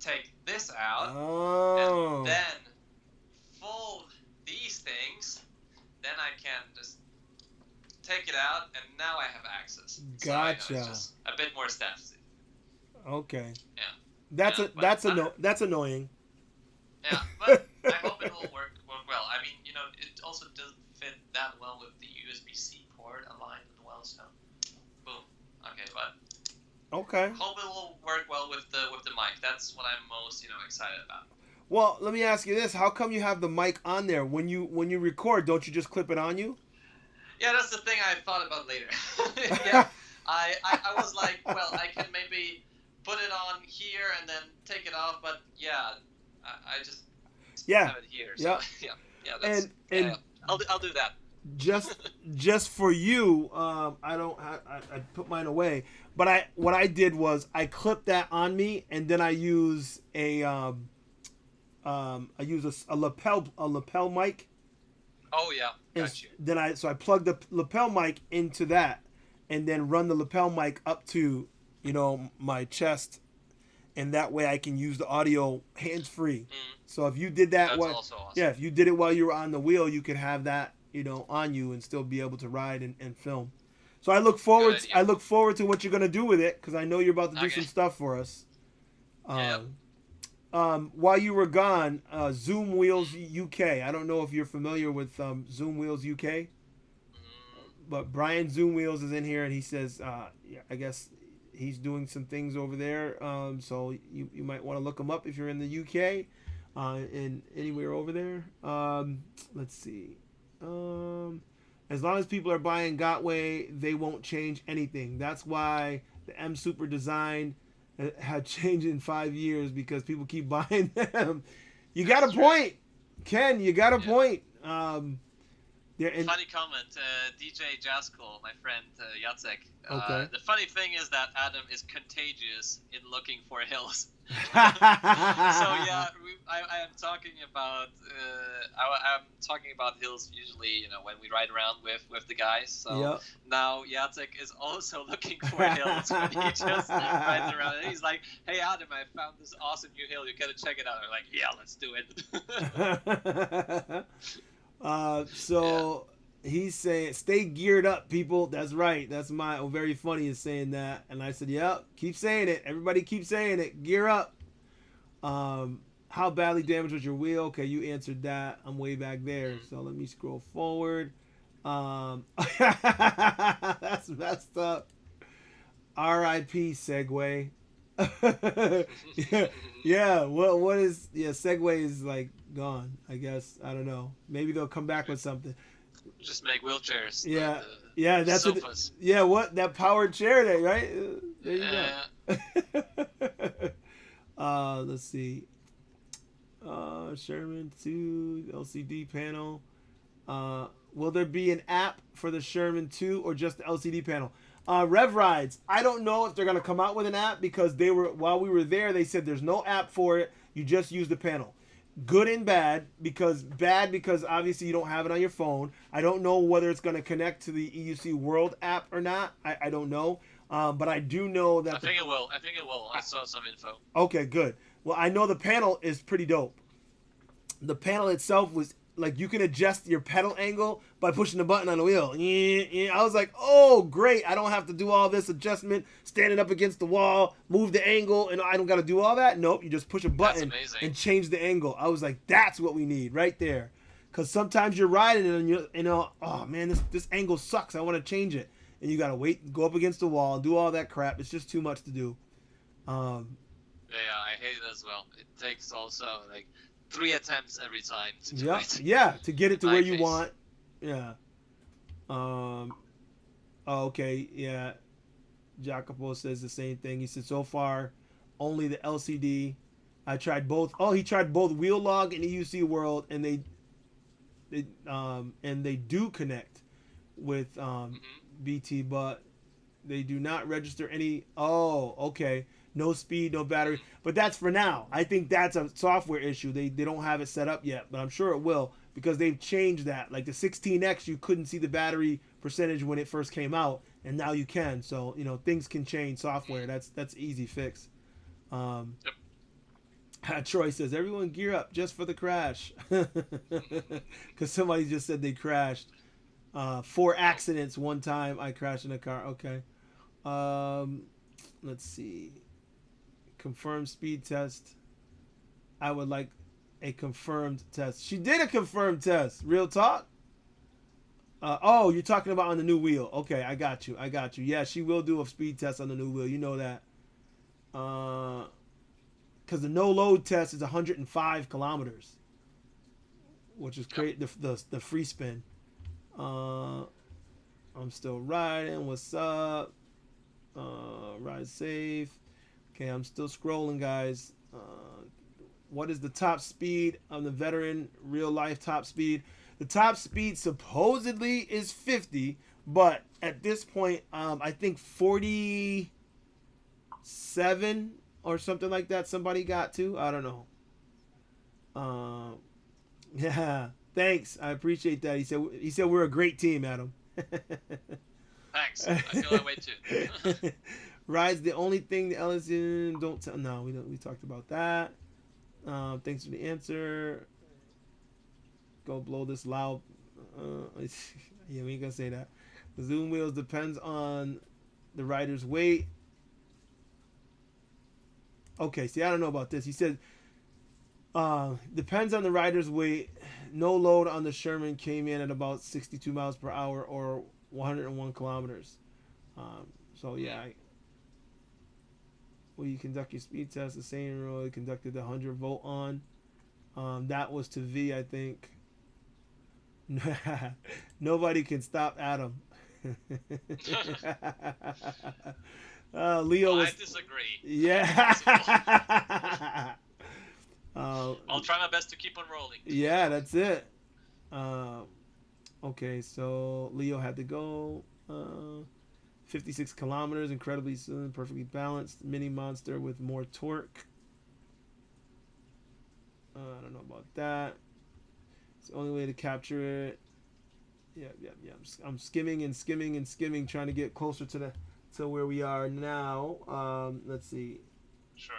take this out and then fold these things. Then I can just take it out, and now I have access. Gotcha. So, it's just a bit more steps. Okay. Yeah. That's annoying. Yeah, but I hope it will work well. I mean, it also doesn't fit that well with the USB-C port aligned as well. So, boom. Okay, but okay. Hope it will work well with the mic. That's what I'm most excited about. Well, let me ask you this: how come you have the mic on there when you record? Don't you just clip it on you? Yeah, that's the thing I thought about later. Yeah, I was like, well, I can maybe put it on here and then take it off, but yeah, I just have it here. So, yeah. That's, and yeah, I'll do that. just for you, I don't. I put mine away. But what I did was I clipped that on me, and then I use a lapel mic. Oh yeah, got you. Then I plug the lapel mic into that, and then run the lapel mic up to, my chest, and that way I can use the audio hands free. So if you did that, That's also awesome. yeah, if you did it while you were on the wheel, you could have that, on you and still be able to ride and film. So I look forward. I look forward to what you're gonna do with it, because I know you're about to do some stuff for us. While you were gone, Zoom Wheels UK. I don't know if you're familiar with Zoom Wheels UK, but Brian Zoom Wheels is in here, and he says, I guess he's doing some things over there. So you might want to look him up if you're in the UK, and anywhere over there. Let's see. As long as people are buying Gotway, they won't change anything. That's why the M Super design had changed in 5 years, because people keep buying them. You got a point, Ken. You got a point. Funny comment, DJ Jaskol, my friend Jacek. Okay. The funny thing is that Adam is contagious in looking for hills. So yeah, I am talking about I'm talking about hills usually, when we ride around with the guys. So now Jacek is also looking for hills when he just rides around. And he's like, "Hey Adam, I found this awesome new hill. You gotta check it out." I'm like, "Yeah, let's do it." He's saying, "Stay geared up, people." That's right. That's very funny is saying that, and I said, "Yep, keep saying it. Everybody keep saying it. Gear up." How badly damaged was your wheel? Okay, you answered that. I'm way back there, so let me scroll forward. That's messed up. R.I.P. Segway. yeah. What is? Yeah, Segway is like gone. I guess I don't know. Maybe they'll come back with something. Just make wheelchairs. Yeah, that's sofas. What that powered chair there, right? There you go. Let's see. Sherman 2 LCD panel. Will there be an app for the Sherman 2 or just the LCD panel? Rev Rides. I don't know if they're gonna come out with an app, because while we were there, they said there's no app for it. You just use the panel. Good and bad, because obviously you don't have it on your phone. I don't know whether it's going to connect to the EUC World app or not. I don't know. But I do know that... I think it will. I saw some info. Okay, good. Well, I know the panel is pretty dope. The panel itself was... Like, you can adjust your pedal angle by pushing the button on the wheel. I was like, oh, great. I don't have to do all this adjustment, standing up against the wall, move the angle, and I don't got to do all that. Nope, you just push a button and change the angle. I was like, that's what we need right there. Because sometimes you're riding and oh, man, this angle sucks. I want to change it. And you got to wait, go up against the wall, and do all that crap. It's just too much to do. Yeah, I hate it as well. It takes also, 3 attempts every time to do it. Yeah, to get it to where you want. Yeah. Okay, yeah. Jacopo says the same thing. He said, so far, only the LCD. I tried both. Oh, he tried both Wheel Log and EUC World, and they do connect with BT, but they do not register any. Oh, okay. No speed, no battery. But that's for now. I think that's a software issue. They don't have it set up yet, but I'm sure it will, because they've changed that. Like the 16X, you couldn't see the battery percentage when it first came out, and now you can. So, things can change software. That's easy fix. Troy says, everyone gear up just for the crash. Because somebody just said they crashed. 4 accidents one time. I crashed in a car. Okay. Let's see. Confirmed speed test. I would like a confirmed test. She did a confirmed test. Real talk? Oh, you're talking about on the new wheel. Okay, I got you. Yeah, she will do a speed test on the new wheel. You know that. Because the no load test is 105 kilometers, which is great. The free spin. I'm still riding. What's up? Ride safe. Okay, I'm still scrolling, guys. What is the top speed on the veteran real life top speed? The top speed supposedly is 50, but at this point, I think 47 or something like that. Somebody got to. I don't know. Yeah. Thanks. I appreciate that. He said we're a great team, Adam. Thanks. I feel that way too. Ride's the only thing the LSU don't tell. No, we don't. We talked about that. Thanks for the answer. Go blow this loud. Yeah, we ain't gonna say that. The zoom wheels depends on the rider's weight. Okay, see, I don't know about this. He said depends on the rider's weight. No load on the Sherman came in at about 62 miles per hour or 101 kilometers. So yeah. Well, you conduct your speed test. The same road conducted the 100-volt on. That was to V, I think. Nobody can stop Adam. Leo was. I disagree. Yeah. I'll try my best to keep on rolling. Yeah, that's it. Okay, so Leo had to go. 56 kilometers, incredibly smooth, perfectly balanced. Mini monster with more torque. I don't know about that. It's the only way to capture it. Yeah. I'm skimming and skimming and skimming, trying to get closer to where we are now. Let's see. Sure.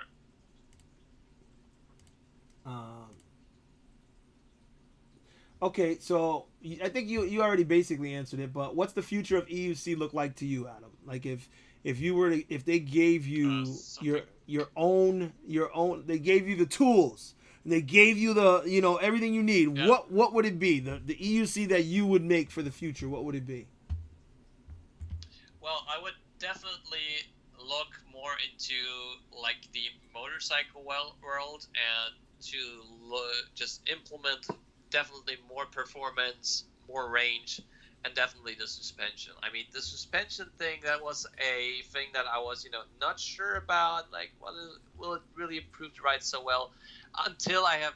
Okay, so I think you already basically answered it, but what's the future of EUC look like to you, Adam? Like if they gave you your own, they gave you the tools, and they gave you the everything you need. Yeah. What would it be? The EUC that you would make for the future, what would it be? Well, I would definitely look more into like the motorcycle world and to just implement definitely more performance, more range, and definitely the suspension. I mean, the suspension thing, that was a thing that I was, not sure about, like, will it really improve the ride so well, until I have,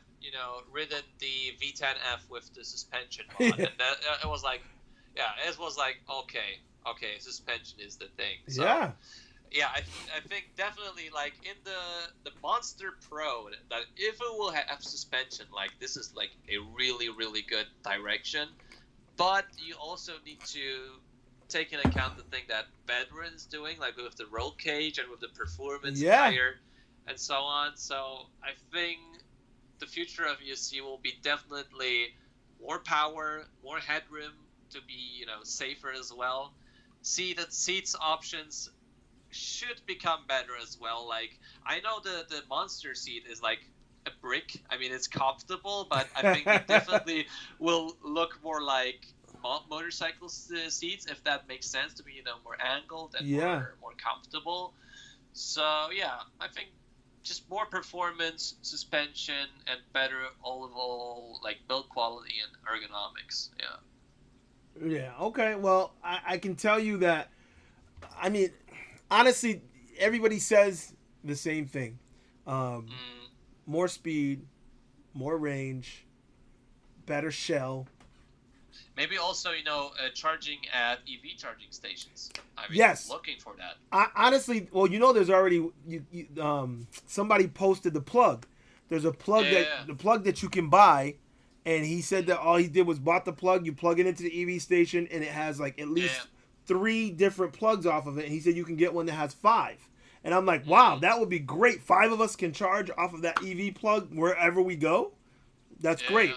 ridden the V10F with the suspension on. And that, it was like, okay, suspension is the thing. So, yeah. Yeah, I think definitely, like, in the Monster Pro, that if it will have suspension, like, this is, like, a really, really good direction. But you also need to take into account the thing that Veteran's doing, like, with the roll cage and with the performance tire and so on. So I think the future of EUC will be definitely more power, more headroom to be, safer as well. Seats options should become better as well. Like, I know the monster seat is like a brick. I mean, it's comfortable, but I think it definitely will look more like motorcycle seats, if that makes sense, to be more angled and more comfortable. So yeah, I think just more performance, suspension, and better all like build quality and ergonomics. Yeah. Okay. Well, I can tell you that. I mean, honestly, everybody says the same thing. More speed, more range, better shell. Maybe also, charging at EV charging stations. I mean, yes. Looking for that. Honestly, well, there's already somebody posted the plug. There's a plug the plug that you can buy, and he said that all he did was bought the plug. You plug it into the EV station, and it has like at least 3 different plugs off of it. And he said you can get one that has 5. And I'm like, wow, that would be great. 5 of us can charge off of that EV plug wherever we go. That's great.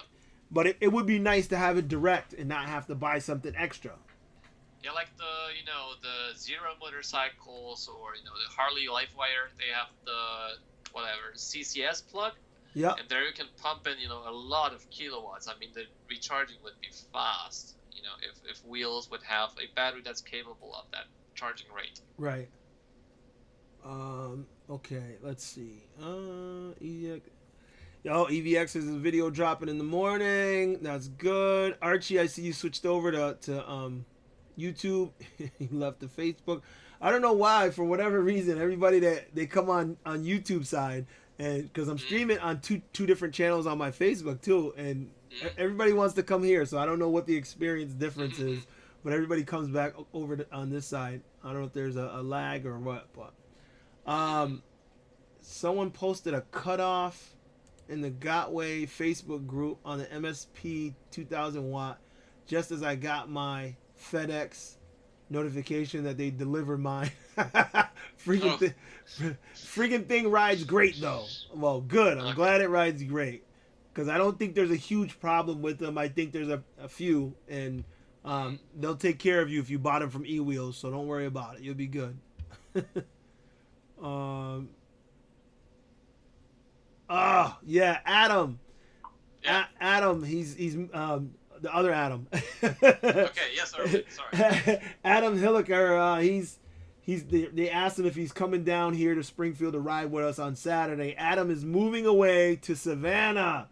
But it would be nice to have it direct and not have to buy something extra. Yeah, like the Zero motorcycles or, the Harley LifeWire, they have the, CCS plug. Yeah. And there you can pump in, a lot of kilowatts. I mean, the recharging would be fast, if Wheels would have a battery that's capable of that charging rate. Right. Okay, let's see. EVX is a video dropping in the morning. That's good. Archie, I see you switched over to YouTube. You left the Facebook. I don't know why, for whatever reason, everybody that they come on YouTube side, and because I'm streaming on two different channels on my Facebook too, and Everybody wants to come here, so I don't know what the experience difference is, but everybody comes back over on this side. I don't know if there's a lag or what, but someone posted a cutoff in the Gotway Facebook group on the MSP 2000 watt just as I got my FedEx notification that they delivered mine. Freaking thing rides great though. Well, good. I'm glad it rides great because I don't think there's a huge problem with them. I think there's a few, and they'll take care of you if you bought them from eWheels. So don't worry about it. You'll be good. Yeah, Adam. Yeah. Adam. He's the other Adam. Okay. Yes. Sorry. Adam Hilliker. They asked him if he's coming down here to Springfield to ride with us on Saturday. Adam is moving away to Savannah,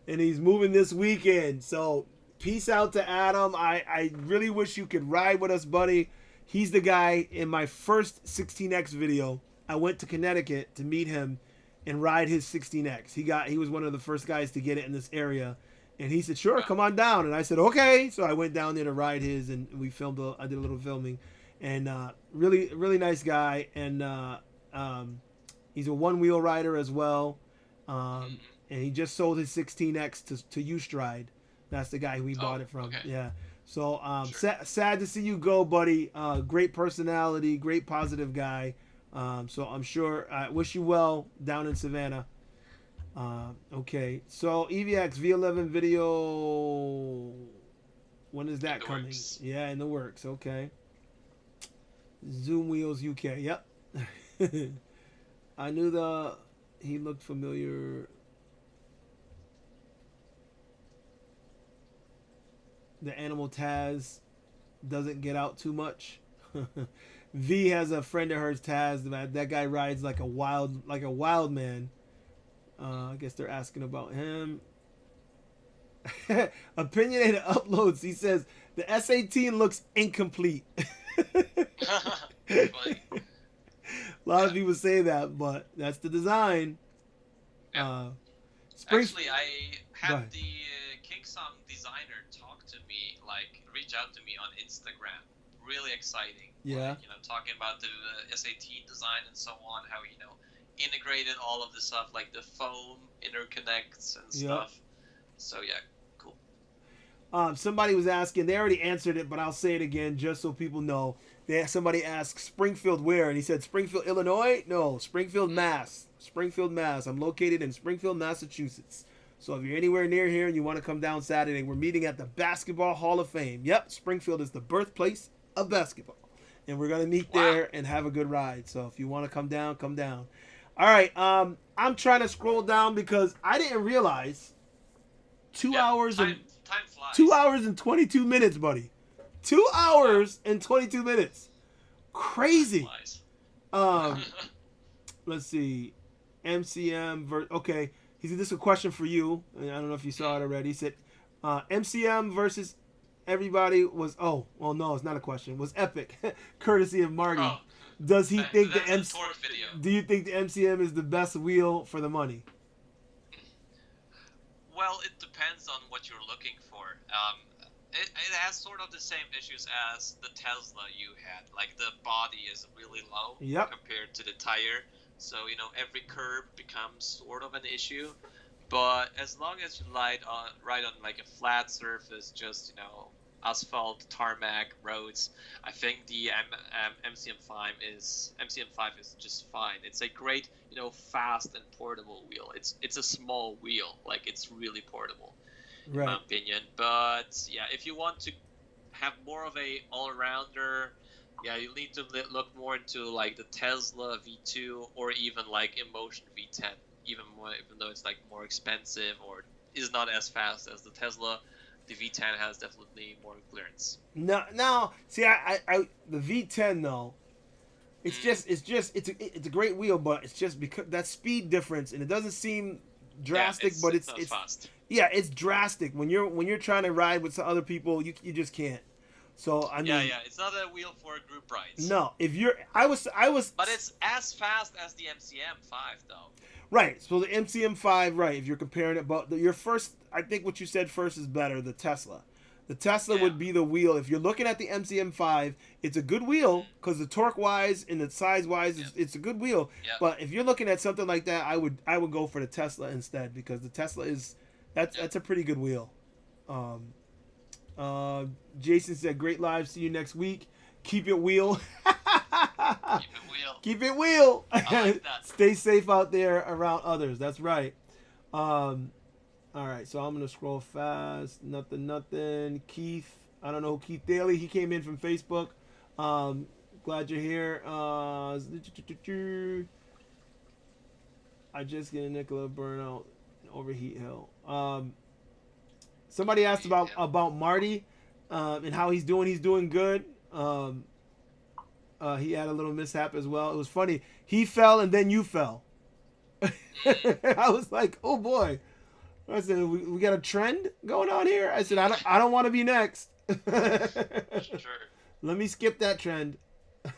and he's moving this weekend. So peace out to Adam. I really wish you could ride with us, buddy. He's the guy in my first 16X video. I went to Connecticut to meet him and ride his 16X. He was one of the first guys to get it in this area. And he said, sure, come on down. And I said, okay. So I went down there to ride his, and we filmed. I did a little filming. And really, really nice guy. And he's a one-wheel rider as well. And he just sold his 16X to U-Stride. That's the guy who we bought it from. Okay. Yeah. So Sure. sad to see you go, buddy. Great personality, great positive guy. So I'm sure I wish you well down in Savannah. Okay, so EVX V11 video. When is that coming? Works. Yeah, in the works. Okay. Zoom Wheels UK. Yep. I knew he looked familiar. The animal Taz doesn't get out too much. V has a friend of hers, Taz. That guy rides like a wild man. I guess they're asking about him. Opinionated uploads. He says the S18 looks incomplete. A lot of people say that, but that's the design. Yeah. Springs- Actually, I had the Kingsong designer reach out to me on Instagram. Really exciting. Yeah. Like, talking about the S18 design and so on, how integrated all of the stuff like the foam interconnects and stuff. So yeah, cool. Somebody was asking. They already answered it, but I'll say it again just so people know. Somebody asked Springfield where, and he said Springfield, Illinois. No, Springfield, Mass. Springfield, Mass. I'm located in Springfield, Massachusetts. So if you're anywhere near here and you want to come down Saturday, we're meeting at the Basketball Hall of Fame. Yep, Springfield is the birthplace of basketball. And we're going to meet there and have a good ride. So if you want to come down, come down. All right, I'm trying to scroll down because I didn't realize 2 hours time flies. 2 hours and 22 minutes, buddy. 2 hours and 22 minutes. Crazy. Let's see. MCM okay. He said, this is a question for you. I don't know if you saw it already. He said, MCM versus everybody was, no, it's not a question. Was epic. Courtesy of Marty. Oh, Does he think the torque video. Do you think the MCM is the best wheel for the money? Well, it depends on what you're looking for. It has sort of the same issues as the Tesla you had. Like, the body is really low compared to the tire. So, every curb becomes sort of an issue. But as long as you ride on like a flat surface, just, asphalt, tarmac, roads, I think the MCM5 is just fine. It's a great, fast and portable wheel. It's a small wheel. Like, it's really portable, in my opinion. But, yeah, if you want to have more of a all-rounder, yeah, you need to look more into like the Tesla V2 or even like Emotion V10, even though it's like more expensive or is not as fast as the Tesla. The V10 has definitely more clearance. No. See, I the V10 though, it's a great wheel, but it's just because that speed difference, and it doesn't seem drastic, but it's fast. Yeah, it's drastic when you're trying to ride with some other people. You just can't. So I mean, yeah, it's not a wheel for group rides. no. If you're, I was, But it's as fast as the MCM5 though. right. So the MCM5, right? If you're comparing it, but your first, I think what you said first is better. The Tesla. The Tesla would be the wheel. If you're looking at the MCM5, it's a good wheel because the torque wise and the size wise, it's a good wheel. Yeah. But if you're looking at something like that, I would go for the Tesla instead because the Tesla is that's a pretty good wheel. Jason said, "Great live. See you next week. Keep it wheel." Keep it wheel. Keep it wheel. I like that. Stay safe out there around others. That's right. All right, so I'm gonna scroll fast. Nothing. Keith, I don't know who Keith Daly. He came in from Facebook. Glad you're here. I just get a Nikola burnout overheat hill. Somebody asked about Marty and how he's doing. He's doing good. He had a little mishap as well. It was funny. He fell and then you fell. I was like, oh boy. I said, we got a trend going on here. I said, I don't want to be next. Sure. Let me skip that trend.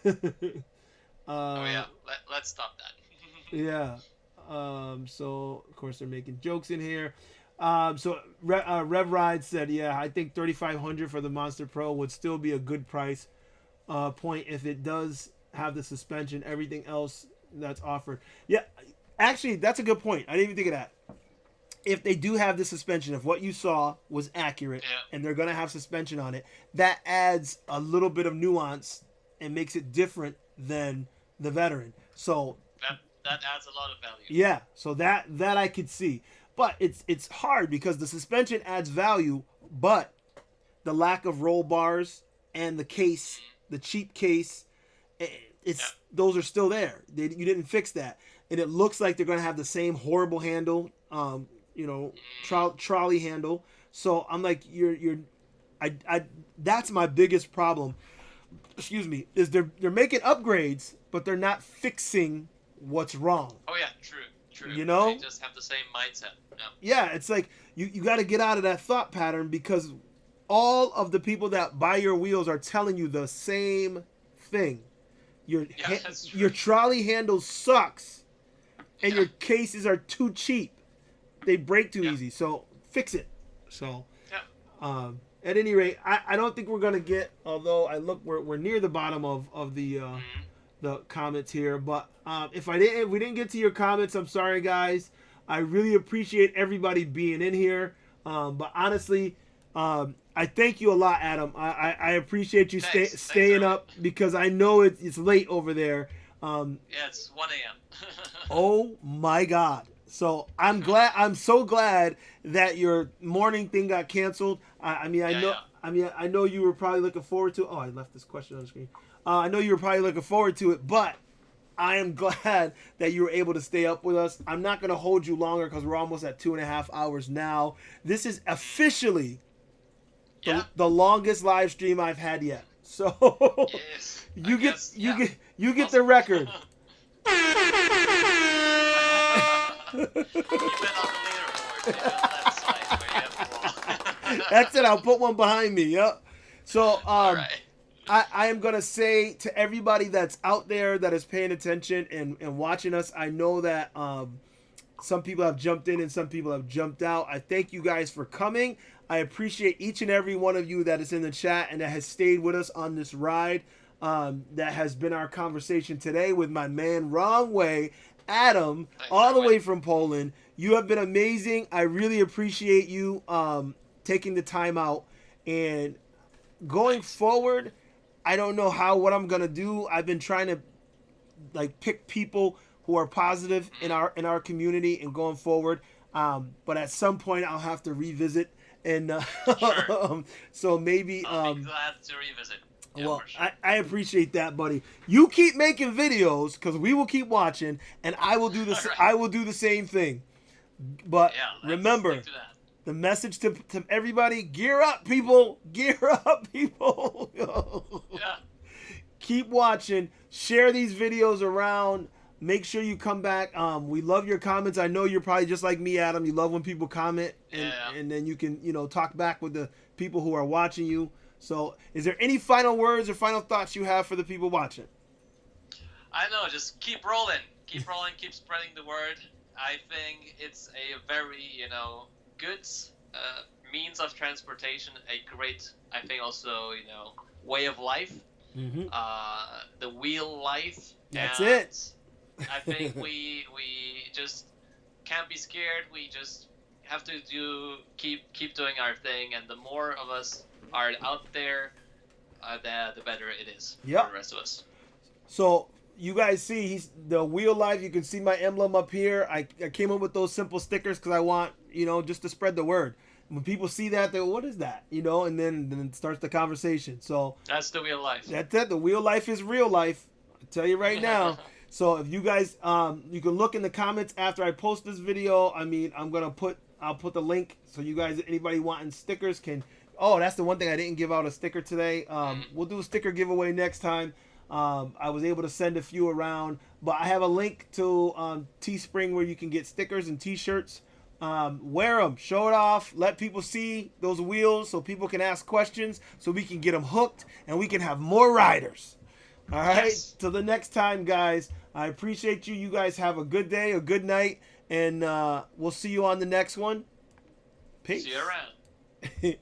Oh yeah, let's stop that. Yeah. So of course they're making jokes in here. So Rev Ride said, yeah, I think $3,500 for the Monster Pro would still be a good price point if it does have the suspension, everything else that's offered. Yeah, actually, that's a good point. I didn't even think of that. If they do have the suspension, if what you saw was accurate and they're going to have suspension on it, that adds a little bit of nuance and makes it different than the Veteran. So that adds a lot of value. Yeah, so that I could see. But it's hard because the suspension adds value, but the lack of roll bars and the case, the cheap case, those are still there. You didn't fix that. And it looks like they're going to have the same horrible handle, trolley handle. So I'm like, that's my biggest problem. Excuse me, is they're making upgrades, but they're not fixing what's wrong. Oh yeah, true. You know, they just have the same mindset. Yeah, it's like you got to get out of that thought pattern because all of the people that buy your wheels are telling you the same thing. Your trolley handle sucks, and your cases are too cheap. They break too easy, so fix it. So, at any rate, I don't think we're gonna get. Although I look, we're near the bottom of the comments here. But if we didn't get to your comments, I'm sorry, guys. I really appreciate everybody being in here. But honestly, I thank you a lot, Adam. I appreciate you staying up because I know it's late over there. Yeah, it's 1 a.m. Oh my God. So I'm so glad that your morning thing got canceled. I know you were probably looking forward to. Oh, I left this question on the screen. I know you were probably looking forward to it, but I am glad that you were able to stay up with us. I'm not going to hold you longer because we're almost at 2.5 hours now. This is officially the longest live stream I've had yet. So yes, you get the record. You've been on the leaderboard. Left side where you have That's it. I'll put one behind me. Yep. So All right. I am going to say to everybody that's out there that is paying attention and watching us, I know that some people have jumped in and some people have jumped out. I thank you guys for coming. I appreciate each and every one of you that is in the chat and that has stayed with us on this ride. That has been our conversation today with my man Wrong Way, Adam, all the way from Poland. You have been amazing. I really appreciate you taking the time out. And going forward, I don't know what I'm gonna do. I've been trying to pick people who are positive in our community and going forward. But at some point I'll have to revisit and Sure. So maybe I'll be glad to revisit. Yeah, well, for sure. I appreciate that, buddy. You keep making videos because we will keep watching, and I will do this. Right. I will do the same thing. But Yeah, remember, stick to that. the message to everybody: gear up, people! Gear up, people! Yeah. Keep watching. Share these videos around. Make sure you come back. We love your comments. I know you're probably just like me, Adam. You love when people comment, and then you can talk back with the people who are watching you. So is there any final words or final thoughts you have for the people watching? I know, just keep rolling, keep spreading the word. I think it's a very, good means of transportation, a great, I think also, way of life. Mm-hmm. The wheel life. That's and it. I think we just can't be scared. We just have to keep doing our thing, and the more of us are out there, the better it is for the rest of us. So you guys see, he's the Wheel Life. You can see my emblem up here. I came up with those simple stickers because I want, just to spread the word. When people see that, they go, what is that? And then it starts the conversation. So that's the Wheel Life. That's it. The Wheel Life is real life. I tell you right now. So if you guys, you can look in the comments after I post this video. I mean, I'll put the link so you guys, anybody wanting stickers can. Oh, that's the one thing I didn't give out a sticker today. We'll do a sticker giveaway next time. I was able to send a few around, but I have a link to Teespring where you can get stickers and t-shirts. Wear them, show it off, let people see those wheels so people can ask questions, so we can get them hooked and we can have more riders. All right. Yes. Till the next time, guys. I appreciate you. You guys have a good day, a good night, and we'll see you on the next one. Peace. See you around.